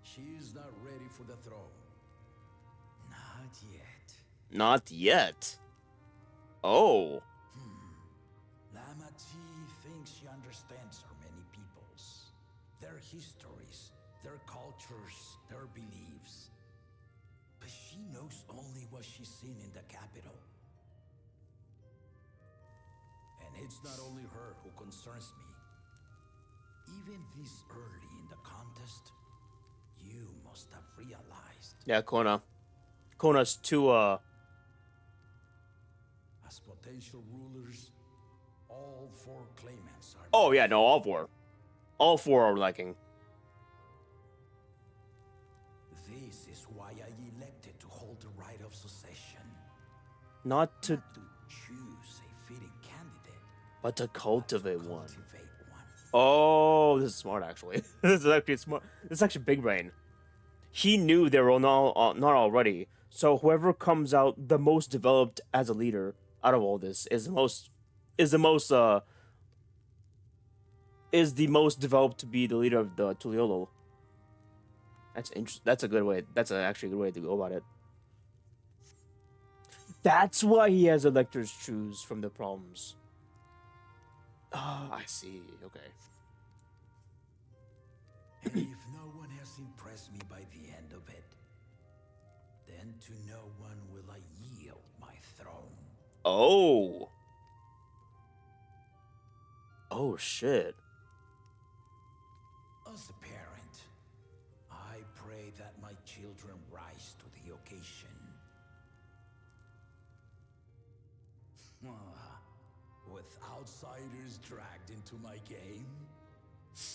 She is not ready for the throne. Not yet. Not yet. Oh. Lamati thinks she understands her many peoples, their histories, their cultures, their beliefs. But she knows only what she's seen in the capital. And it's not only her who concerns me. Even this early in the contest, you must have realized. Yeah, Kona. Kona's too, As potential rulers, all four claimants are... Oh, yeah, no, all four. All four are lacking. This is why I elected to hold the right of succession. Not to... To choose a fitting candidate. But to cultivate one. Cultivate one. Oh, this is smart, actually. This is actually smart. This is actually big brain. He knew they were not already. So whoever comes out the most developed as a leader out of all this is the most developed to be the leader of the Tuliolo. That's interesting. That's a good way. That's actually a good way to go about it. That's why he has electors choose from the problems. Ah, I see. Okay. And if no one has impressed me by the end of it, then to no one will I yield my throne. Oh. Oh, shit. As a parent, I pray that my children rise to the occasion. With outsiders dragged into my game,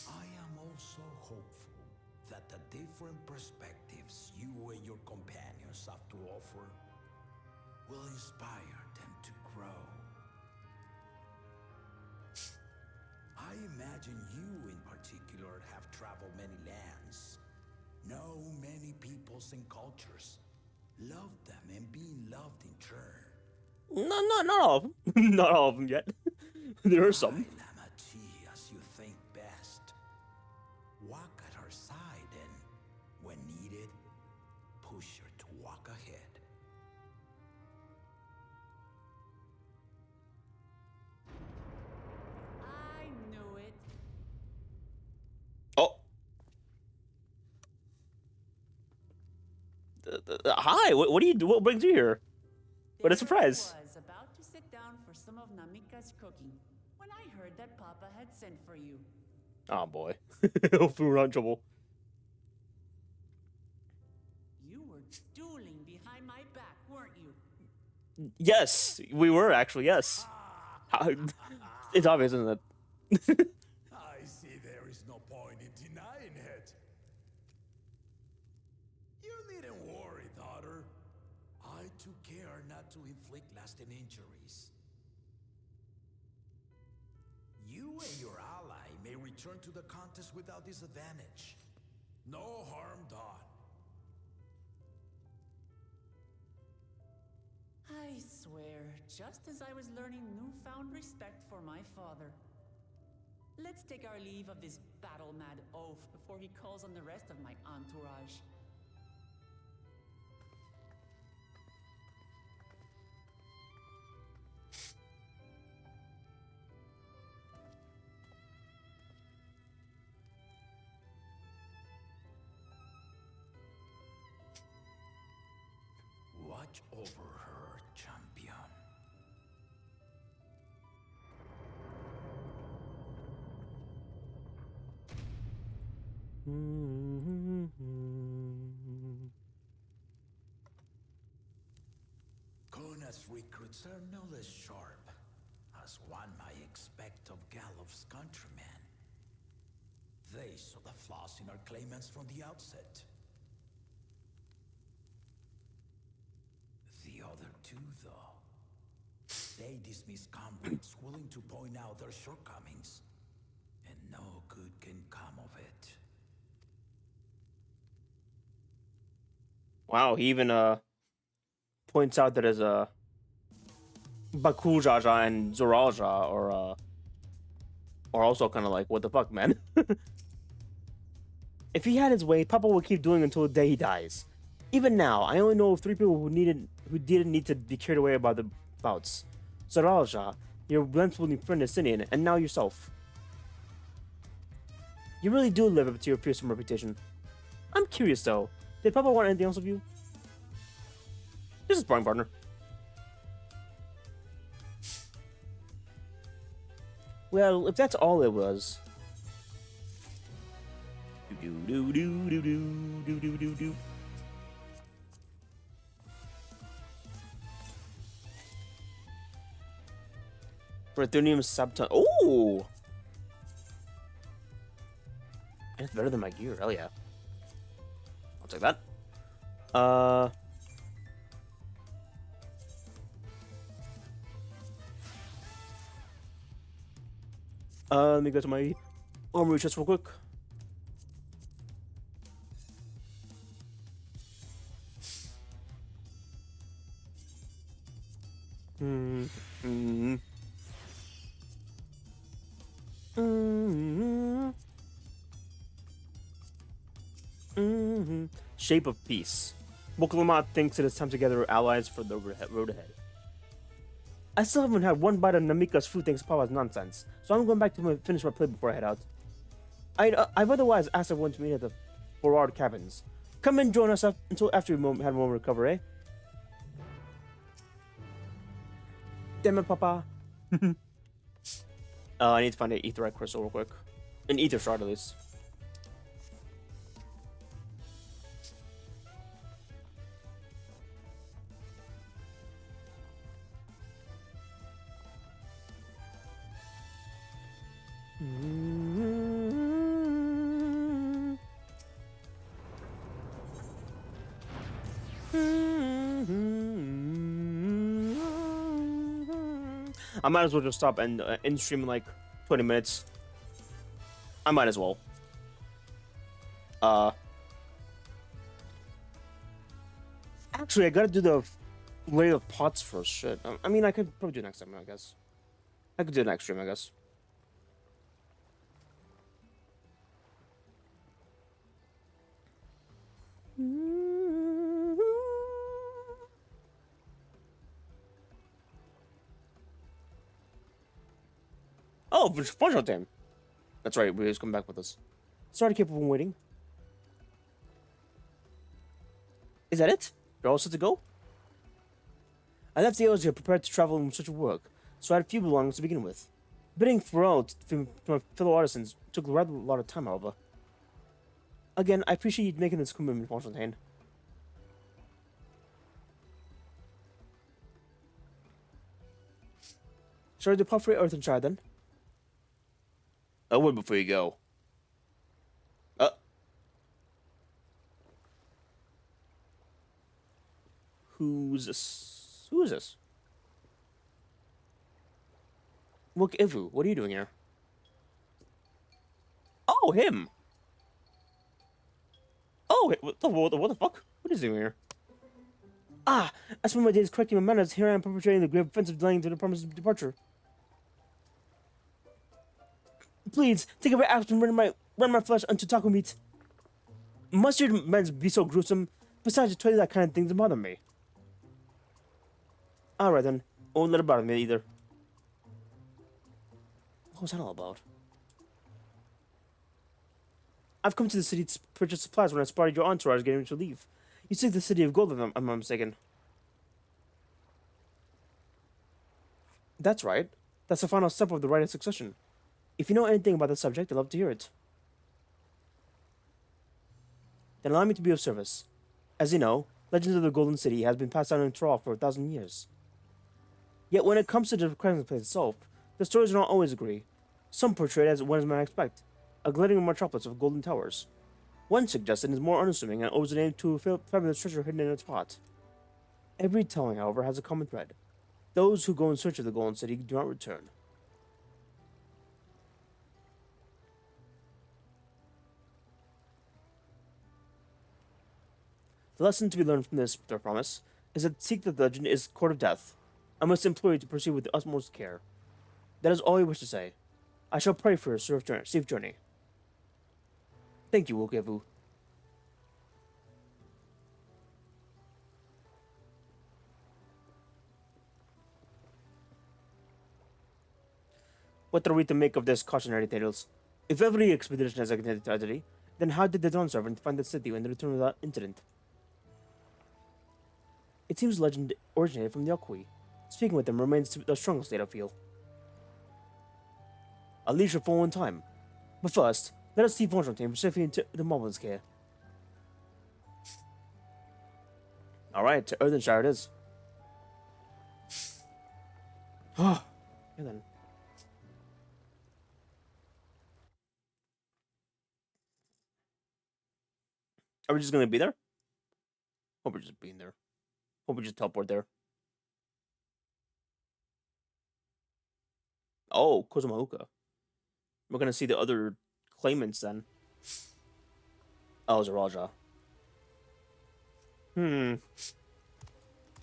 I am also hopeful that the different perspectives you and your companions have to offer will inspire them to grow. I imagine you in particular have traveled many lands, know many peoples and cultures, loved them and being loved in turn. Not all of them. Not all of them yet. There are some. Lamati as you think best. Walk at her side and, when needed, push her to walk ahead. I knew it. Oh. Hi. What do you do? What brings you here? What a surprise. I was about to sit down for some of Namika's cooking when I heard that Papa had sent for you. Oh boy. Hopefully we're not in trouble. You were dueling behind my back, weren't you? Yes, we were actually, yes. It's obvious, isn't it? I see there is no point in denying it. You needn't worry, daughter. I took care not to inflict lasting injuries. You and your ally may return to the contest without disadvantage. No harm done. I swear, just as I was learning newfound respect for my father. Let's take our leave of this battle-mad oaf before he calls on the rest of my entourage. Watch over her, champion. Kuna's recruits are no less sharp, as one might expect of Galof's countrymen. They saw the flaws in our claimants from the outset. The other two, though, they dismiss comrades willing to point out their shortcomings, and no good can come of it. Wow, he even points out that as Bakujaja and Zoraja are also kind of like, what the fuck, man? If he had his way, Papa would keep doing until the day he dies. Even now, I only know of 3 people who didn't need to be carried away by the bouts. Zoraja, your blended friend Estinian, and now yourself. You really do live up to your fearsome reputation. I'm curious though, did Papa want anything else of you? This is sparring partner. Well, if that's all it was. Ruthenium subton. Oh! And it's better than my gear. Hell yeah. I'll take that. Let me go to my armory chest real quick. Shape of peace. Boklamat thinks it is time to gather allies for the road ahead. I still haven't had one bite of Namika's food thanks to Papa's nonsense, so I'm going back to finish my play before I head out. I've otherwise asked everyone to meet at the Borard cabins. Come and join us until after we had a moment to recover, eh? Damn it, Papa. I need to find an Aetheryte crystal real quick. An Aether shard, at least. I might as well just stop and end stream in like 20 minutes. I might as well. Actually, I gotta do the lay of pots first. Shit. I mean, I could probably do it next time, I guess. I could do it next stream, I guess. Oh, Bonjour time. That's right, we just come back with us. Sorry to keep everyone waiting. Is that it? You're all set to go? I left the Asia prepared to travel in search of work, so I had few belongings to begin with. Bidding farewell to my fellow artisans took rather a lot of time, however. Again, I appreciate you making this commitment, Fontaine. Shall I depart for Earth and Shire then? A word before you go. Who's this? Who is this? Look, Ivu, what are you doing here? Oh, him! Oh, what the fuck? What is he doing here? Ah, I spent my days correcting my manners. Here I am perpetrating the grave offense of delaying to the promise of departure. Please, take every action and run my flesh unto taco meat. Must your demands be so gruesome? Besides, to tell you that kind of thing to bother me. Alright then, I won't let it bother me either. What was that all about? I've come to the city to purchase supplies when I spotted your entourage getting ready to leave. You seek the city of gold, if I'm not mistaken. That's right. That's the final step of the right of succession. If you know anything about the subject, I'd love to hear it. Then allow me to be of service. As you know, Legends of the Golden City has been passed down in Troll for 1,000 years. Yet when it comes to the present place itself, the stories do not always agree. Some portray it as what might expect, a glittering metropolis of golden towers. One suggests it is more unassuming and owes the name to a fabulous treasure hidden in its heart. Every telling, however, has a common thread. Those who go in search of the Golden City do not return. The lesson to be learned from this, their promise, is that seek the legend is court of death. I must implore you to proceed with the utmost care. That is all I wish to say. I shall pray for your safe journey. Thank you, Wokevu. What are we to make of this cautionary tales? If every expedition has a connected tragedy, then how did the Dawn Servant find the city when they returned without incident? It seems legend originated from the Okui. Speaking with them remains the strongest state I feel. I'll leash your full in time. But first, let us see Dawntrail safely into the Moblin's care. Alright, to Earthenshire it is. Oh, and then. Are we just gonna be there? Hope we're just being there. Hope we just teleport there. Oh, Kozumauka. We're gonna see the other claimants then. Oh, Zaraja.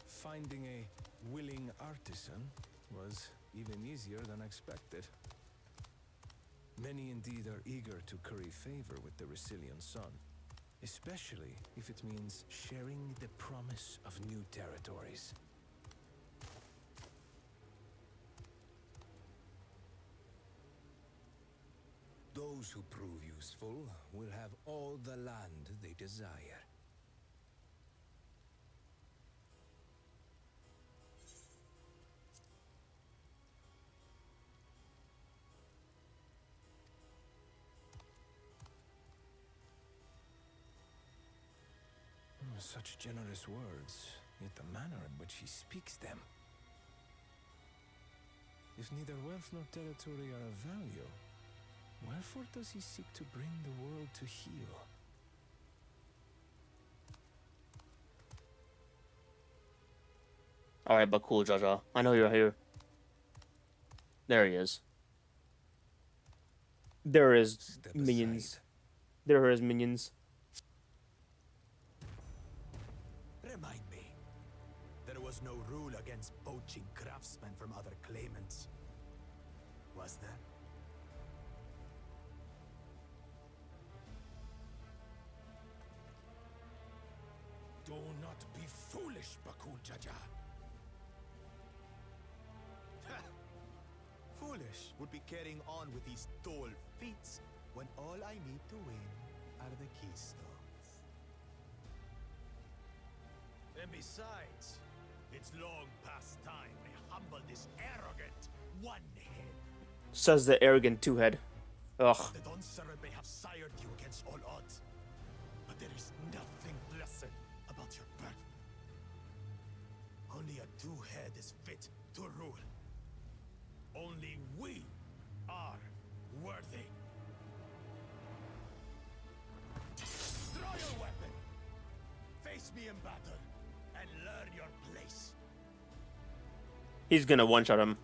Finding a willing artisan was even easier than expected. Many indeed are eager to curry favor with the Resilient Sun, especially if it means sharing the promise of new territories. Those who prove useful will have all the land they desire. Such generous words, yet the manner in which he speaks them. If neither wealth nor territory are of value, wherefore does he seek to bring the world to heel? Alright, but cool, Jaja. I know you're here. There he is. There is minions. There are his minions. Remind me. There was no rule against poaching craftsmen from other claimants. Was there? Do not be foolish, Bakul Jaja. Foolish would be carrying on with these tall feats when all I need to win are the keystones. And besides, it's long past time I humble this arrogant one-head. Says the arrogant two-head. Ugh. The Dawn Servant may have sired you against all odds, but there is nothing blessed about your birth. Only a two-head is fit to rule. Only we are worthy. Draw your weapon. Face me in battle and learn your place. He's gonna one-shot him.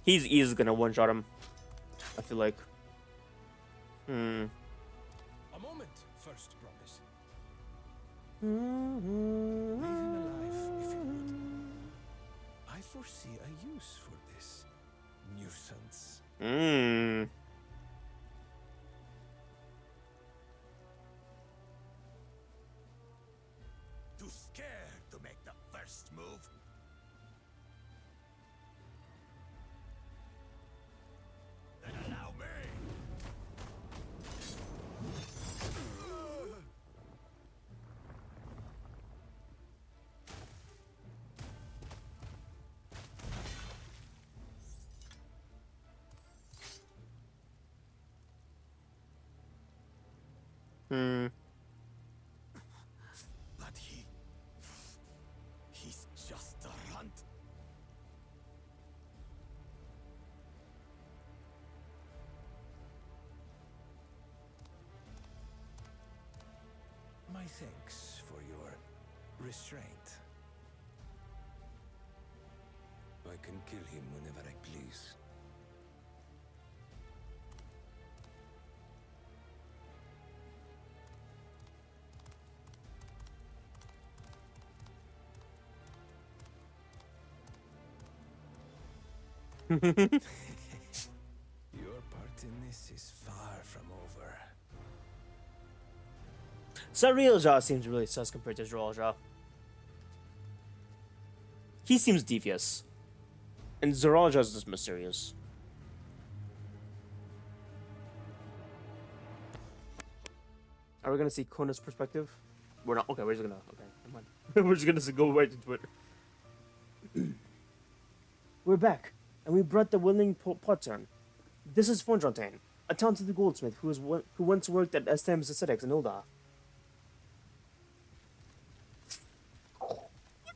He's easily gonna one-shot him. I feel like. A moment, first promise. Leave him alive, if you would. I foresee a use for this nuisance. Too scared to make the first move? Then allow me! my thanks for your restraint. I can kill him whenever I please. Your part in this is far from over. Zarielja seems really sus compared to Zeralja. He seems devious. And Zeralja is just mysterious. Are we gonna see Kona's perspective? We're not. Okay, we're just gonna. Okay, never mind. We're just gonna go right into it. We're back, and we brought the willing Potsern. This is Fonjontain, a talented goldsmith who once worked at STM's Aesthetics in Ulda.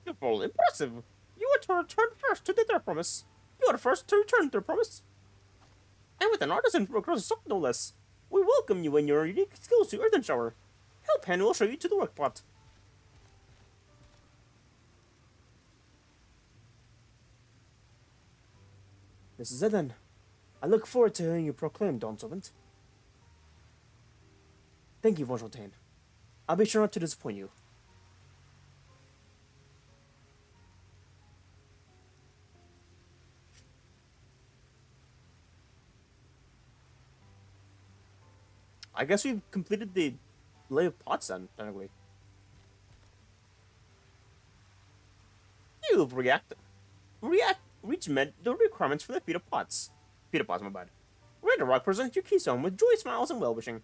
Wonderful, impressive. You were to return first to their promise. You are first to return to their promise. And with an artisan from across the sock, no less. We welcome you and your unique skills to Earthen Shower. Help Hen will show you to the work pot. This is it then. I look forward to hearing you proclaim, Dawn Servant. Thank you, Fonjontain. I'll be sure not to disappoint you. I guess we've completed the lay of pots then, technically. You've reached met the requirements for the feet of pots. Feet of pots, my bad. Ready to rock present your keystone with joy, smiles, and well-wishing.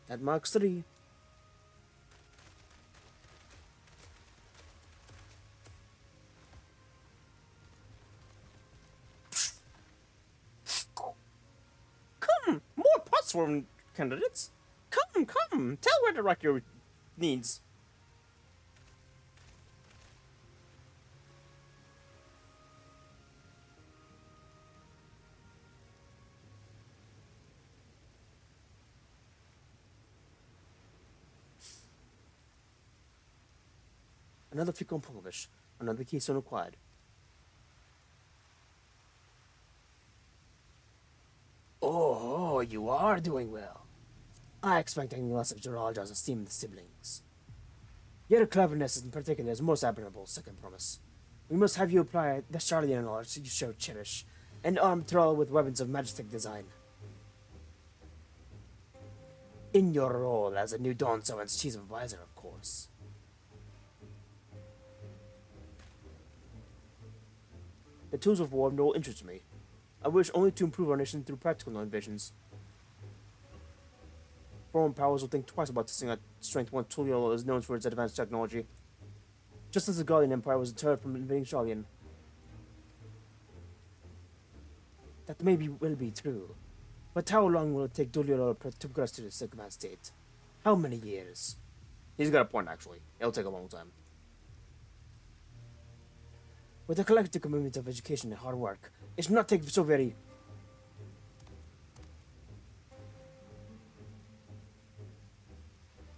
That marks 3. Come! More pot swarm candidates! Come! Tell where to rock your needs. Another Ficon Polish, another keystone acquired. Oh, you are doing well. I expect anything less of Zeralja's esteemed siblings. Your cleverness in particular is most admirable, second promise. We must have you apply the Charlian knowledge you so cherish, and arm Thrall with weapons of majestic design. In your role as a new Dawn Servant's chief advisor, of course. The tools of war have no interest to me. I wish only to improve our nation through practical innovations. Foreign powers will think twice about testing our strength once Tuliol is known for its advanced technology. Just as the Gallian Empire was deterred from invading Charlian. That will be true. But how long will it take Tuliol to progress to this advanced state? How many years? He's got a point, actually. It'll take a long time. With a collective commitment of education and hard work, it should not take so very...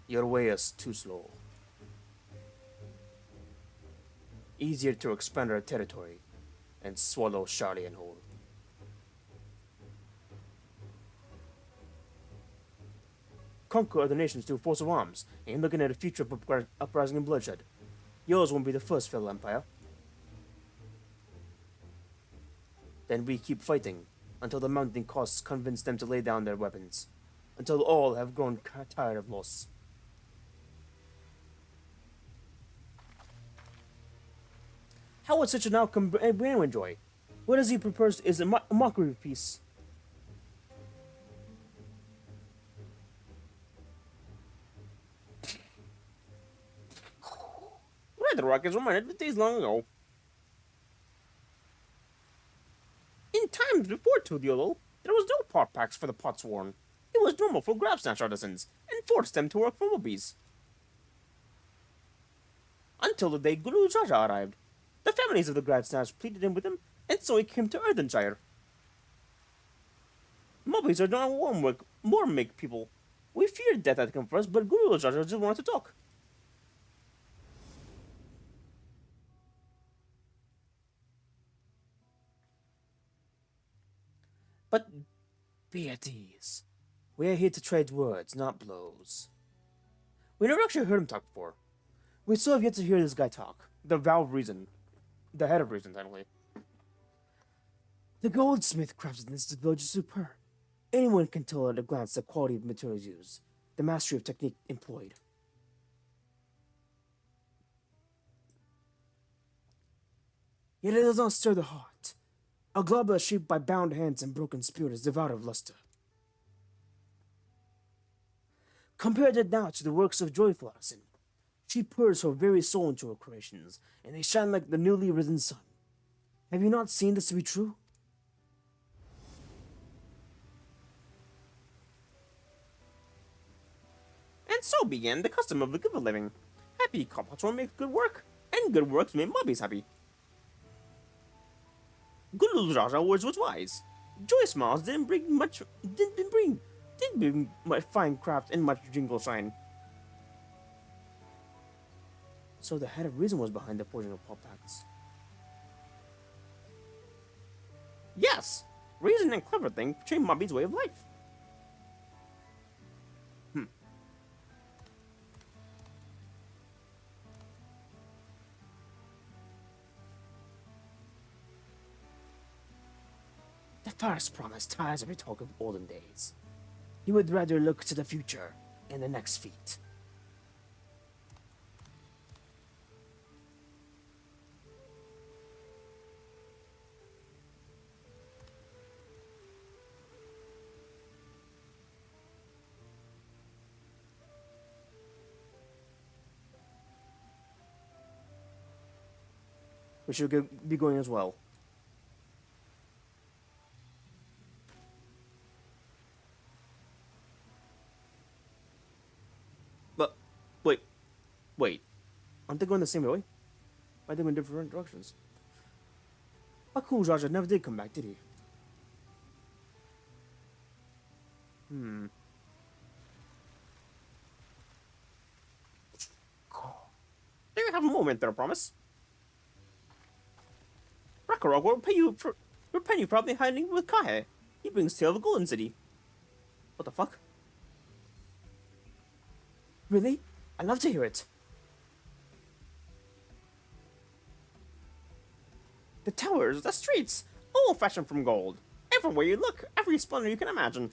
Your way is too slow. Easier to expand our territory and swallow Charlian whole. Conquer other nations through force of arms, and looking at a future of uprising and bloodshed. Yours won't be the first, fellow Empire. Then we keep fighting, until the mounting costs convince them to lay down their weapons, until all have grown tired of loss. How would such an outcome anyone enjoy? What does he propose is a mockery of peace. Red Rock is reminded of days long ago. In times before Tudiolo, there was no pot packs for the Potsworn. It was normal for Grabsnatch artisans, and forced them to work for Mobbies. Until the day Guru Jaja arrived. The families of the Grabsnatch pleaded in with him, and so he came to Earthenshire. Mobbies are not warm make people. We feared death had come for us, but Guru Jaja just wanted to talk. But be at ease. We are here to trade words, not blows. We never actually heard him talk before. We still have yet to hear this guy talk. The Valve Reason. The head of Reason, technically. The goldsmith crafted in this village is superb. Anyone can tell at a glance the quality of materials used, the mastery of technique employed. Yet it does not stir the heart. A globule shaped by bound hands and broken spirit is devoid of luster. Compare it now to the works of joyful artisan. She pours her very soul into her creations, and they shine like the newly risen sun. Have you not seen this to be true? And so began the custom of the good living. Happy Kopatron make good work, and good works made Mobbies happy. Gulu Raja words was wise. Joy smiles didn't bring much fine craft and much jingle shine. So the head of reason was behind the forging of pop packs. Yes, reason and clever thing changed Mobby's way of life. The first promise tires every talk of olden days. He would rather look to the future in the next feat. We should be going as well. But, wait. Aren't they going the same way? Why are they going different directions? Aku Raja never did come back, did he? There you have a moment there, I promise. Rakarok will repay you probably hiding with Kahe. He brings tale of the Golden City. What the fuck? Really? I'd love to hear it. The towers, the streets, all fashioned from gold. Everywhere you look, every splendor you can imagine.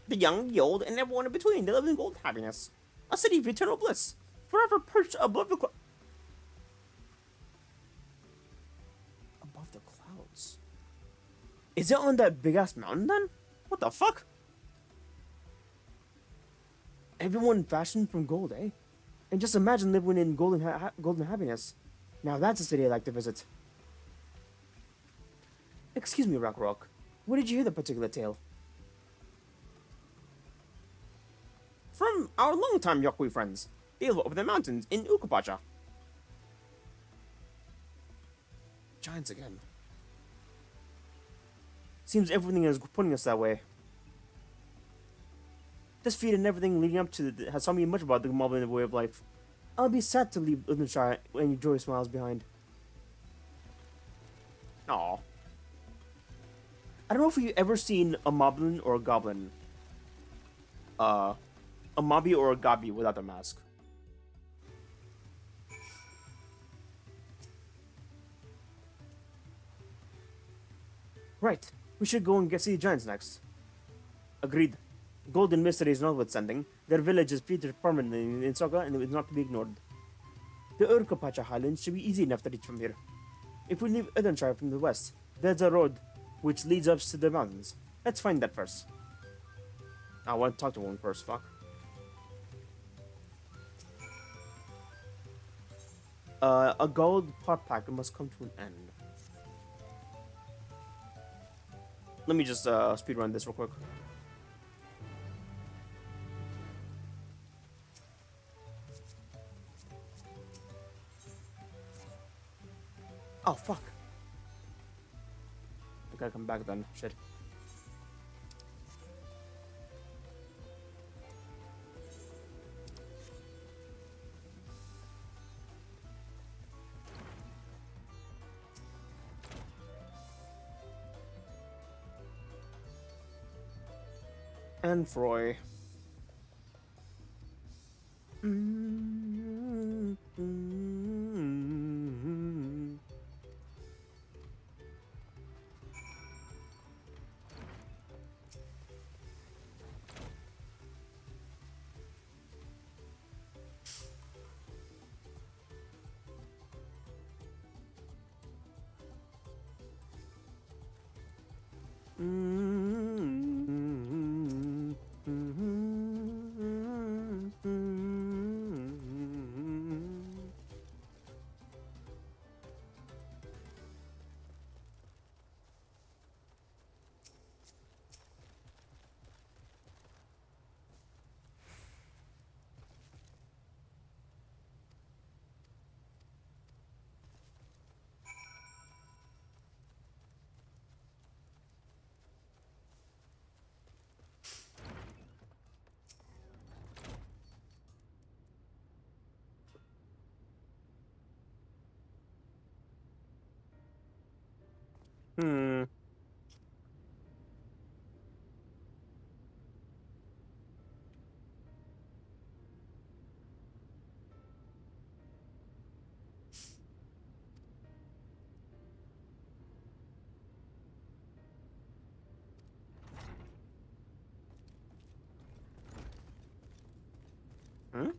The young, the old, and everyone in between, they live in gold happiness. A city of eternal bliss, forever perched above the clouds. Is it on that big-ass mountain, then? What the fuck? Everyone fashioned from gold, eh? And just imagine living in golden happiness. Now that's a city I'd like to visit. Excuse me, Rock. Where did you hear the particular tale? From our longtime Yokui friends. They live over the mountains in Ukupacha. Giants again. Seems everything is putting us that way. This feat and everything leading up to it has taught me much about the Moblin way of life. I'll be sad to leave Earthenshire when Joy smiles behind. Aww. I don't know if you've ever seen a Moblin or a Goblin. A Mobby or a Gobby without their mask. Right. We should go and see the giants next. Agreed. Golden mysteries notwithstanding, their village is featured permanently in Saga and it is not to be ignored. The Urkapacha Highlands should be easy enough to reach from here. If we leave Edenshire from the west, there's a road which leads up to the mountains. Let's find that first. I want to talk to one first, fuck. A gold pot pack must come to an end. let me just speed run this real quick. Oh fuck! I gotta come back then. Shit. And Froy. Hmm. Hmm?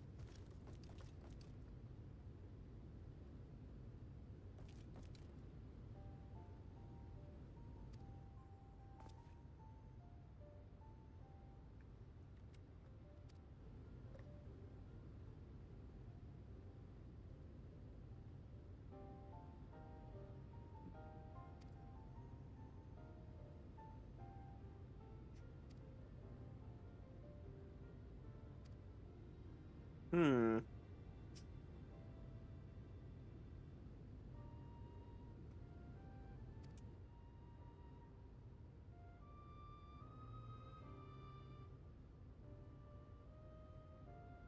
Hmm.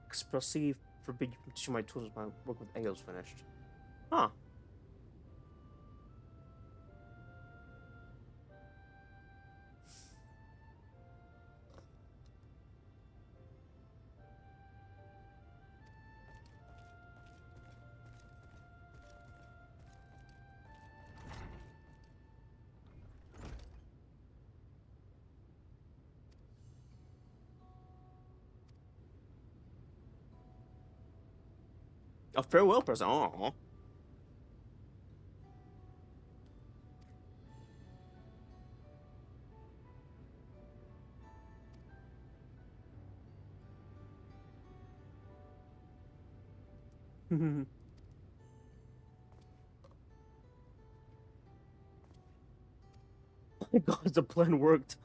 Expressly forbid you from teaching my tools when my work with Ayo's finished. Huh. A farewell present. Aw. My God, the plan worked.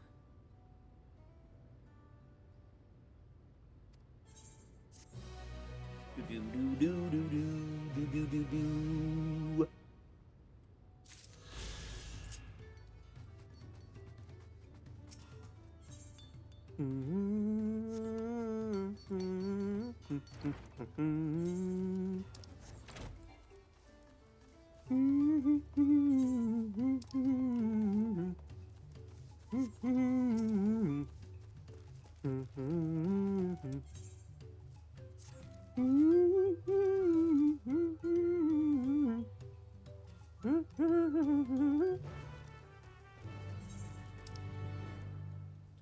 Do do do do do do do do.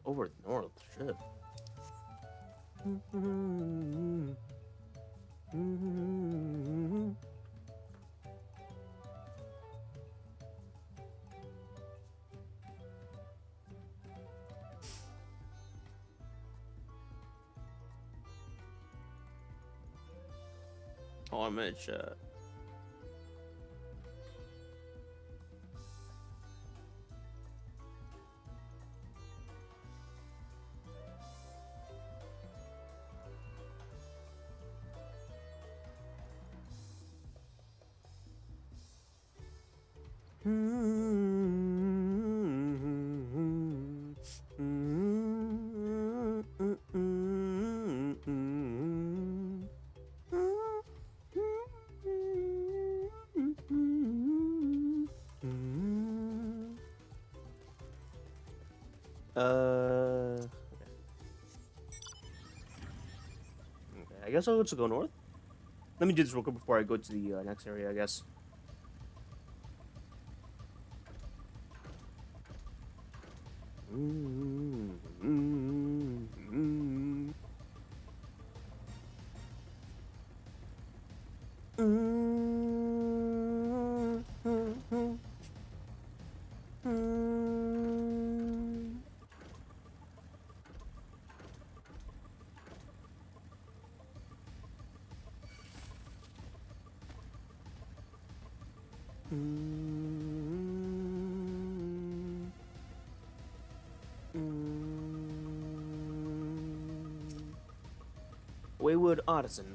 Over north, shit. Oh, I'm in chat. Okay, I guess I'll just go north. Let me do this real quick before I go to the next area, I guess. Wayward Artisan.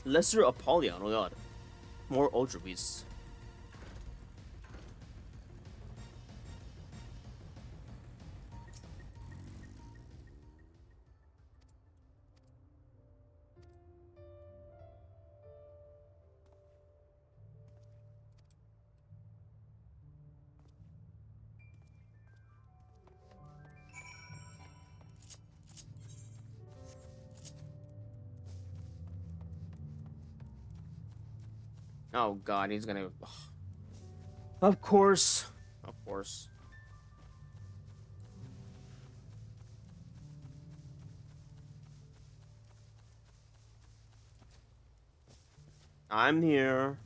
Lesser Apollyon, oh god. More Ultra Beasts. Oh god, he's gonna... Of course. Of course. I'm here.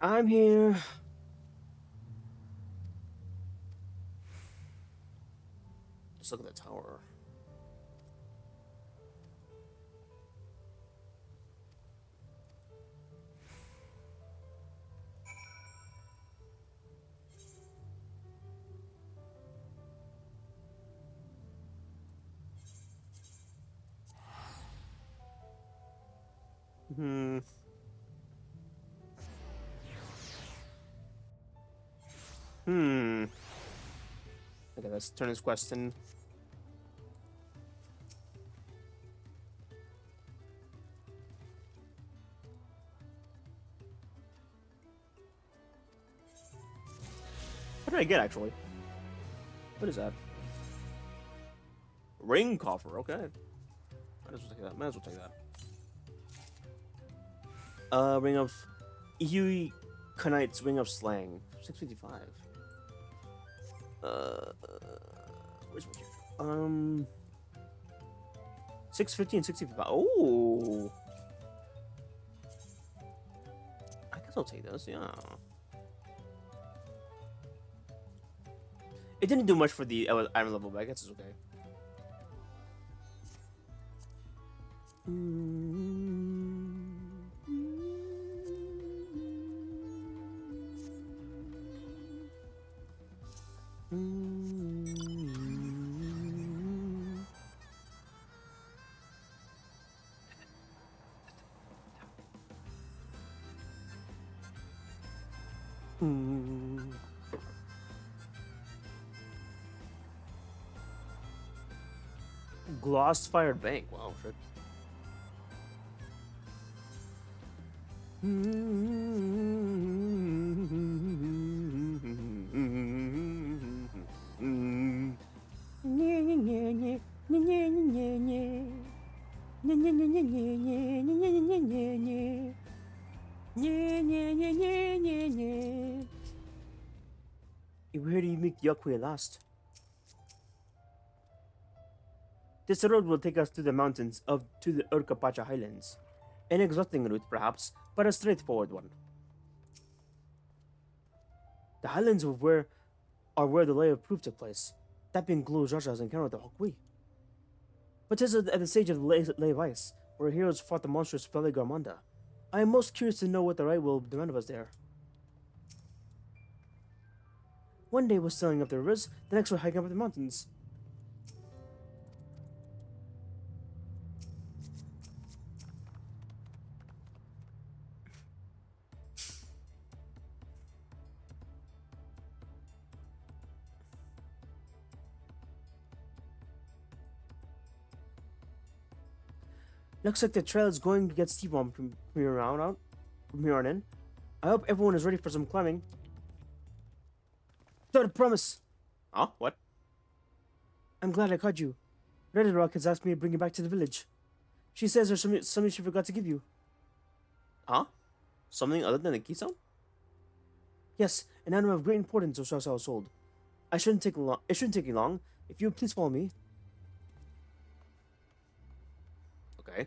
I'm here. Just look at the tower. Okay, let's turn this question. What did I get, actually? What is that? Ring coffer, okay. Might as well take that. Might as well take that. Ring of... Huey Knight's Ring of Slang. 655. Where's my... 650 and 65. Oh! I guess I'll take those, yeah. It didn't do much for the iron level, but I guess it's okay. Gloss-fired bank. Wow, shit. where do you meet Yakui last? This road will take us to the mountains to the Urkapacha Highlands. An exhausting route, perhaps, but a straightforward one. The highlands are where the lay of proof took place, that being Glu Jaja's encounter with the Hokui. But 'tis at the stage of the lay of ice, where heroes fought the monstrous Valley Garmanda. I am most curious to know what the right will demand of us there. One day we're sailing up the rivers, the next we're hiking up the mountains. Looks like the trail is going to get steep on from here on in. I hope everyone is ready for some climbing. Third promise. Huh? What? I'm glad I caught you. Red Rock has asked me to bring you back to the village. She says there's something she forgot to give you. Huh? Something other than a keystone? Yes, an item of great importance of Shaw's household. It shouldn't take you long. If you would please follow me. Okay.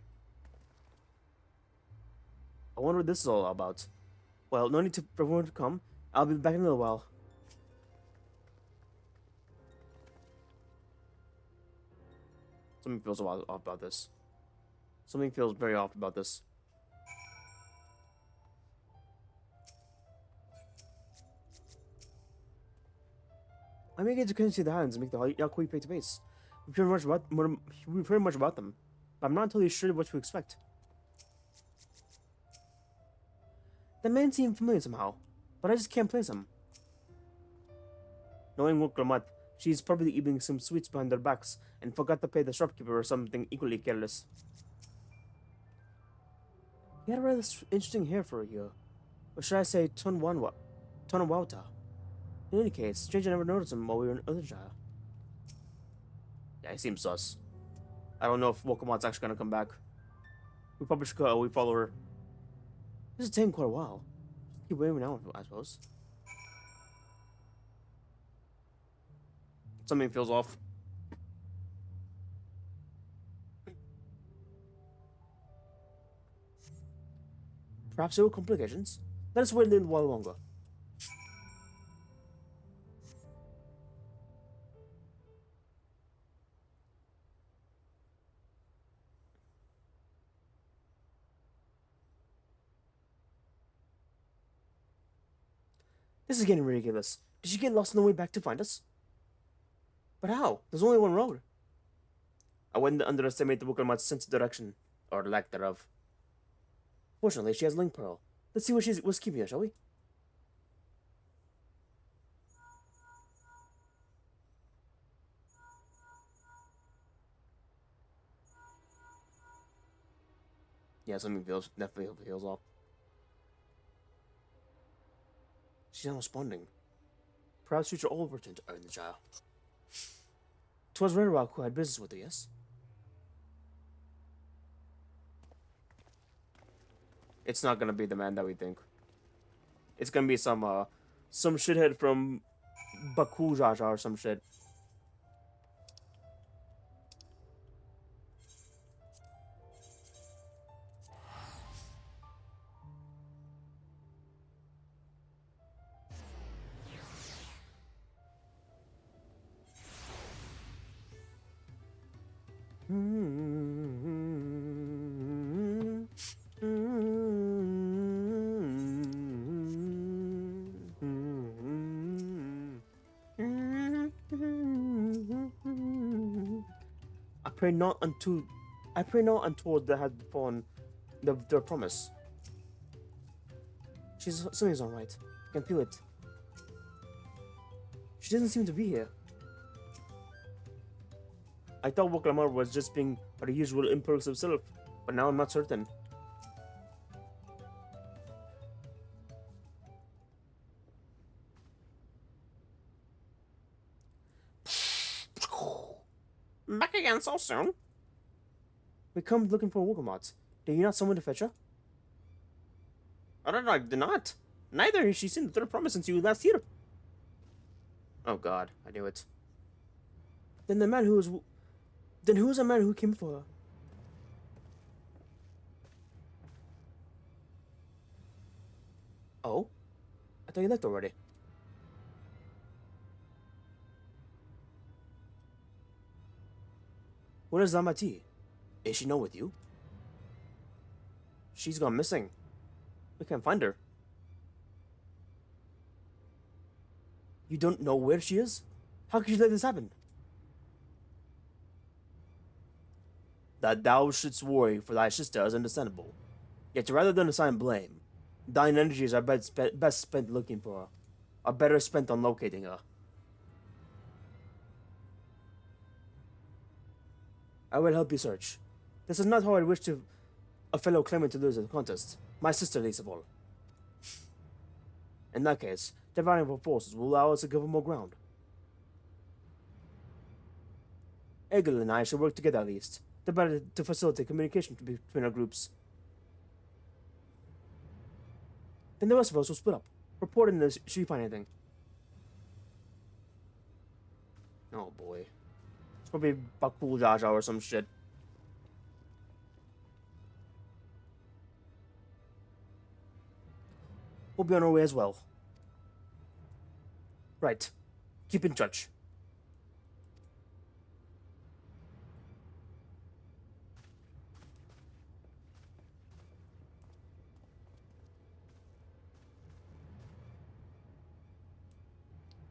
I wonder what this is all about. Well, no need for everyone to come. I'll be back in a little while. Something feels off about this. Something feels very off about this. I'm eager to continue the Highlands and make the Yakui face to face. We've heard much about them, but I'm not entirely sure what to expect. The men seem familiar somehow, but I just can't place them. Knowing Wukramat, she's probably eating some sweets behind their backs and forgot to pay the shopkeeper or something equally careless. He had a rather interesting hair for a year, or should I say Tonawauta. In any case, strange I never noticed him while we were in Uthershire. Yeah, he seems sus. I don't know if Wokamat's actually gonna come back. We probably should go, we follow her. This is taking quite a while. Just keep waiting now, I suppose. Something feels off. Perhaps there were complications. Let us wait a little while longer. This is getting ridiculous. Did she get lost on the way back to find us? But how? There's only one road. I wouldn't underestimate the Wukramat's sense of direction, or lack thereof. Fortunately, she has Link Pearl. Let's see what's keeping her, shall we? Yeah, something definitely feels off. She's not responding. Perhaps future old returned to earn the child. 'Twas Red Rock who had business with her, yes? It's not gonna be the man that we think. It's gonna be some shithead from Baku Jaja or some shit. I pray not unto that had befallen their promise. Something's not right. I can feel it. She doesn't seem to be here. I thought Woklamar was just being her usual impulsive self, but now I'm not certain. Back again so soon? We come looking for Wokamot. Did you not summon to fetch her? I did not. Neither has she seen the third promise since you last here. Oh God, I knew it. Then the man who was... Then who was the man who came for her? Oh? I thought you left already. What is Zamati? Is she not with you? She's gone missing. We can't find her. You don't know where she is? How could you let this happen? That thou shouldst worry for thy sister is understandable. Yet rather than assign blame, thine energies are best spent looking for her, are better spent on locating her. I will help you search. This is not how I wish to a fellow claimant to lose the contest. My sister least of all. In that case, dividing our forces will allow us to cover more ground. Egil and I shall work together at least, the better to facilitate communication between our groups. Then the rest of us will split up, reporting this should you find anything. Oh boy. It's probably Bakul Jaja or some shit. We'll be on our way as well. Right. Keep in touch.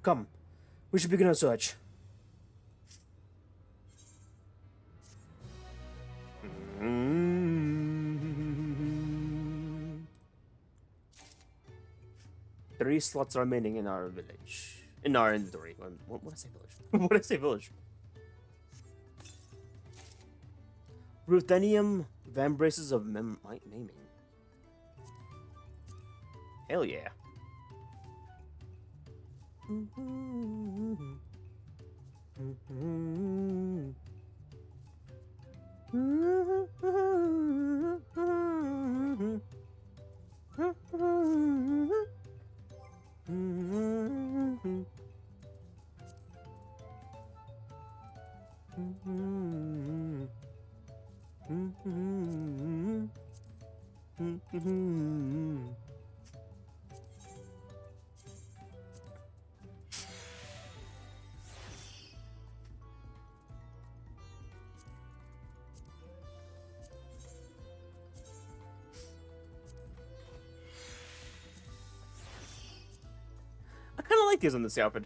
Come. We should begin our search. Three slots remaining in our village. In our inventory. What did I say village? What did I say village? Ruthenium Vambraces of naming. Hell yeah. I kind of like these on this outfit.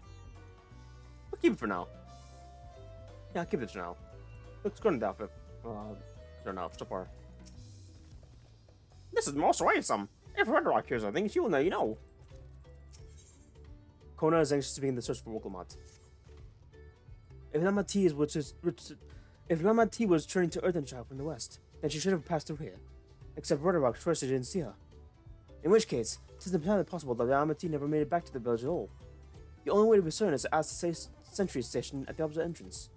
I'll keep it for now. Yeah, I'll keep it for now. Looks good in the outfit. I don't know, so far. This is most worrisome. If Red Rock hears something, she will know you know. Kona is anxious to begin the search for Wokelmot. If Lamati was turning to Earthenchild from the west, then she should have passed through here. Except Red Rock first didn't see her. In which case, it is entirely possible that the Amati never made it back to the village at all. The only way to be certain is to ask the sentry station at the opposite entrance.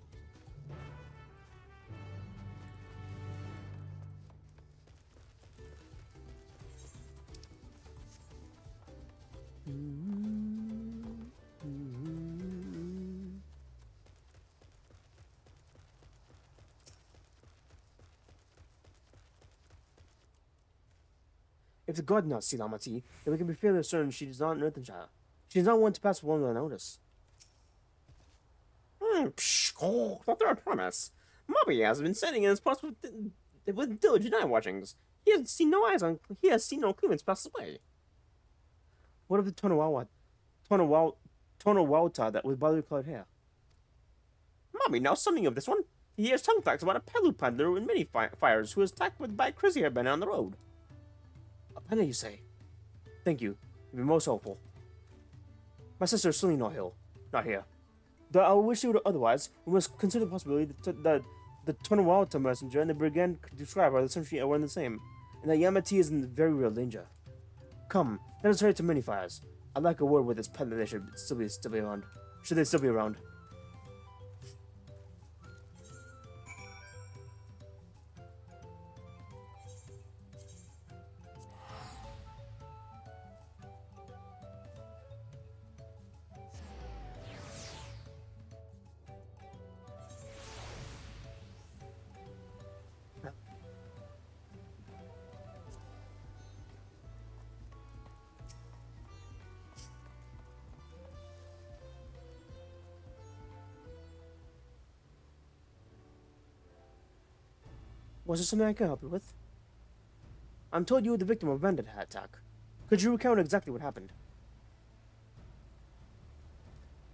If the god not see Lamati, then we can be fairly certain she is not in Earthenshire. She is not one to pass one without notice. The third promise. Mobby has been sitting in his post with diligent eye watchings. He has seen no claimants pass away. What of the Tonawauta that with barley colored hair? Mobby knows something of this one. He hears tongue facts about a Pelu peddler in many fires who was attacked by a crazy hairband on the road. A penny, you say? Thank you. You've been most helpful. My sister is still not here. Though I wish she would otherwise, we must consider the possibility that the Tonawauta messenger and the brigand described are essentially one and the same, and that Yamati is in very real danger. Come, let us hurry to many fires. I'd like a word with this peddler. They should still be around. Should they still be around? Was there something I can help you with? I'm told you were the victim of a bandit attack. Could you recount exactly what happened?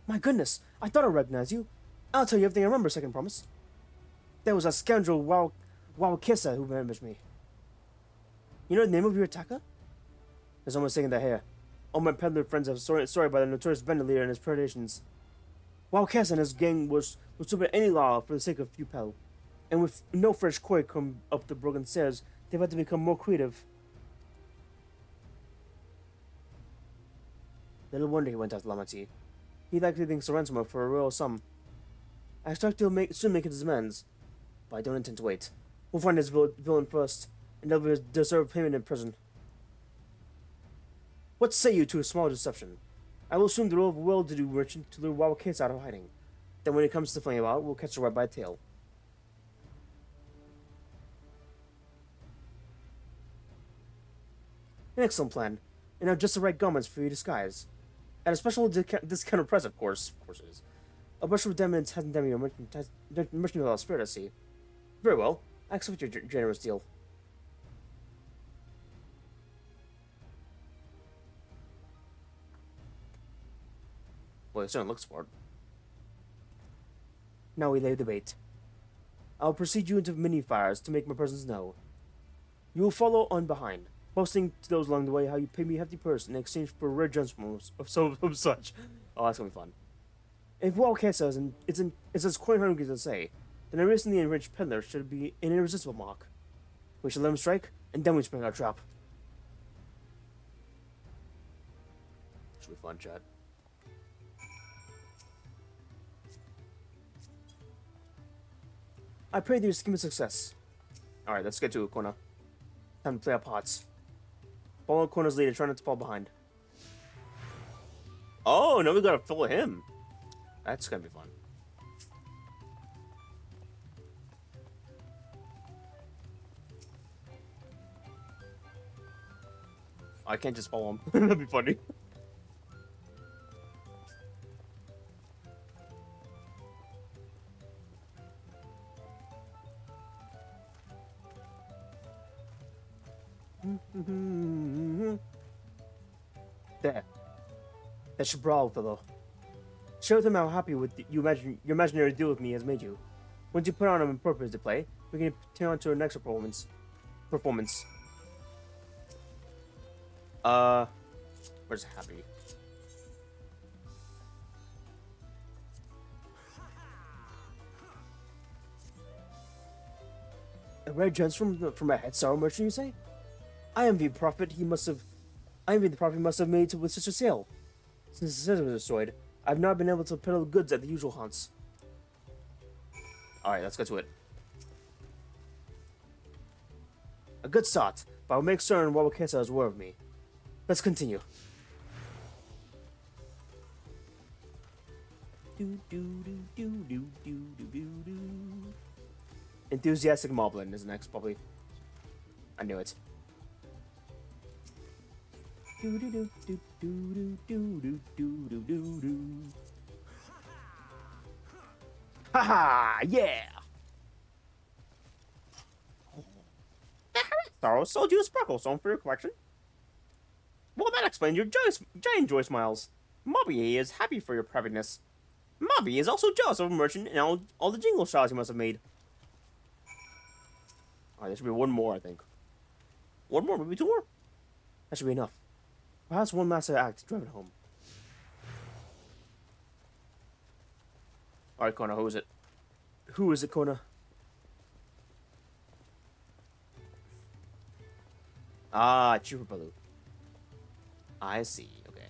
My goodness, I thought I recognized you. I'll tell you everything I remember, second promise. There was a scoundrel Wawakisa who ambushed me. You know the name of your attacker? There's almost taking the hair. All my peddler friends have story by the notorious bandit leader and his predations. Wawakisa and his gang was stupid any law for the sake of few pel. And with no fresh koi come up the broken stairs, they've had to become more creative. Little wonder he went after Lamati. He likely thinks to ransom her for a royal sum. I expect he'll soon make his demands, but I don't intend to wait. We'll find his villain first, and they'll deserve payment in prison. What say you to a small deception? I will assume the role of a well-to-do merchant to lure Wawakisa out of hiding. Then when it comes to flaying about, we'll catch her right by the tail. An excellent plan, and have just the right garments for your disguise. At a special discounted price, of course it is. A brush with diamonds hasn't done me a merchant without spirit, I see. Very well, I accept your generous deal. Well, it certainly looks for it. Now we lay the bait. I'll precede you into mini fires to make my presence known. You will follow on behind, boasting to those along the way how you pay me a hefty purse in exchange for rare gems of such. Oh, that's gonna be fun. If Wawakisa is as coin hungry as I say, then a recently enriched peddler should be an irresistible mark. We shall let him strike, and then we spring our trap. Should be fun, chat. I pray that your scheme is success. Alright, let's get to it, Kona. Time to play our parts. Follow Kona's leader, try not to fall behind. Oh, now we gotta follow him. That's gonna be fun. I can't just follow him. That'd be funny. There. That should brawl, fellow. Show them how happy with your imaginary deal with me has made you. Once you put on him on purpose to play, we can turn on to our next performance. Where's happy? A rare gems from a head sorrow merchant, you say? I envy the profit he must have made with such a sale. Since the center was destroyed, I've not been able to peddle goods at the usual haunts. Alright, let's get to it. A good start, but I'll make certain Wawakisa is aware of me. Let's continue. Enthusiastic Moblin is next, probably. I knew it. Haha, yeah! Sorrow sold you a sparkle stone for your collection. Well, that explains your giant joy smiles. Mobby is happy for your privateness. Mobby is also jealous of a merchant and all the jingle shots he must have made. Alright, there should be one more, I think. One more, maybe two more? That should be enough. Perhaps one last act to drive it home. Alright, Kona, who is it? Who is it, Kona? Ah, Chupabaloo. I see, okay.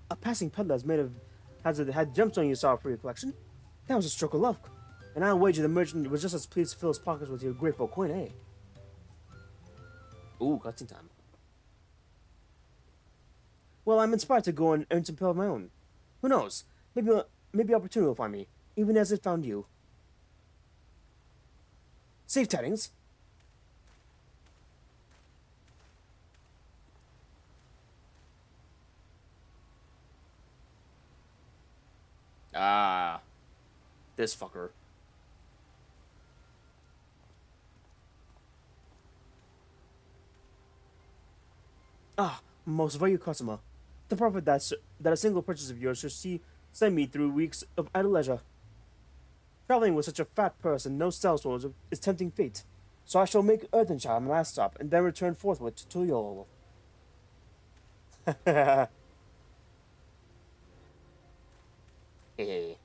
A passing peddler had gemstone you saw for your collection. That was a stroke of luck. And I'll wager the merchant was just as pleased to fill his pockets with your grateful coin, eh? Ooh, cutscene time. Well, I'm inspired to go and earn some pell of my own. Who knows? Maybe opportunity will find me, even as it found you. Safe tidings. Ah, this fucker. Ah, most valued customer. The profit that a single purchase of yours should see send me through weeks of idle leisure. Traveling with such a fat purse and no sales rolls is tempting fate, so I shall make Earthenshire my last stop and then return forthwith to Tullio. Hey.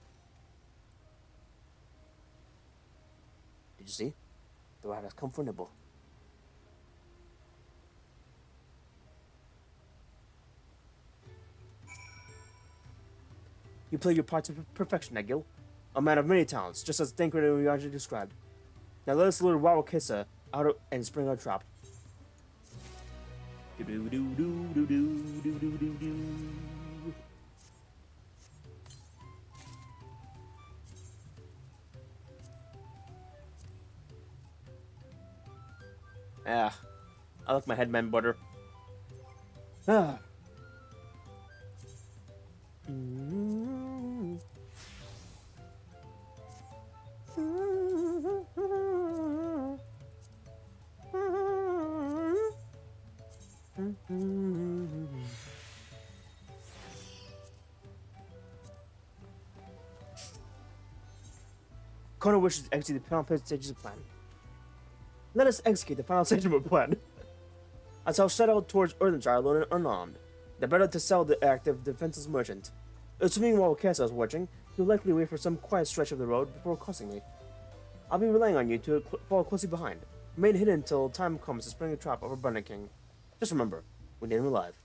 Did you see? The rat has come for nibble. You play your part to perfection, Egil. A man of many talents, just as Dankred and Riyaji described. Now let us lure Wawakissa out and spring our trap. Ah, I like my headman butter. Ah. Connor wishes to execute the final stages of the plan. Let us execute the final stage of our plan. I shall set out towards Earthenshire alone and unarmed. The better to sell the active defenseless merchant. Assuming while Kessa is watching, he'll likely wait for some quiet stretch of the road before crossing me. I'll be relying on you to follow closely behind. Remain hidden until time comes to spring a trap over Brandon King. Just remember, we need him alive.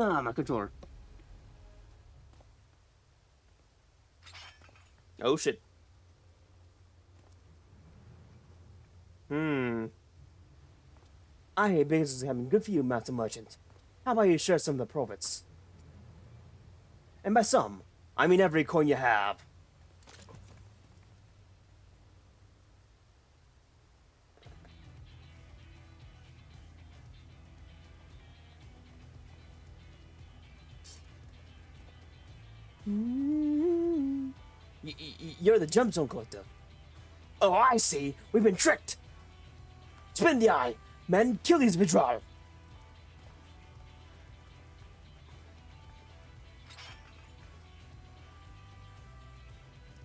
Ah, my controller. Oh shit. I hear business is having good for you, Master Merchant. How about you share some of the profits? And by some, I mean every coin you have. You're the gemstone collector. Oh, I see. We've been tricked. Spin the eye. Men, kill these Vidral.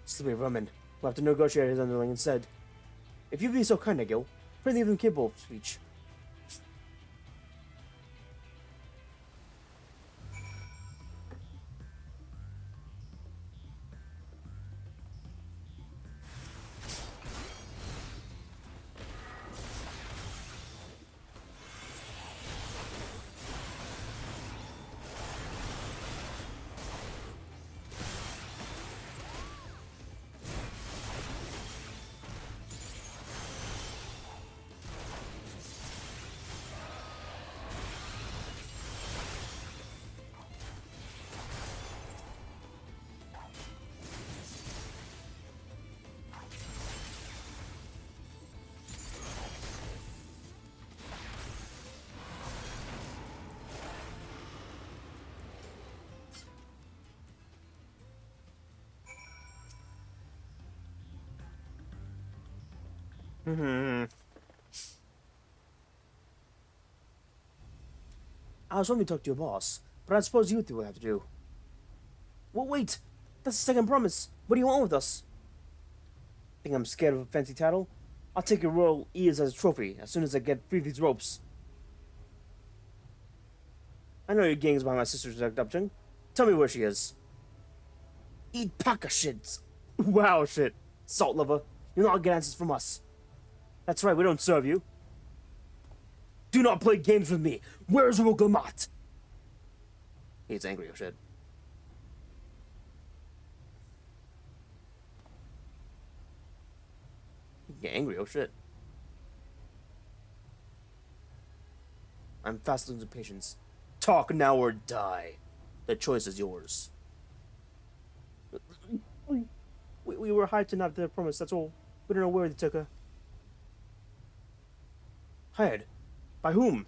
Sleepy vermin. We'll have to negotiate his underling instead. If you'd be so kind, Egil, pray leave him capable of speech. Hmm. I was hoping to talk to your boss, but I suppose you two will have to do. Well, wait! That's the second promise! What do you want with us? Think I'm scared of a fancy title? I'll take your royal ears as a trophy as soon as I get free of these ropes. I know your gang's behind my sister's abduction. Tell me where she is. Eat paka shits! Wow, shit. Salt lover, you'll not get answers from us. That's right, we don't serve you. Do not play games with me. Where's Rugamat? He's angry or shit. Get angry, oh shit. I'm fast losing patience. Talk now or die. The choice is yours. We were hired to not the promise, that's all. We don't know where they took her. Hired? By whom?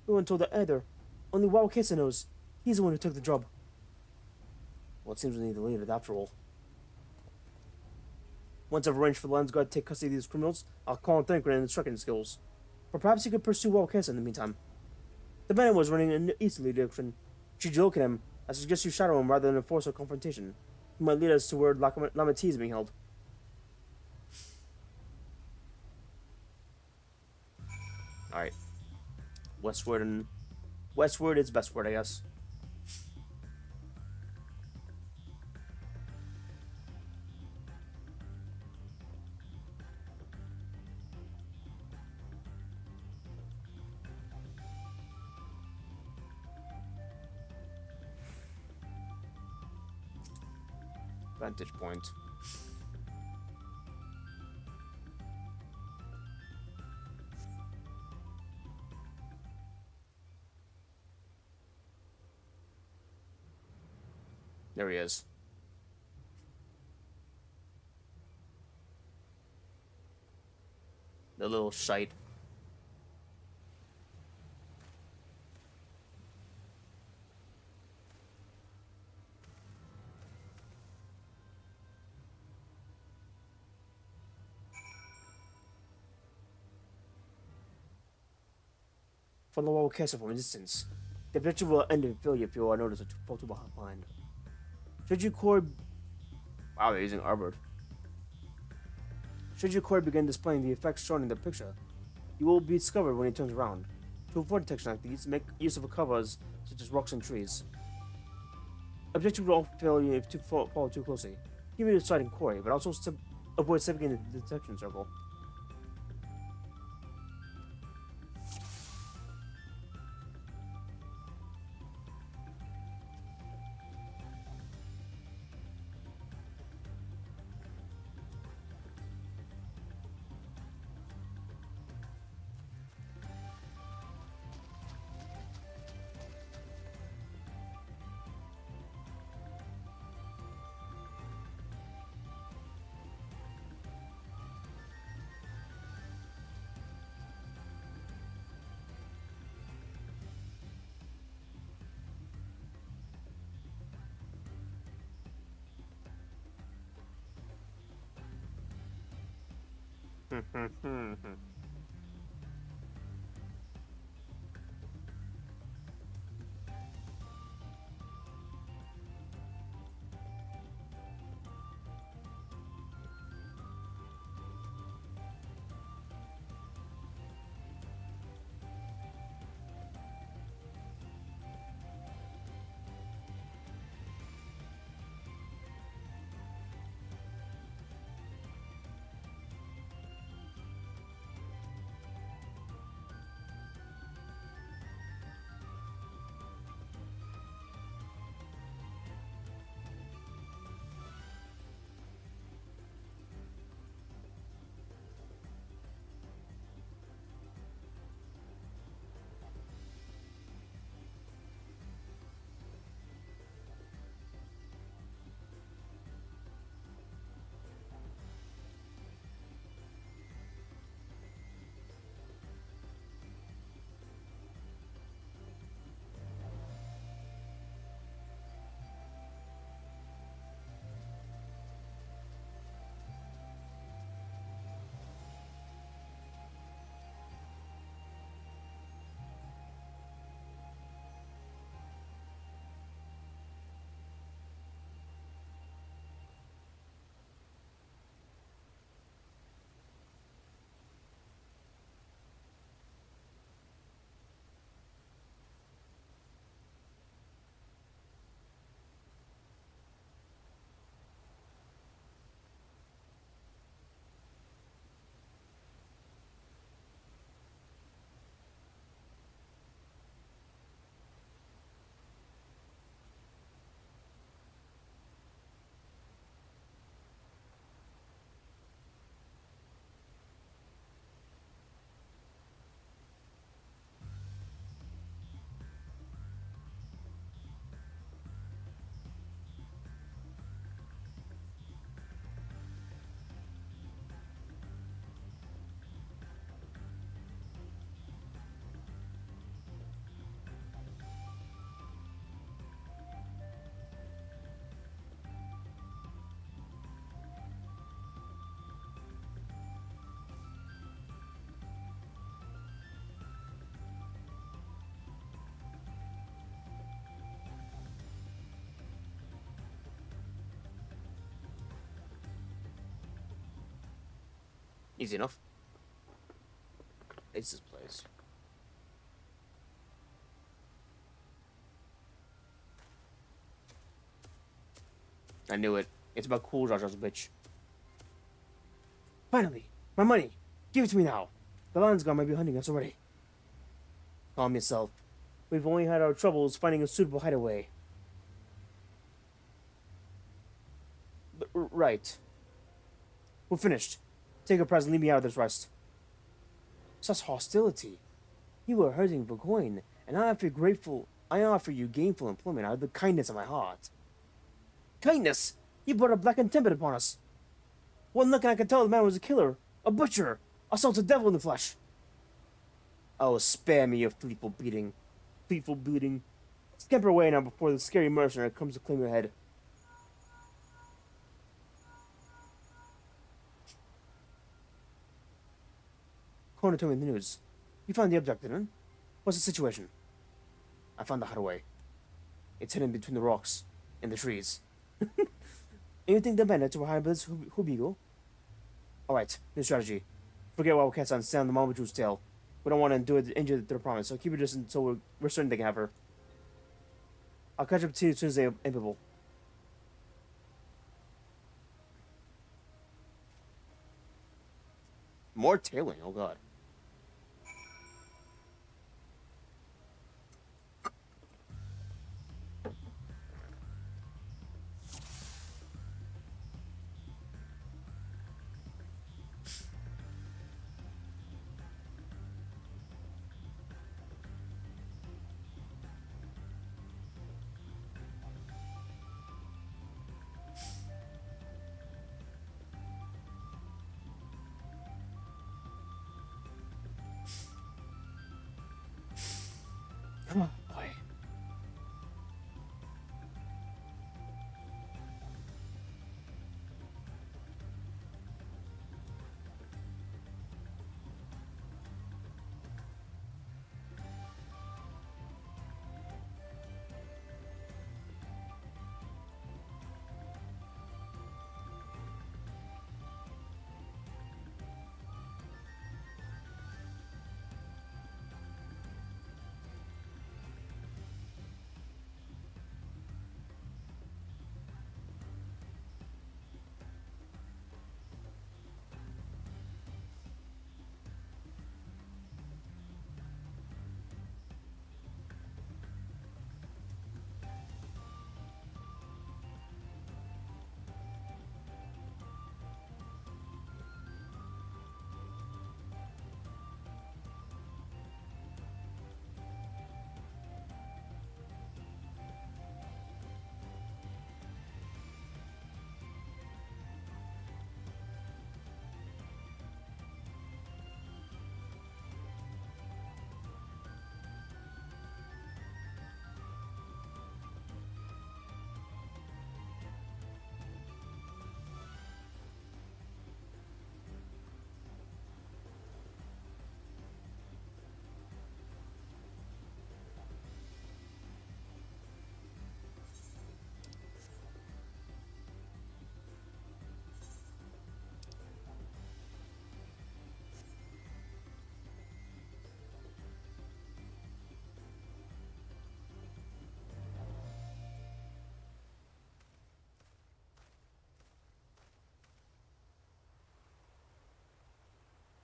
No one told her either. Only Wild Kesa knows. He's the one who took the job. Well, it seems we need to leave it after all. Once I've arranged for the Lens Guard to take custody of these criminals, I'll call on Thancred and instruct his skills. But perhaps you could pursue Wild Kesa in the meantime. The man was running in an easterly direction. Should you look at him, I suggest you shadow him rather than enforce a confrontation. He might lead us to where Lamati is being held. Alright. Westward is bestward, I guess. Vantage point. There he is. The little shite. Follow our castle from a distance. The objective will end in failure if you are noticed to fall too behind. Should your core... Wow, they're using Arbor. Should your core begin displaying the effects shown in the picture, you will be discovered when it turns around. To avoid detection like these, make use of covers such as rocks and trees. Objective will fail you if you follow too closely. Give me the sight and quarry, but also avoid stepping in the detection circle. Easy enough. It's this place. I knew it. It's about cool Jar Jar's bitch. Finally! My money! Give it to me now! The lion's guard might be hunting us already. Calm yourself. We've only had our troubles finding a suitable hideaway. Right. We're finished. Take a prize and leave me out of this rest. Such hostility. You were hurting for coin, and I offer you gainful employment out of the kindness of my heart. Kindness! You brought a blackened temper upon us. One look and I could tell the man was a killer, a butcher, assaulted devil in the flesh. Oh, spare me your fleetful beating. Fleetful beating. Scamper away now before the scary mercenary comes to claim your head. Connor told me the news. You found the abducted, huh? What's the situation? I found the hideaway. It's hidden between the rocks and the trees. You think the bandits were hiding by this Hubigo? Alright, new strategy. Forget what cats on stand the Mamaju's tail. We don't want to injure their promise, so keep her distance until we're certain they can have her. I'll catch up to you as soon as they're able. More tailing, oh god. Oh boy.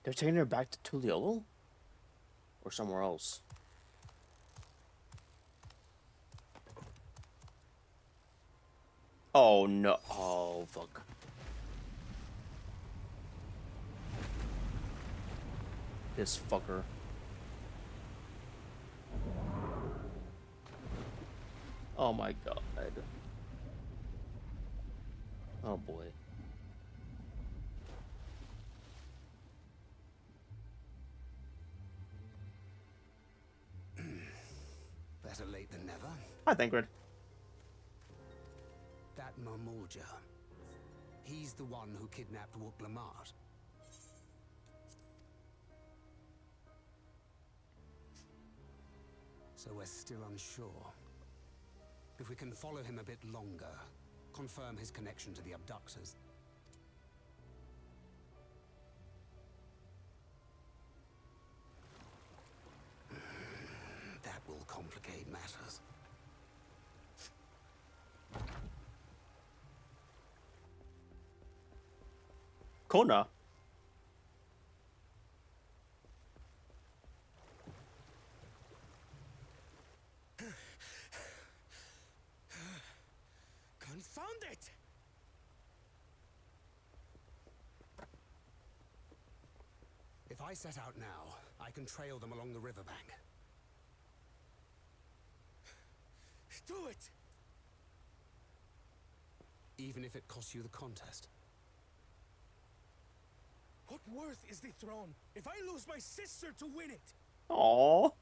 They're taking her back to Tuliolo? Or somewhere else? Oh no. Oh, fuck. This fucker. Oh my god. Oh boy. Better late than never. Hi, Thancred. That Marmorja. He's the one who kidnapped Wook Lamart. So we're still unsure. If we can follow him a bit longer, confirm his connection to the abductors. complicate matters. Kona. Confound it! If I set out now, I can trail them along the riverbank. Do it! Even if it costs you the contest. What worth is the throne if I lose my sister to win it? Aww.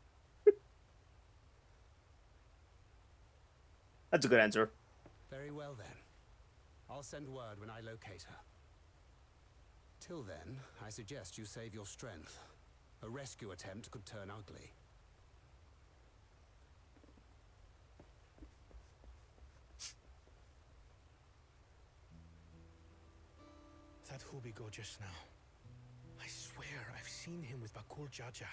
That's a good answer. Very well then. I'll send word when I locate her. Till then, I suggest you save your strength. A rescue attempt could turn ugly. That Hubigo just now. I swear I've seen him with Bakul Jaja.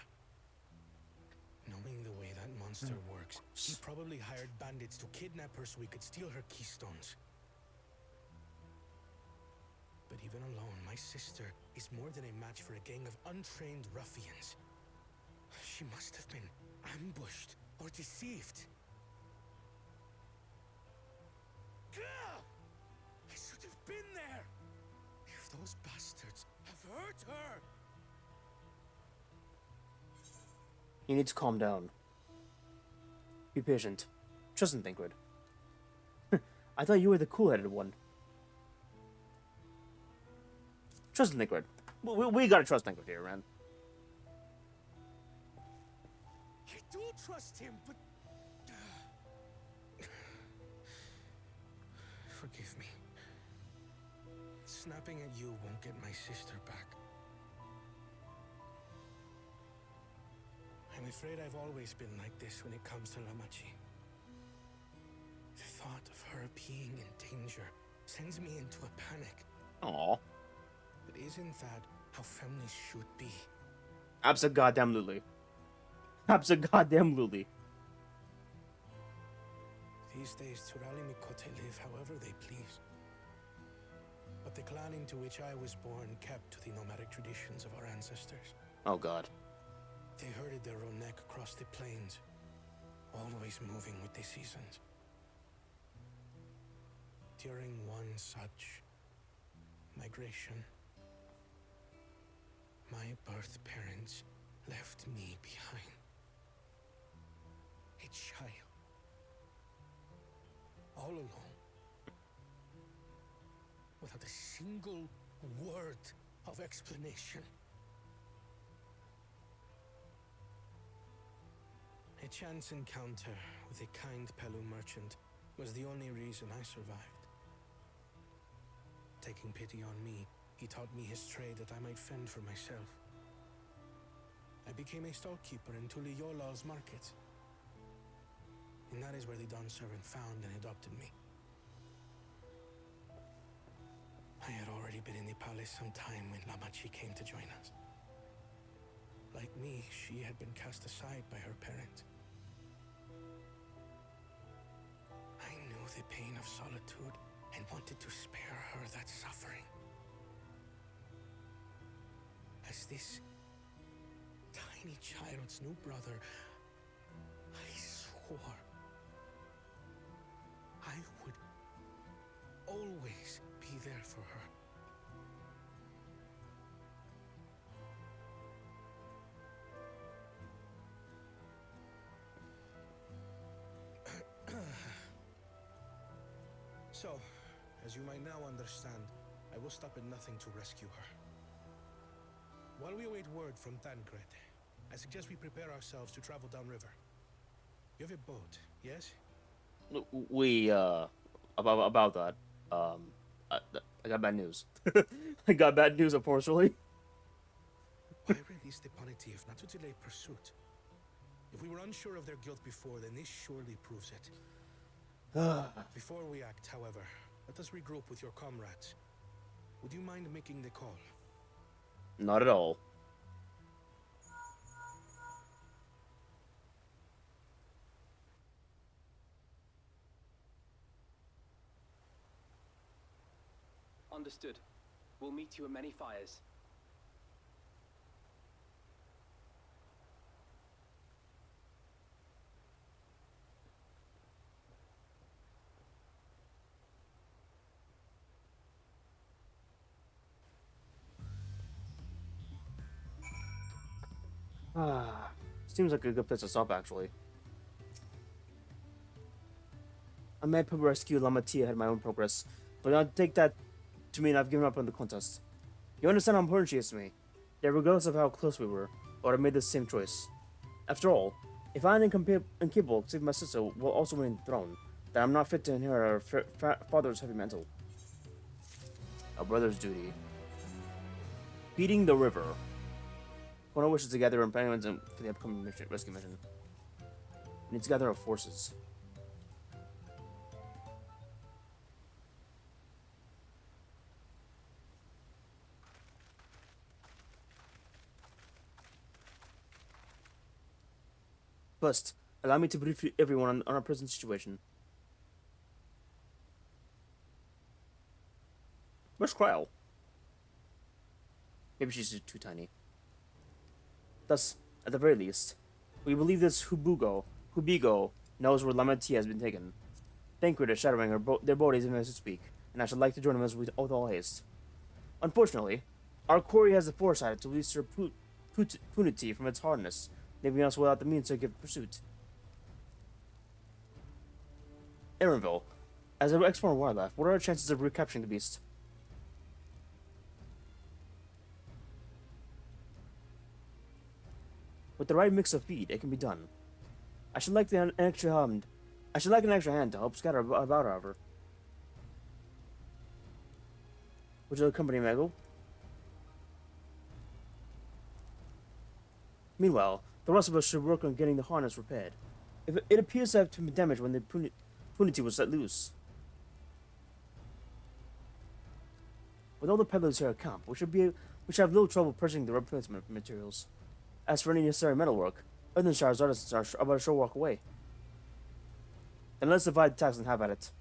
Knowing the way that monster works, he probably hired bandits to kidnap her so we could steal her keystones. But even alone, my sister is more than a match for a gang of untrained ruffians. She must have been ambushed or deceived. Gah! I should have been there! If those bastards have hurt her! You need to calm down. Be patient. Trust in Thancred. I thought you were the cool-headed one. Trust in Thancred. We gotta trust Thancred here, man. I do trust him, but... Forgive me. Snapping at you won't get my sister back. I'm afraid I've always been like this when it comes to Lamachi. The thought of her being in danger sends me into a panic. Aww. But isn't that how families should be? Abso-goddamn-lutely. Abso-goddamn-lutely. These days, Turali Mikote live however they please. But the clan into which I was born kept to the nomadic traditions of our ancestors. Oh god. They herded their own neck across the plains, always moving with the seasons. During one such migration, my birth parents left me behind. A child. All alone. Without a single word of explanation. A chance encounter with a kind Pelu merchant was the only reason I survived. Taking pity on me, he taught me his trade that I might fend for myself. I became a stallkeeper in Tuliyolal's market. And that is where the Dawn servant found and adopted me. I had already been in the palace some time when Lamachi came to join us. Like me, she had been cast aside by her parents. I knew the pain of solitude and wanted to spare her that suffering. As this tiny child's new brother, I swore I would always be there for her. So, as you might now understand, I will stop at nothing to rescue her. While we await word from Thancred, I suggest we prepare ourselves to travel downriver. You have a boat, yes? We, about that, I got bad news. I got bad news, unfortunately. Why release the punitive not to delay pursuit? If we were unsure of their guilt before, then this surely proves it. Before we act, however, let us regroup with your comrades. Would you mind making the call? Not at all. Understood. We'll meet you at many fires. Ah, seems like a good place to stop, actually. I may have rescued Lamatia had my own progress, but don't take that to mean I've given up on the contest. You understand how important she is to me, yet regardless of how close we were, I would have made the same choice. After all, if I am incapable of saving my sister while also winning the throne, then I'm not fit to inherit her father's heavy mantle. A brother's duty. Beating the river. Kono wishes to gather companions for the upcoming rescue mission. We need to gather our forces. First, allow me to brief everyone on our present situation. Where's Kryl? Maybe she's too tiny. Thus, at the very least, we believe this Hubigo knows where Lamatia has been taken. Thancred is shadowing their bodies as we speak, and I should like to join him with all haste. Unfortunately, our quarry has the foresight to release her punity from its hardness, leaving us without the means to give pursuit. Erenville, as an expert in wildlife, what are our chances of recapturing the beast? With the right mix of feed, it can be done. I should like an extra hand to help scatter about, however. Would you accompany Mego? Meanwhile, the rest of us should work on getting the harness repaired. It appears to have been damaged when the punity was set loose. With all the peddlers here at camp, we should have little trouble purchasing the replacement materials. As for any necessary metalwork, Earthenshire's artisans are about a short walk away. Then let's divide the tax and have at it.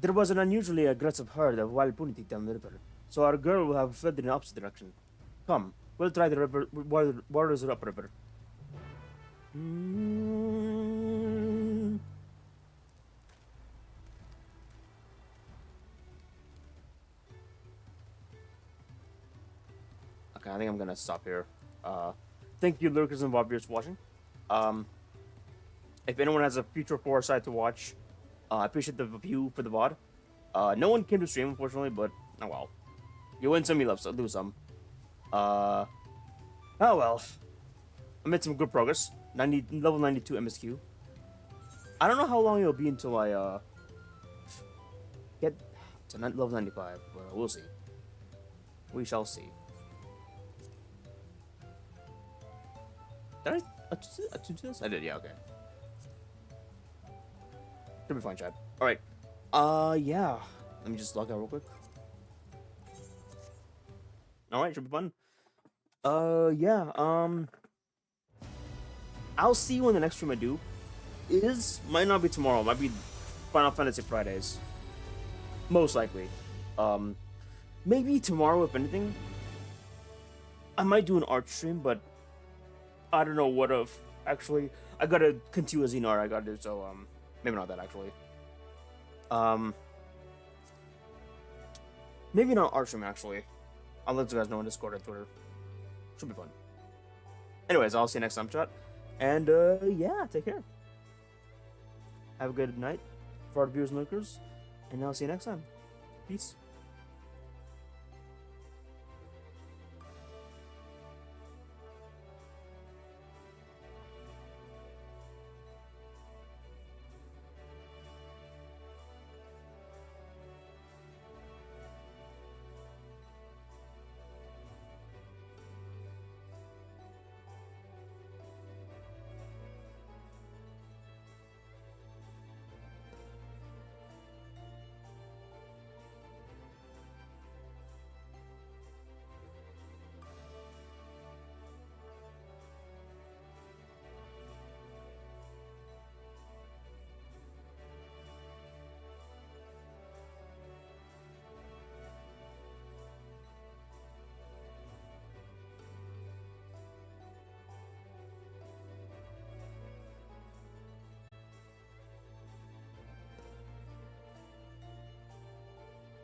There was an unusually aggressive herd of wild punity down the river, so our girl will have fled in the opposite direction. Come, we'll try the river waters upriver. Okay, I think I'm gonna stop here. Thank you, lurkers and warriors, watching. If anyone has a future foresight to watch, I appreciate the view for the VOD. No one came to stream, unfortunately, but oh well. You win some, you lose some. Oh well. I made some good progress. Level 92 MSQ. I don't know how long it'll be until I get to level 95, but we'll see. We shall see. Did I do this? I did, yeah, okay. Should be fine, Chad. Alright. Yeah. Let me just log out real quick. Alright, should be fun. Yeah, I'll see you in the next stream I do. Might not be tomorrow, might be Final Fantasy Fridays. Most likely. Maybe tomorrow, if anything. I might do an art stream, but I don't know what of. Actually, I gotta continue a Xenar I gotta do, so, maybe not that, actually. Maybe not art stream, actually. I'll let you guys know on Discord and Twitter. Should be fun. Anyways, I'll see you next time, chat. And, yeah, take care. Have a good night for our viewers and lurkers. And I'll see you next time. Peace.